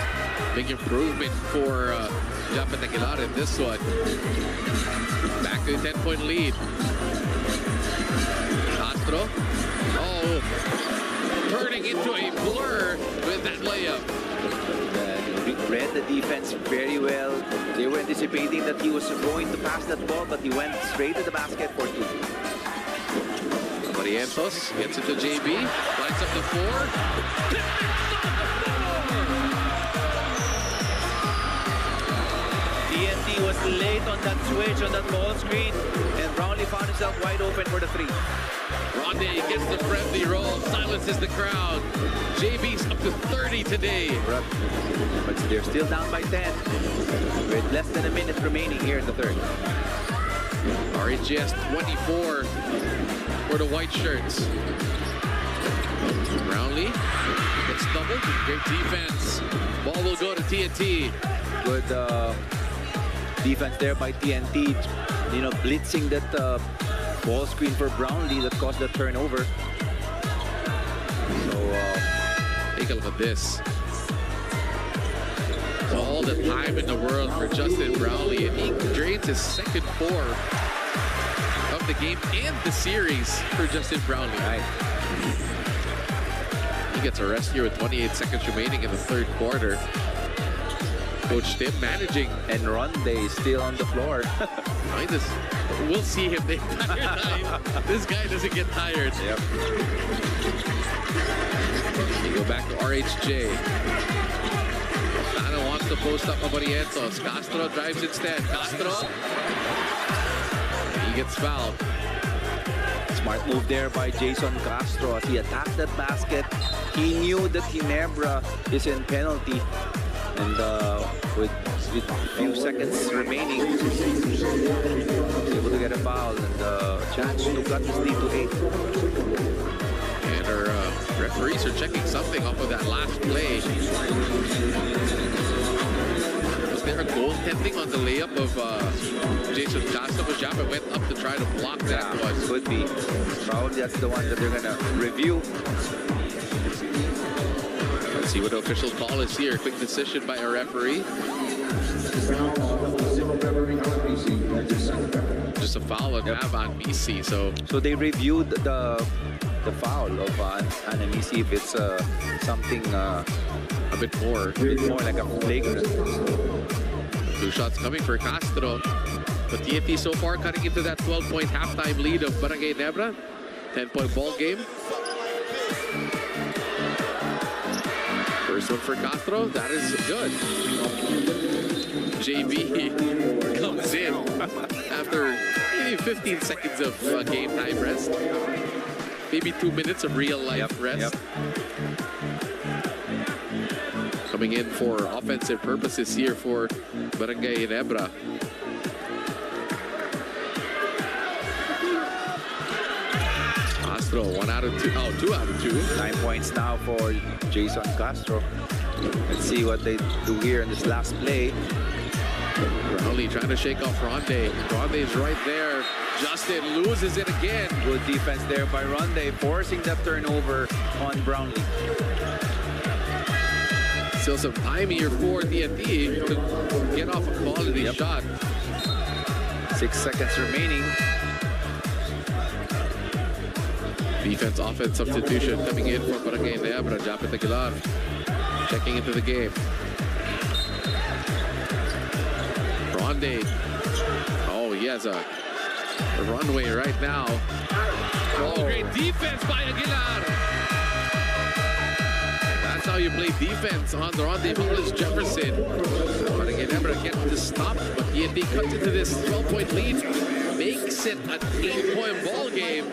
Big improvement for Japet Aguilar in this one. Back to a 10-point lead. Castro. Oh, turning into a blur with that layup. Read the defense very well. They were anticipating that he was going to pass that ball, but he went straight to the basket for 2. Barrientos gets it to JB, lights up the 4. TNT was late on that switch, on that ball screen, and Brownlee found himself wide open for the 3. Ronde gets the friendly roll, silences the crowd. JB's up to 30 today. But they're still down by 10. With less than a minute remaining here in the third. RHS 24 for the white shirts. Brownlee gets doubled. Great defense. Ball will go to TNT. Good defense there by TNT. You know, blitzing that ball screen for Brownlee that caused the turnover. So, take a look at this. All the time in the world for Justin Brownlee, and he drains his second 4 of the game and the series for Justin Brownlee. Right. He gets a rest here with 28 seconds remaining in the third quarter. Coach Tim managing. And Ronde is still on the floor. We'll see him the entire time. This guy doesn't get tired. Yep. You go back to RHJ. Optana wants to post up Barrientos. Castro drives instead. Castro. He gets fouled. Smart move there by Jason Castro as he attacked that basket. He knew that Ginebra is in penalty. And with a few seconds remaining, he was able to get a foul and a chance to cut this lead to 8. And our referees are checking something off of that last play. Was there a goaltending on the layup of Jason Castro? Japet went up to try to block that one. Could be. Probably that's the one that they're going to review. Let's see what the official call is here. Quick decision by a referee. Just a foul on Avan BC. So they reviewed the foul of Anamisi if it's something a bit more like a flagrant. 2 shots coming for Castro. But TNT so far cutting into that 12-point halftime lead of Barangay Ginebra. 10-point ball game. First one for Castro, that is good. JB comes in after maybe 15 seconds of game time rest. Maybe 2 minutes of real life rest. Coming in for offensive purposes here for Barangay Ginebra. Castro, 1 out of 2. Oh, 2 out of 2. 9 points now for Jason Castro. Let's see what they do here in this last play. Brownlee trying to shake off Ronde. Ronde is right there. Justin loses it again. Good defense there by Ronde, forcing that turnover on Brownlee. Still some time here for TNT to get off a quality shot. 6 seconds remaining. Defense-offense substitution coming in for Barangay Ginebra. Japet Aguilar checking into the game. Ronde. Oh, he has a runway right now. Oh, great defense by Aguilar. And that's how you play defense on the Ronde Hollis Jefferson. Barangay Ginebra getting to stop, but TNT cuts into this 12-point lead. Makes it an 8-point ball game.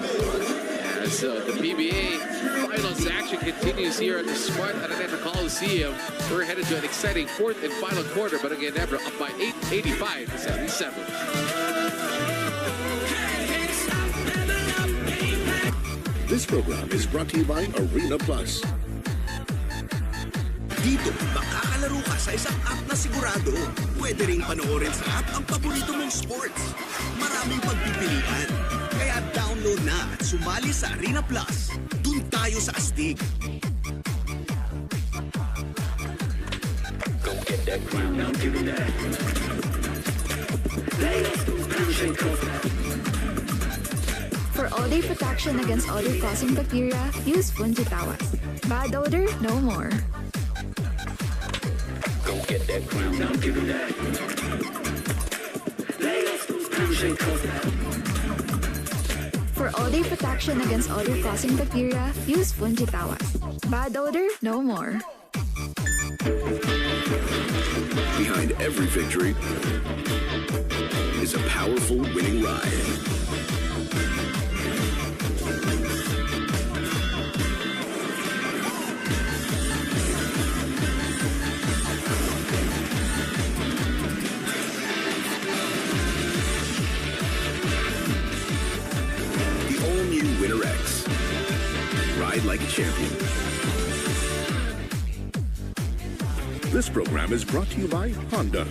As the PBA finals action continues here at the Smart Araneta Coliseum. We're headed to an exciting fourth and final quarter, but again, Ginebra up by 85-77. This program is brought to you by Arena Plus. Dito, makakalaro ka sa isang app na sigurado. Pwede ring panoorin sa app ang paborito mong sports. Maraming pagpipilian. Kaya download na at sumali sa Arena Plus. Dun tayo sa astig. Go get that crown, now give me that. For all-day protection against odor-causing bacteria, use Fungitawas. Bad odor, no more. Go get that crown, now give me that. Lay off those pounds and cover. For all-day protection against odor-causing bacteria, use Fungitawas. Bad odor, no more. Behind every victory is a powerful winning ride. Winner X. Ride like a champion. This program is brought to you by Honda.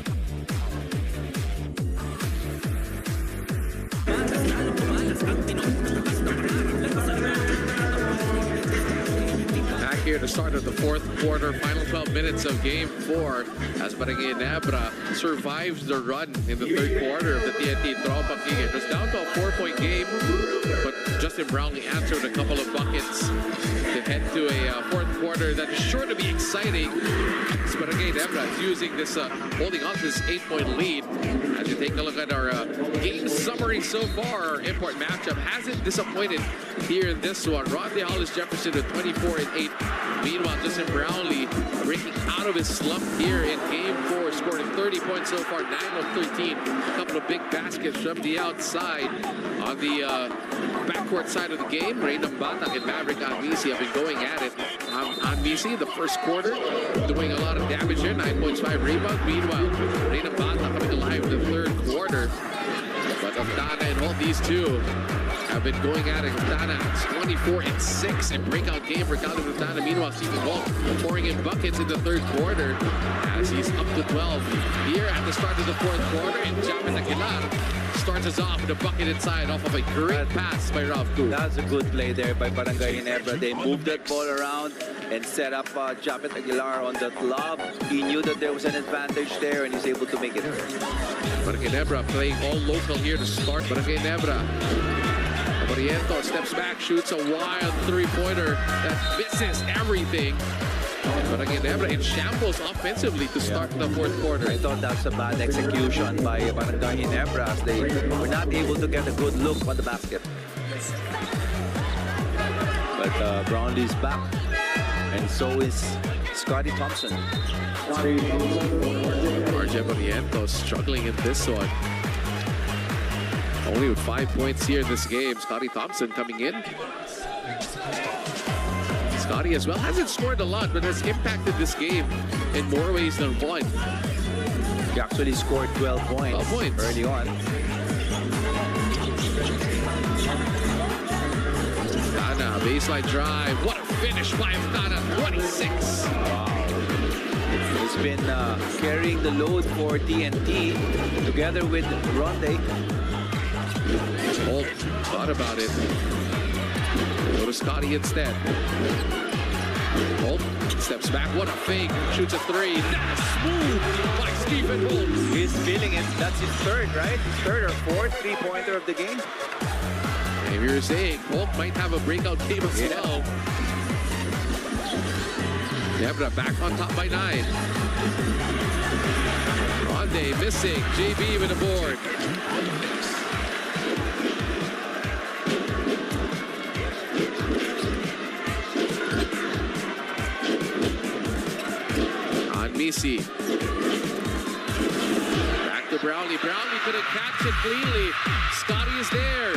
Back here to start of the fourth quarter, final 12 minutes of Game 4 as Barangay Ginebra survives the run in the third quarter of the TNT Tropang Giga. It was down to a 4-point game, but Justin Brownlee answered a couple of buckets to head to a fourth quarter that is sure to be exciting. As Barangay Ginebra is using this, holding on to this 8-point lead. As you take a look at our game summary so far, our import matchup hasn't disappointed here in this one. Ronde Hollis Jefferson with 24 and 8. Meanwhile, Justin Brownlee breaking out of his slump here in Game 4, scoring 30 points so far, 9 of 13. A couple of big baskets from the outside. On the backcourt side of the game, Ray Nambatang and Maverick Anvisi have been going at it. Anvisi, the first quarter, doing a lot of damage here, 9 points, 5 rebounds. Meanwhile, Ray Nambatang coming alive in the third quarter. But Altana and all these two have been going at it. Altana 24 and 6 in breakout game for Calvin Altana. Meanwhile, Stephen Walt pouring in buckets in the third quarter as he's up to 12 here at the start of the fourth quarter. And Japet Aguilar starts us off with a bucket inside off of a great pass by Ralph Gu. That was a good play there by Barangay Ginebra. They moved that ball around and set up Japet Aguilar on the lob. He knew that there was an advantage there and he's able to make it. Barangay Ginebra playing all local here to start. Barangay Ginebra. Oriento steps back, shoots a wild three-pointer that misses everything. Barangay Ginebra in shambles offensively to start the fourth quarter. I thought that's a bad execution by Barangay Ginebra as they were not able to get a good look on the basket. But Brownlee's back, and so is Scotty Thompson. RJ Barrientos struggling in this one. Only with 5 points here in this game. Scotty Thompson coming in. Scotty as well hasn't scored a lot, but has impacted this game in more ways than one. He actually scored 12 points, early on. Tana, baseline drive. What a finish by Tana, 26. Wow. He's been carrying the load for TNT together with Ronde. Holt thought about it. Go to Scotty instead. Holt steps back. What a fake. Shoots a three. That's smooth by Stephen Holt. He's feeling it. That's his third, right? His third or fourth three-pointer of the game. Maybe you're saying Holt might have a breakout game as well. Ginebra back on top by 9. Ronde missing. JB with a board. On Misi. Back to Brownlee. Brownlee couldn't catch it cleanly. Scotty is there.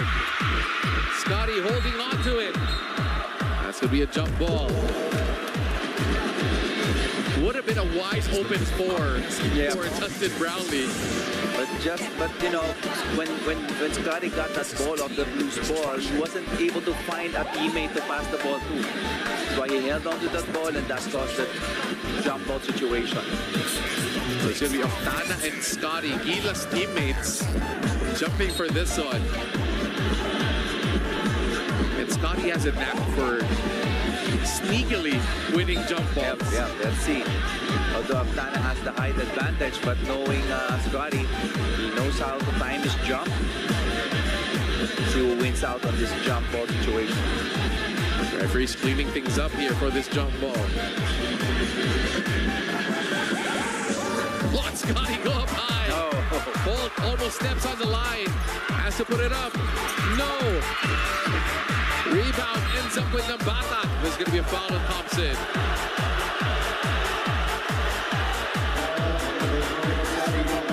Scotty holding on to it. That's going to be a jump ball. Would have been a wide open for Dustin Brownlee. But you know, when Scotty got that ball off the Blues ball, he wasn't able to find a teammate to pass the ball to. That's why he held on to that ball, and that caused the jump ball situation. So it's going to be Octana and Scotty, Gila's teammates, jumping for this one. And Scotty has a knack for sneakily winning jump balls. Yeah, let's see. Although Octana has the height advantage, but knowing Scotty, he knows how to time his jump. Let's see who wins out on this jump ball situation. Referee's cleaning things up here for this jump ball. Watch Scotty go up high. Holt almost steps on the line. Has to put it up. No. Rebound ends up with Nambata. There's going to be a foul on Thompson.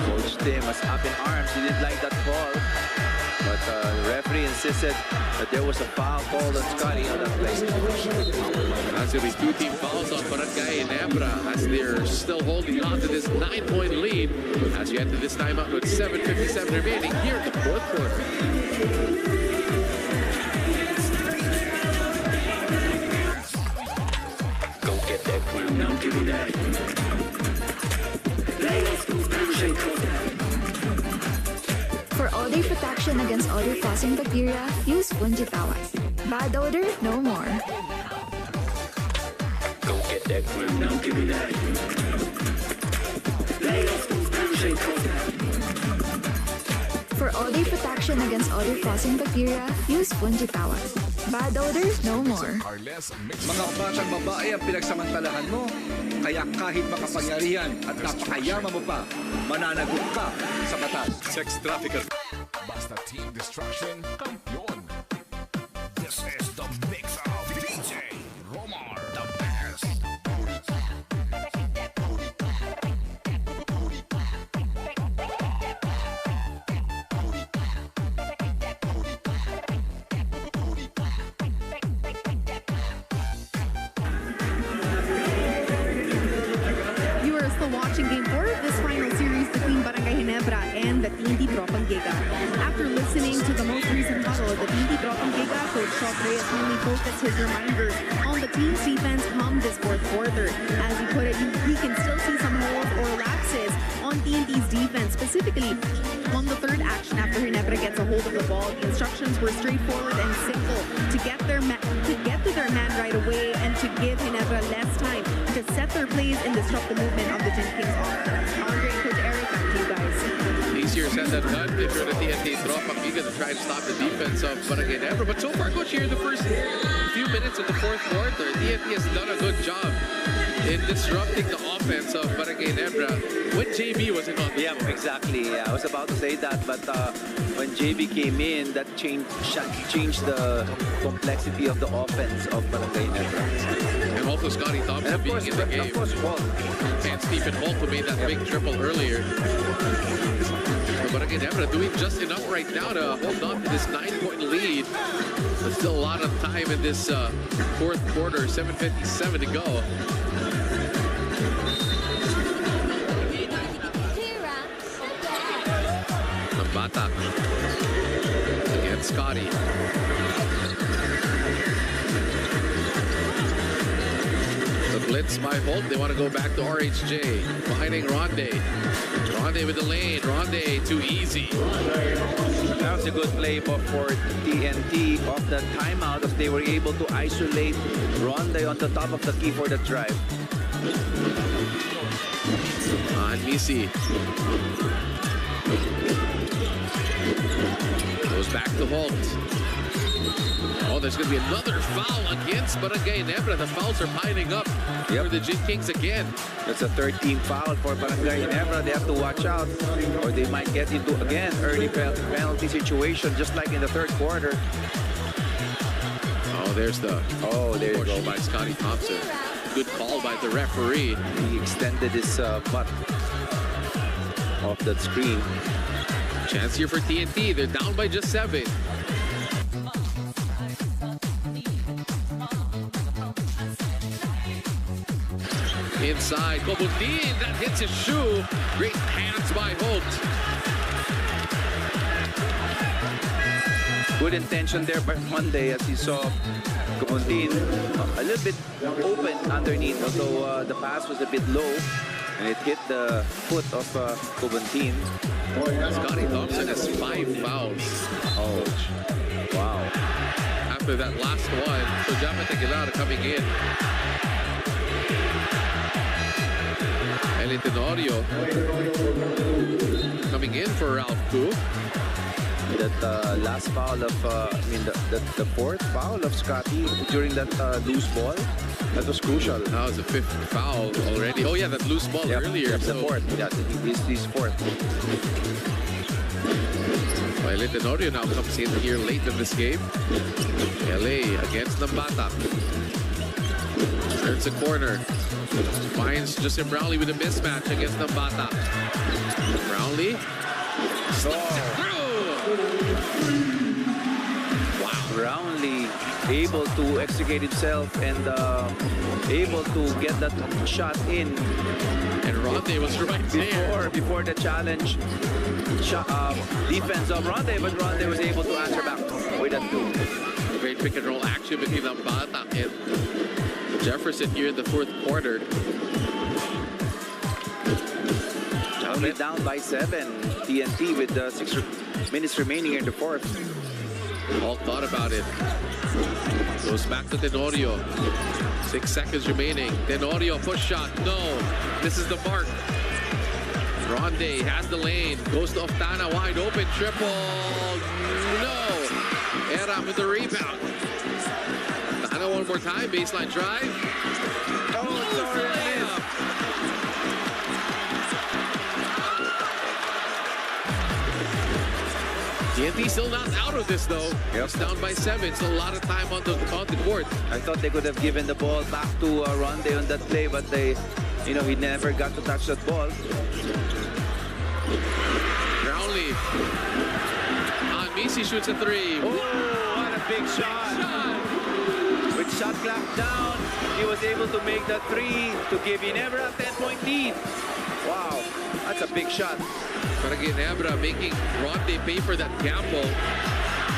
Coach Tim was up in arms. He didn't like that call. But the referee insisted that there was a foul called on Scotty on that play. That's going to be 2 team fouls on Barangay Ginebra as they're still holding on to this 9-point lead as you enter this timeout with 7:57 remaining here in the 4th quarter. Now give me that. For all-day protection against odor-causing bacteria, use Punjitawas. Bad odor, no more. Go get that cream, now give me that. For all-day protection against odor-causing bacteria, use Punjitawas. Bad odor, no more. Mga batang babae ang pinagsamantalahan mo, kaya kahit makapangyarihan at napakayaman mo pa, mananagot ka sa batas. Sex trafficker. Basta team destruction, kampiyon. This is the mix of DJ Romar, the best. Watching Game 4 of this final series between Barangay Ginebra and the TNT Tropang Giga. After listening to the most recent huddle of the TNT Tropang Giga, Coach Shop Reyes only focused his reminders on the team's defense come this 4th quarter. As he put it, he can still see some holes or lapses on TNT's defense, specifically on the 3rd action after Ginebra gets a hold of the ball. The instructions were straightforward and simple to get to their man right away and to give Ginebra less time to set their plays and disrupt the movement of the Gin Kings. Andre and Coach Eric, back to you guys. Easier said than done if you're the TNT Tropang Giga to try and stop the defense of Barangay Ginebra. But so far, Coach, here in the first few minutes of the 4th quarter, TNT has done a good job in disrupting the offense of Barangay Ginebra when JB wasn't on the floor. Exactly. I was about to say that, but when JB came in, that changed the complexity of the offense of Barangay Ginebra. And also Scotty Thompson being in the game. Of course, Holt. And Stephen Holt, who made that big triple earlier. Barangay Ginebra doing just enough right now to hold on to this 9-point lead. There's still a lot of time in this 4th quarter, 7:57 to go. Nambata against Scotty. The Blitz by Holt. They want to go back to RHJ. Finding Ronde. Ronde with the lane. Ronde too easy. That was a good play for TNT off the timeout as they were able to isolate Ronde on the top of the key for the drive. Misi goes back to Holt. Oh, there's going to be another foul against Barangay Ginebra. The fouls are piling up for the Gin Kings again. That's a 13th foul for Barangay Ginebra. They have to watch out or they might get into, again, early penalty situation just like in the third quarter. Oh, there's the there you go by Scotty Thompson. Good call by the referee. He extended his butt off that screen. Chance here for TNT. They're down by just 7. Inside, Kobundin, that hits his shoe. Great hands by Holt. Good intention there by Monday as he saw Kobundin a little bit open underneath, although the pass was a bit low and it hit the foot of Kobundin. Scotty Thompson has 5 fouls. Oh, wow. After that last one, so Japet Aguilar coming in. El Tenorio coming in for round 2. That last foul of, the fourth foul of Scotty during that loose ball, that was crucial. That was the 5th foul already. Oh yeah, that loose ball earlier. The fourth. Yeah, he's fourth. El Tenorio now comes in here late in this game. LA against Nambata. Turns the corner. Finds Justin Brownlee with a mismatch against Nambata. Brownlee. Wow. Brownlee able to extricate himself and able to get that shot in. And Ronde was right there. Before the challenge defense of Ronde, but Ronde was able to answer back with that 2. Great pick and roll action between Nambata and Jefferson here in the 4th quarter. Only down by 7. TNT with 6 minutes remaining in the 4th. All thought about it. Goes back to Tenorio. 6 seconds remaining. Tenorio push shot. No. This is the mark. Ronde has the lane. Goes to Oftana. Wide open. Triple. No. Era with the rebound. Oftana one more time. Baseline drive. Oh, sorry. TNT still not out of this though. It's down by 7, so a lot of time on the court. I thought they could have given the ball back to Ronde on that play, but he never got to touch that ball. Brownlee. Misi shoots a 3. Oh, what a big shot. With shot clock down, he was able to make that 3 to give Ginebra a 10-point lead. Wow, that's a big shot. Barangay Ginebra making Ronde pay for that gamble.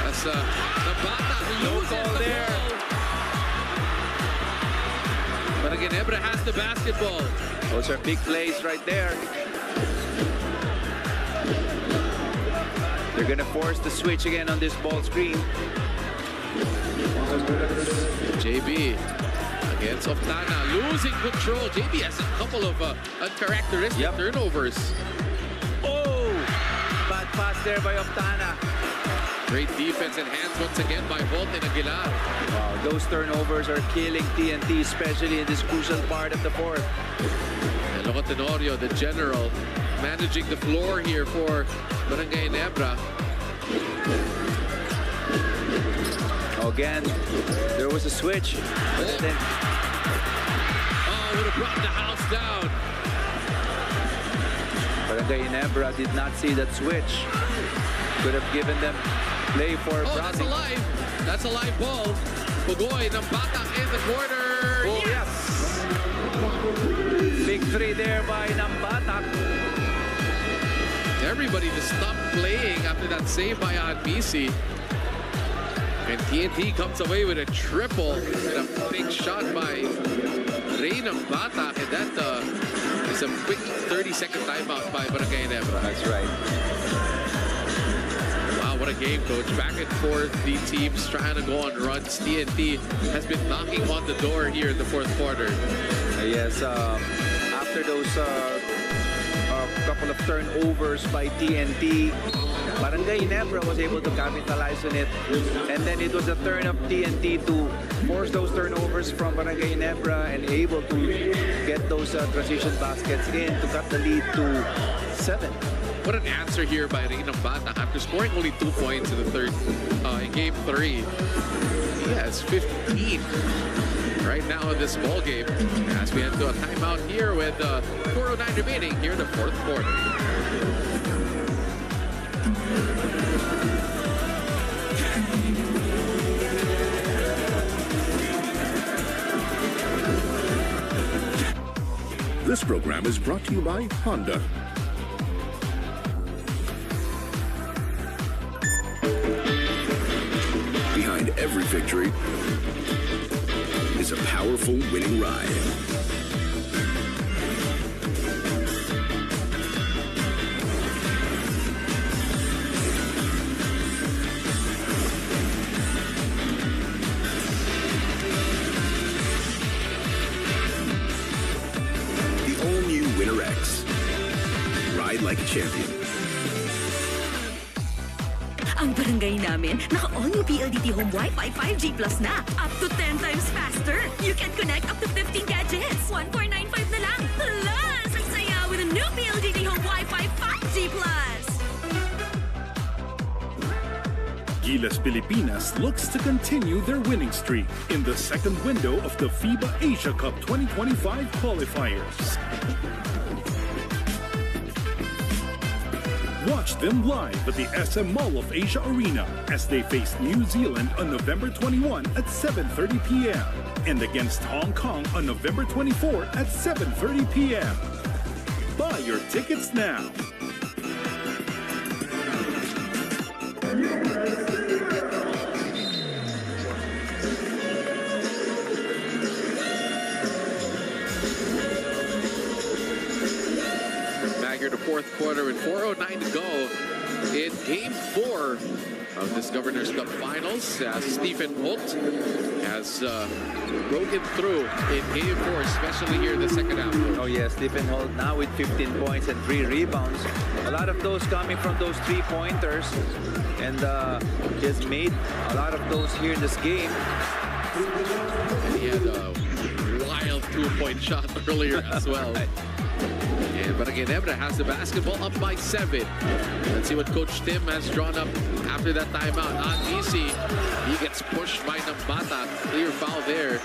As Nambata loses the ball. Barangay Ginebra has the basketball. Those are big plays right there. They're gonna force the switch again on this ball screen. JB against Oftana, losing control. JB has a couple of uncharacteristic turnovers. Oh, bad pass there by Oftana. Great defense and hands once again by Holt and Aguilar. Wow, those turnovers are killing TNT, especially in this crucial part of the 4th. And look at Tenorio, the general, managing the floor here for Barangay Ginebra. Again, there was a switch. Would have brought the house down. Barangay Ginebra did not see that switch. Could have given them play for Brownlee. That's a live ball. Pugoy, Nambata in the corner. Oh, yes. Big 3 there by Nambata. Everybody just stopped playing after that save by Misi. And TNT comes away with a triple and a big shot by Rain ng Batak, and that is a quick 30-second timeout by Barangay Ginebra. That's right. Wow, what a game, Coach. Back and forth, the teams trying to go on runs. TNT has been knocking on the door here in the fourth quarter. Yes, after those couple of turnovers by TNT, Barangay Ginebra was able to capitalize on it. And then it was a turn of TNT to force those turnovers from Barangay Ginebra and able to get those transition baskets in to cut the lead to 7. What an answer here by Rain ng Batak after scoring only 2 points in the third, in game 3. He has 15 right now in this ball game as we head to a timeout here with 4:09 remaining here in the fourth quarter. This program is brought to you by Honda. Behind every victory is a powerful winning ride. The all-new Winner X. Ride like a champion. Ang barangay namin, naka-all-new PLDT Home Wi-Fi 5G Plus na. Up to 10 times faster. You can connect up to 15 gadgets. 1495 na lang. Plus, ang saya with a new PLDT Home Wi-Fi 5G Plus. Gilas Pilipinas looks to continue their winning streak in the second window of the FIBA Asia Cup 2025 qualifiers. Watch them live at the SM Mall of Asia Arena as they face New Zealand on November 21 at 7:30 p.m. and against Hong Kong on November 24 at 7:30 p.m. Buy your tickets now. Here the fourth quarter with 4:09 to go in Game 4 of this Governor's Cup Finals as Stephen Holt has broken through in Game 4, especially here in the second half. Oh yes, Stephen Holt now with 15 points and 3 rebounds. A lot of those coming from those 3-pointers, and he has made a lot of those here in this game. And he had a wild 2-point shot earlier as well. And Barangay Ginebra has the basketball up by 7. Let's see what Coach Tim has drawn up after that timeout. Not easy. He gets pushed by Nambata. Clear foul there.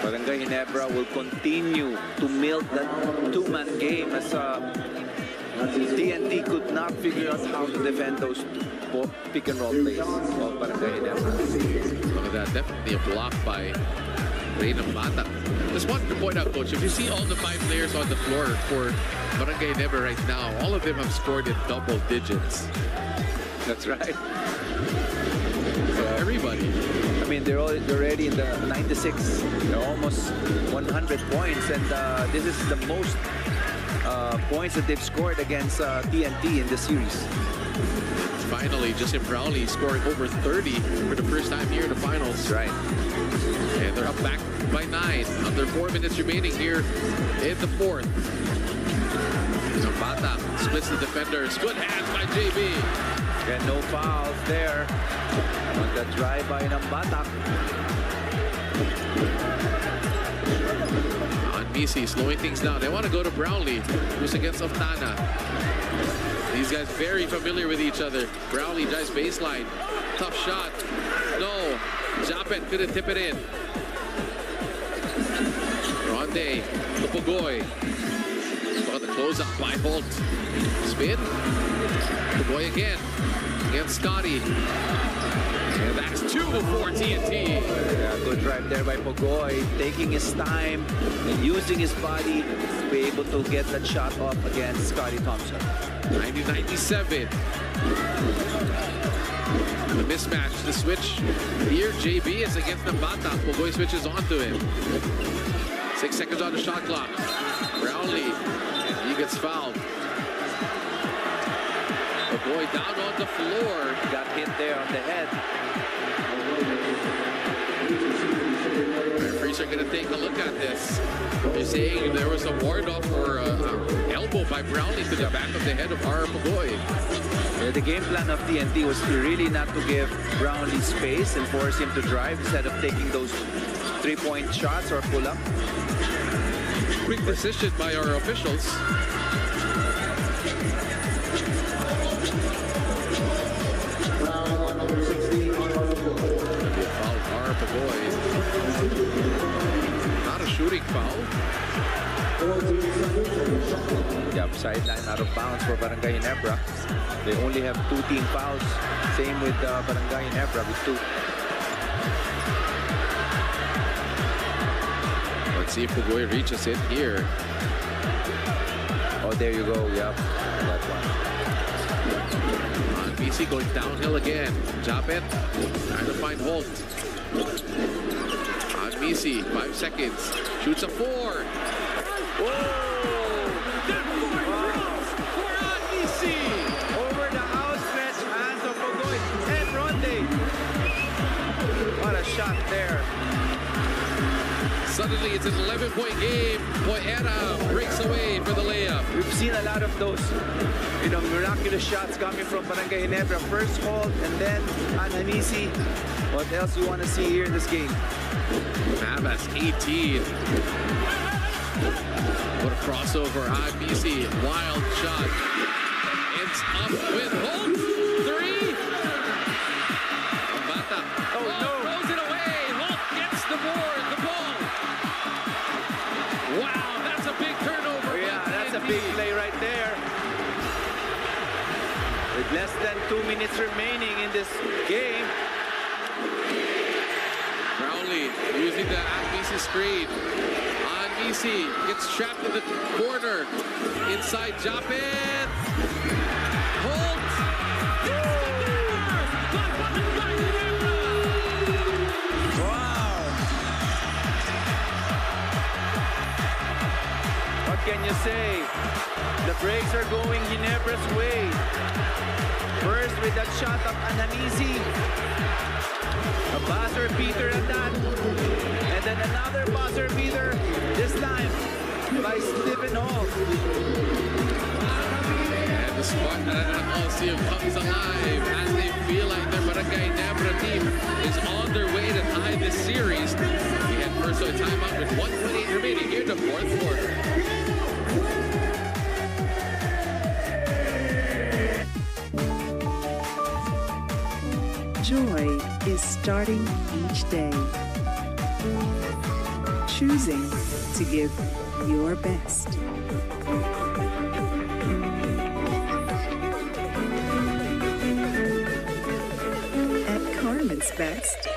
Barangay Ginebra will continue to milk that 2-man game as TNT could not figure out how to defend those pick and roll plays of Barangay Ginebra. Look at that. Definitely a block by Rain ng Batak. Just wanted to point out, Coach, if you see all the 5 players on the floor for Barangay Ginebra right now, all of them have scored in double digits. That's right. Everybody. I mean, they're already in the 96. They're almost 100 points, and this is the most points that they've scored against TNT in the series. Finally, Justin Brownlee scoring over 30 for the first time here in the finals. Right. And they're up back by 9. Under 4 minutes remaining here in the fourth. Zambata splits the defenders. Good hands by JB. And no fouls there on the drive by Nambata. On BC slowing things down. They want to go to Brownlee, who's against Oftana. These guys very familiar with each other. Brownlee drives baseline. Tough shot. No. Japet couldn't tip it in. Ronde. Pugoy. Look at the closeout by Holt. Spin. Pugoy again. Against Scotty. And that's 2 for TNT. Yeah, good drive there by Pugoy. Taking his time and using his body to be able to get that shot off against Scotty Thompson. 90-97. The mismatch, the switch. Here, JB is against Nambata. Pugoy switches onto him. 6 seconds on the shot clock. Brownlee, he gets fouled. The boy down on the floor. Got hit there on the head. Referees are going to take a look at this. They're saying there was a ward-off or elbow by Brownlee to the back of the head of our boy. Yeah, the game plan of TNT was really not to give Brownlee space and force him to drive instead of taking those 3-point shots or pull-up. Quick decision by our officials. Not a shooting foul. Yeah, sideline out of bounds for Barangay Ginebra. They only have 2 team fouls. Same with Barangay Ginebra with 2. Let's see if Pugoy reaches it here. Oh, there you go. Yep, that one. BC going downhill again. Japet trying to find Holt. On BC, 5 seconds. Shoots a 4. Whoa! For BC. Over the outstretched hands of Pugoy and Ronde. What a shot there. Suddenly it's an 11-point game. Poeta breaks away for the layup. We've seen a lot of those, miraculous shots coming from Barangay Ginebra. First hold and then Ananisi. What else do you want to see here in this game? Navas, 18. What a crossover. IBC, wild shot. Ends up with Holt. 3. Abata. Oh no. Throws it away. Holt gets the ball. Wow, that's a big turnover. Oh, yeah, that's a big play right there. With less than 2 minutes remaining in this game. Brownlee using the NBC screen. NBC gets trapped in the corner. Inside Japet. Holt. Wow. What can you say? The breaks are going Ginebra's way. First with that shot of Ananisi. A buzzer beater at that. And then another buzzer beater. This time by Stephen Hall. And the Spartan Coliseum comes alive as they feel like their Barangay Ginebra team is on their way to tie this series. We had first a timeout with 1:28 remaining here in the 4th quarter. Joy is starting each day. Choosing to give your best. At Carmen's Best,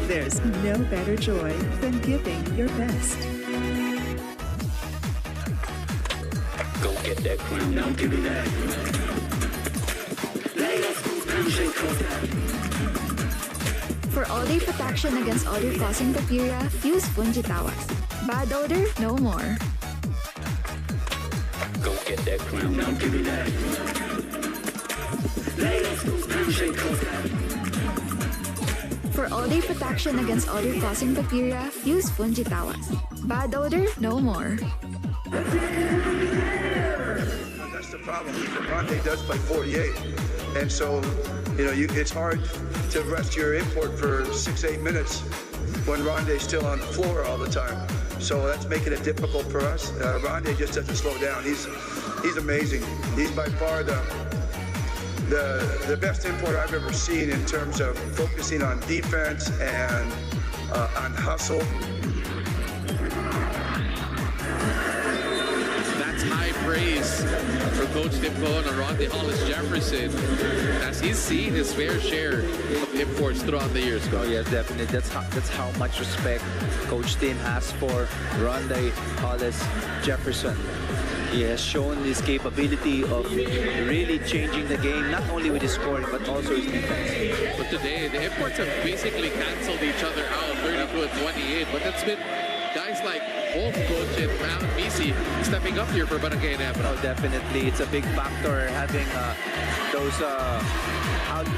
there's no better joy than giving your best. Go get that crown, now give me that. For all-day protection against odor-causing bacteria, use Fungitawas. Bad odor, no more. Go get that crown, now give me that. For all-day protection against odor-causing bacteria, use Fungitawas. Bad odor, no more. That's the problem. Ronde does play 48. And so, it's hard to rest your import for 6-8 minutes when Ronde's still on the floor all the time. So that's making it difficult for us. Ronde just doesn't slow down. He's amazing. He's by far the best import I've ever seen in terms of focusing on defense and on hustle. That's high praise for Coach Timpo and Ronde Hollis Jefferson, as he's seen his fair share of imports throughout the years. Oh yes, definitely. That's how much respect Coach Tim has for Ronde Hollis Jefferson. He has shown his capability of really changing the game, not only with his scoring, but also his defense. But today, the imports have basically canceled each other out, 32 and 28. But that's been guys like Wolf Coach and Misi stepping up here for Barangay Ginebra. Oh, definitely. It's a big factor having those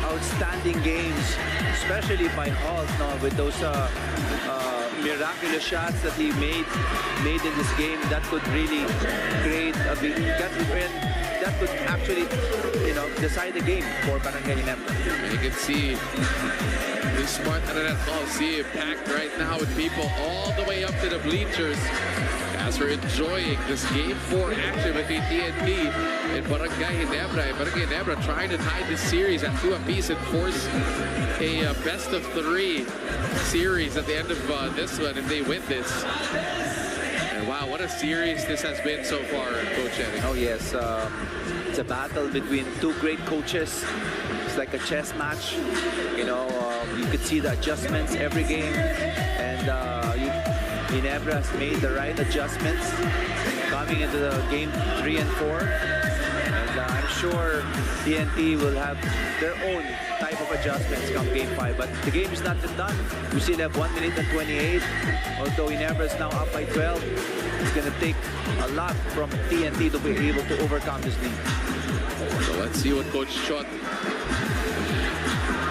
outstanding games, especially by Holt, with those miraculous shots that he made in this game. That could really create a big, that could actually, decide the game for Barangay Ginebra. You can see the Smart Aranet Coliseum packed right now with people all the way up to the bleachers as we're enjoying this Game 4 action between TNT and Barangay Ginebra. Barangay Ginebra trying to tie this series at 2 apiece and force a best-of-3 series at the end of this one if they win this. And wow, what a series this has been so far, Coach Eric. Oh yes, it's a battle between two great coaches. It's like a chess match. You could see the adjustments every game, and Ginebra has made the right adjustments coming into the game 3 and 4. And I'm sure TNT will have their own type of adjustments come game 5. But the game is not done. We still have 1 minute and 28. Although Ginebra is now up by 12, it's going to take a lot from TNT to be able to overcome this lead. So let's see what Coach Chot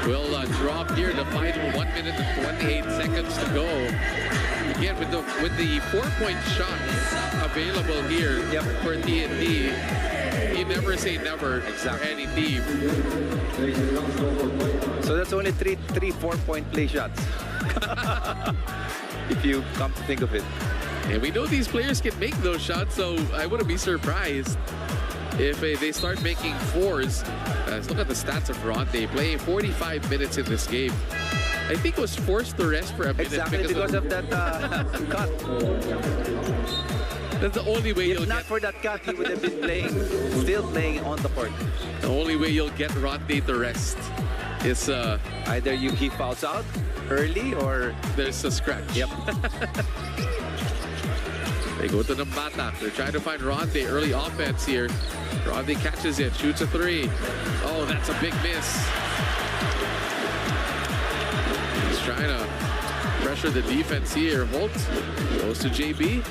will drop here. The final 1 minute and 28 seconds to go. Again, with the 4-point shot available here for TNT, you never say never for any team. So that's only three 4-point play shots. If you come to think of it. And we know these players can make those shots, so I wouldn't be surprised if they start making 4s. Let's look at the stats of Ronde playing 45 minutes in this game. I think was forced to rest for a minute. Exactly, because of that cut. That's the only way you'll not for that cut, he would have been still playing on the court. The only way you'll get Ronde to rest is either he fouls out early or there's a scratch. Yep. They go to the Mata. They're trying to find Ronde. Early offense here. Ronde catches it, shoots a 3. Oh, that's a big miss. He's trying to pressure the defense here. Holt goes to JB.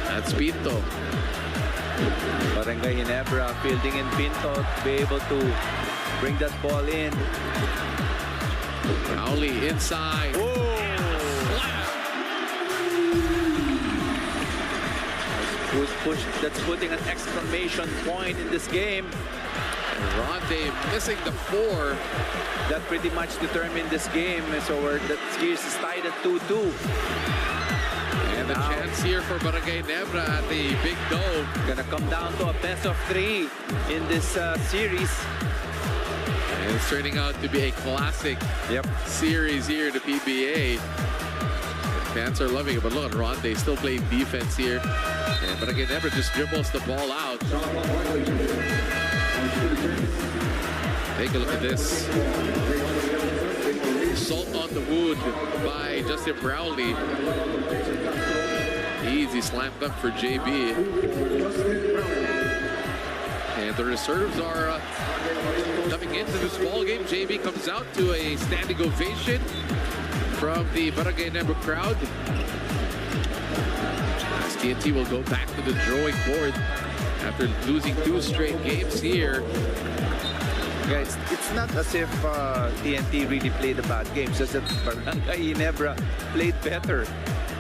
That's Pinto. Barangay Ginebra fielding in Pinto to be able to bring that ball in. Rowley inside. That's putting an exclamation point in this game. Ronde missing the 4. That pretty much determined this game. So that series is tied at 2-2. And the chance here for Barangay Ginebra at the Big Dome. Gonna come down to a best-of-3 in this series. And it's turning out to be a classic series here to PBA. Fans are loving it, but look at Ronde still playing defense here. And Barangay Ginebra just dribbles the ball out. Take a look at this. Salt on the wood by Justin Brownlee. Easy slam dunk for JB. And the reserves are coming into this ball game. JB comes out to a standing ovation from the Barangay Ginebra crowd. As TNT will go back to the drawing board after losing 2 straight games here. Guys, it's not as if TNT really played a bad game. It's just that Barangay Ginebra played better.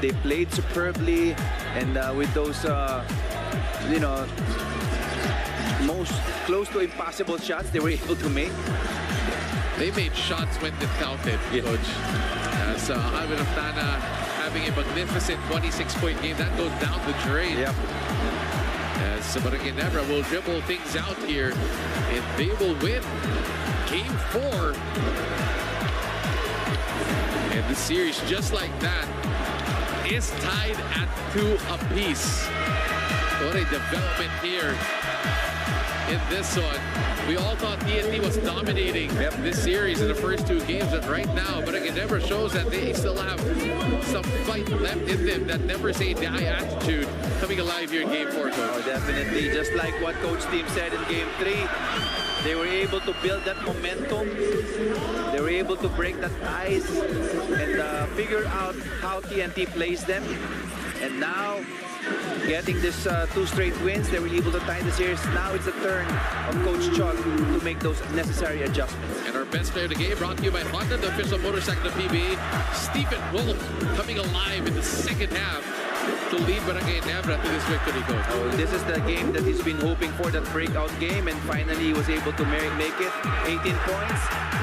They played superbly, and with those, most close to impossible shots they were able to make. They made shots when it counted, Coach. As Ivan Aftana having a magnificent 26-point game. That goes down the drain. Yep. As Barangay Ginebra will dribble things out here, and they will win Game 4. And the series, just like that, is tied at 2 apiece. What a development here in this one. We all thought TNT was dominating this series in the first two games, and right now, Barangay Ginebra shows that they still have some fight left in them, that never say die attitude coming alive here in Game 4, Coach. Oh, definitely. Just like what Coach Team said in Game 3, they were able to build that momentum. They were able to break that ice and figure out how TNT plays them. And now, getting this 2 straight wins, they were able to tie the series. Now it's the turn of Coach Chog to make those necessary adjustments. And our best player of the game brought to you by Honda, the official motorcycle of PBA. Stephen Wolf coming alive in the second half to lead Barangay Ginebra to this victory, Coach. Oh, this is the game that he's been hoping for, that breakout game, and finally he was able to make it. 18 points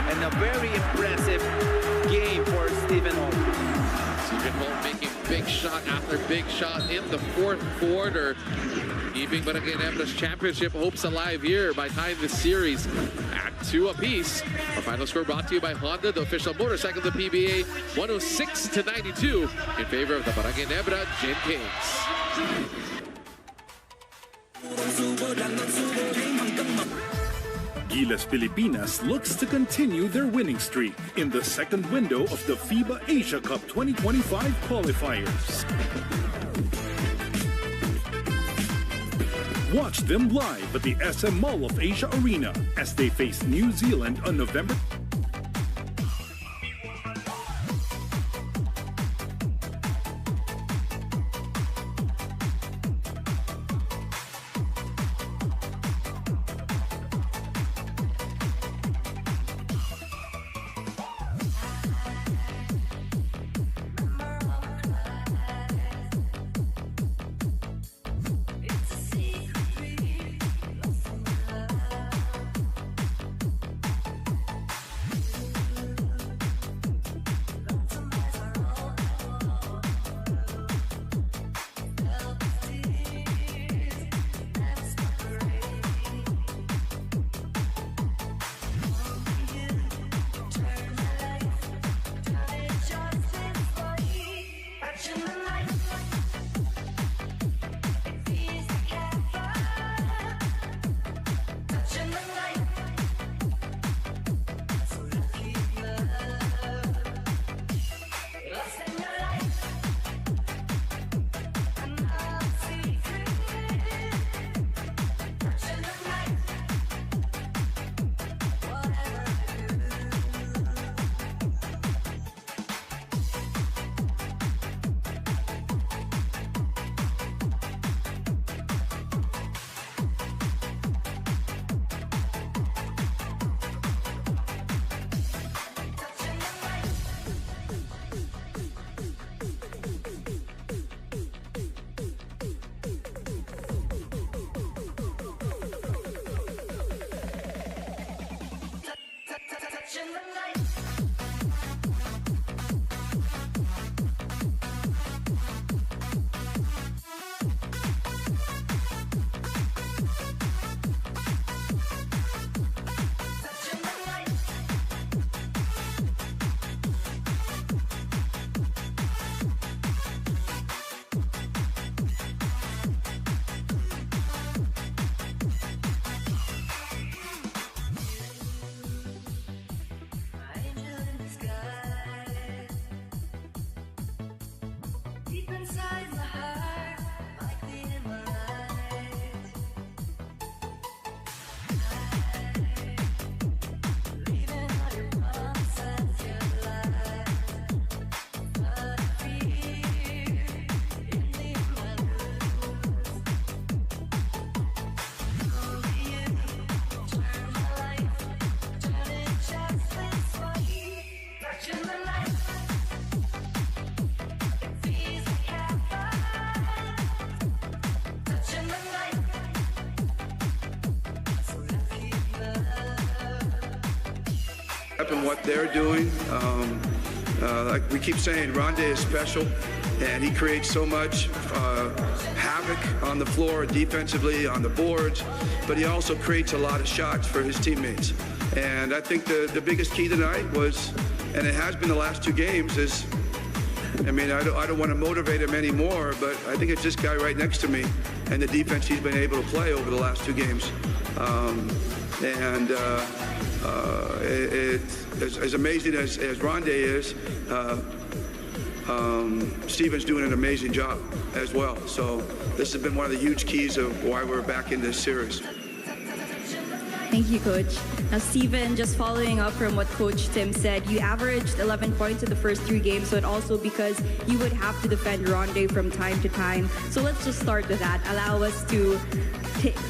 and a very impressive game for Stephen Wolf. Stephen Wolf making big shot after big shot in the fourth quarter, keeping Barangay Ginebra's championship hopes alive here by tying the series at 2 apiece. Our final score brought to you by Honda, the official motorcycle of the PBA, 106-92 in favor of the Barangay Ginebra Gin Kings. Gilas Pilipinas looks to continue their winning streak in the second window of the FIBA Asia Cup 2025 qualifiers. Watch them live at the SM Mall of Asia Arena as they face New Zealand on November. And what they're doing, like we keep saying, Ronde is special, and he creates so much havoc on the floor, defensively, on the boards, but he also creates a lot of shots for his teammates. And I think the biggest key tonight was, and it has been the last 2 games, is, I mean, I don't want to motivate him anymore, but I think it's this guy right next to me. and the defense he's been able to play over the last 2 games. As amazing as Ronde is, Steven's doing an amazing job as well. So this has been one of the huge keys of why we're back in this series. Thank you, Coach. Now, Steven, just following up from what Coach Tim said, you averaged 11 points in the first 3 games, so it also because you would have to defend Ronde from time to time. So let's just start with that. Allow us to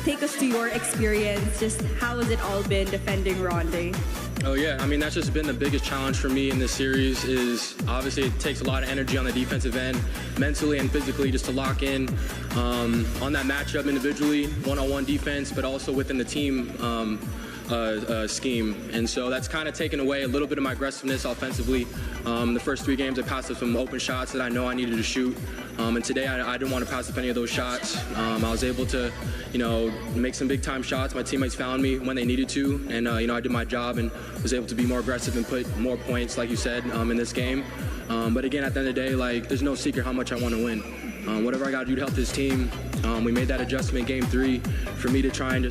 take us to your experience. Just how has it all been defending Ronde? Oh yeah, I mean, that's just been the biggest challenge for me in this series is obviously it takes a lot of energy on the defensive end, mentally and physically, just to lock in on that matchup individually, one-on-one defense, but also within the team scheme. And so that's kind of taken away a little bit of my aggressiveness offensively. The first 3 games I passed up some open shots that I know I needed to shoot. And today I didn't want to pass up any of those shots. I was able to, make some big time shots. My teammates found me when they needed to, and I did my job and was able to be more aggressive and put more points, like you said, in this game. But again, at the end of the day, there's no secret how much I want to win. Whatever I got to do to help this team, we made that adjustment in Game 3 for me to try and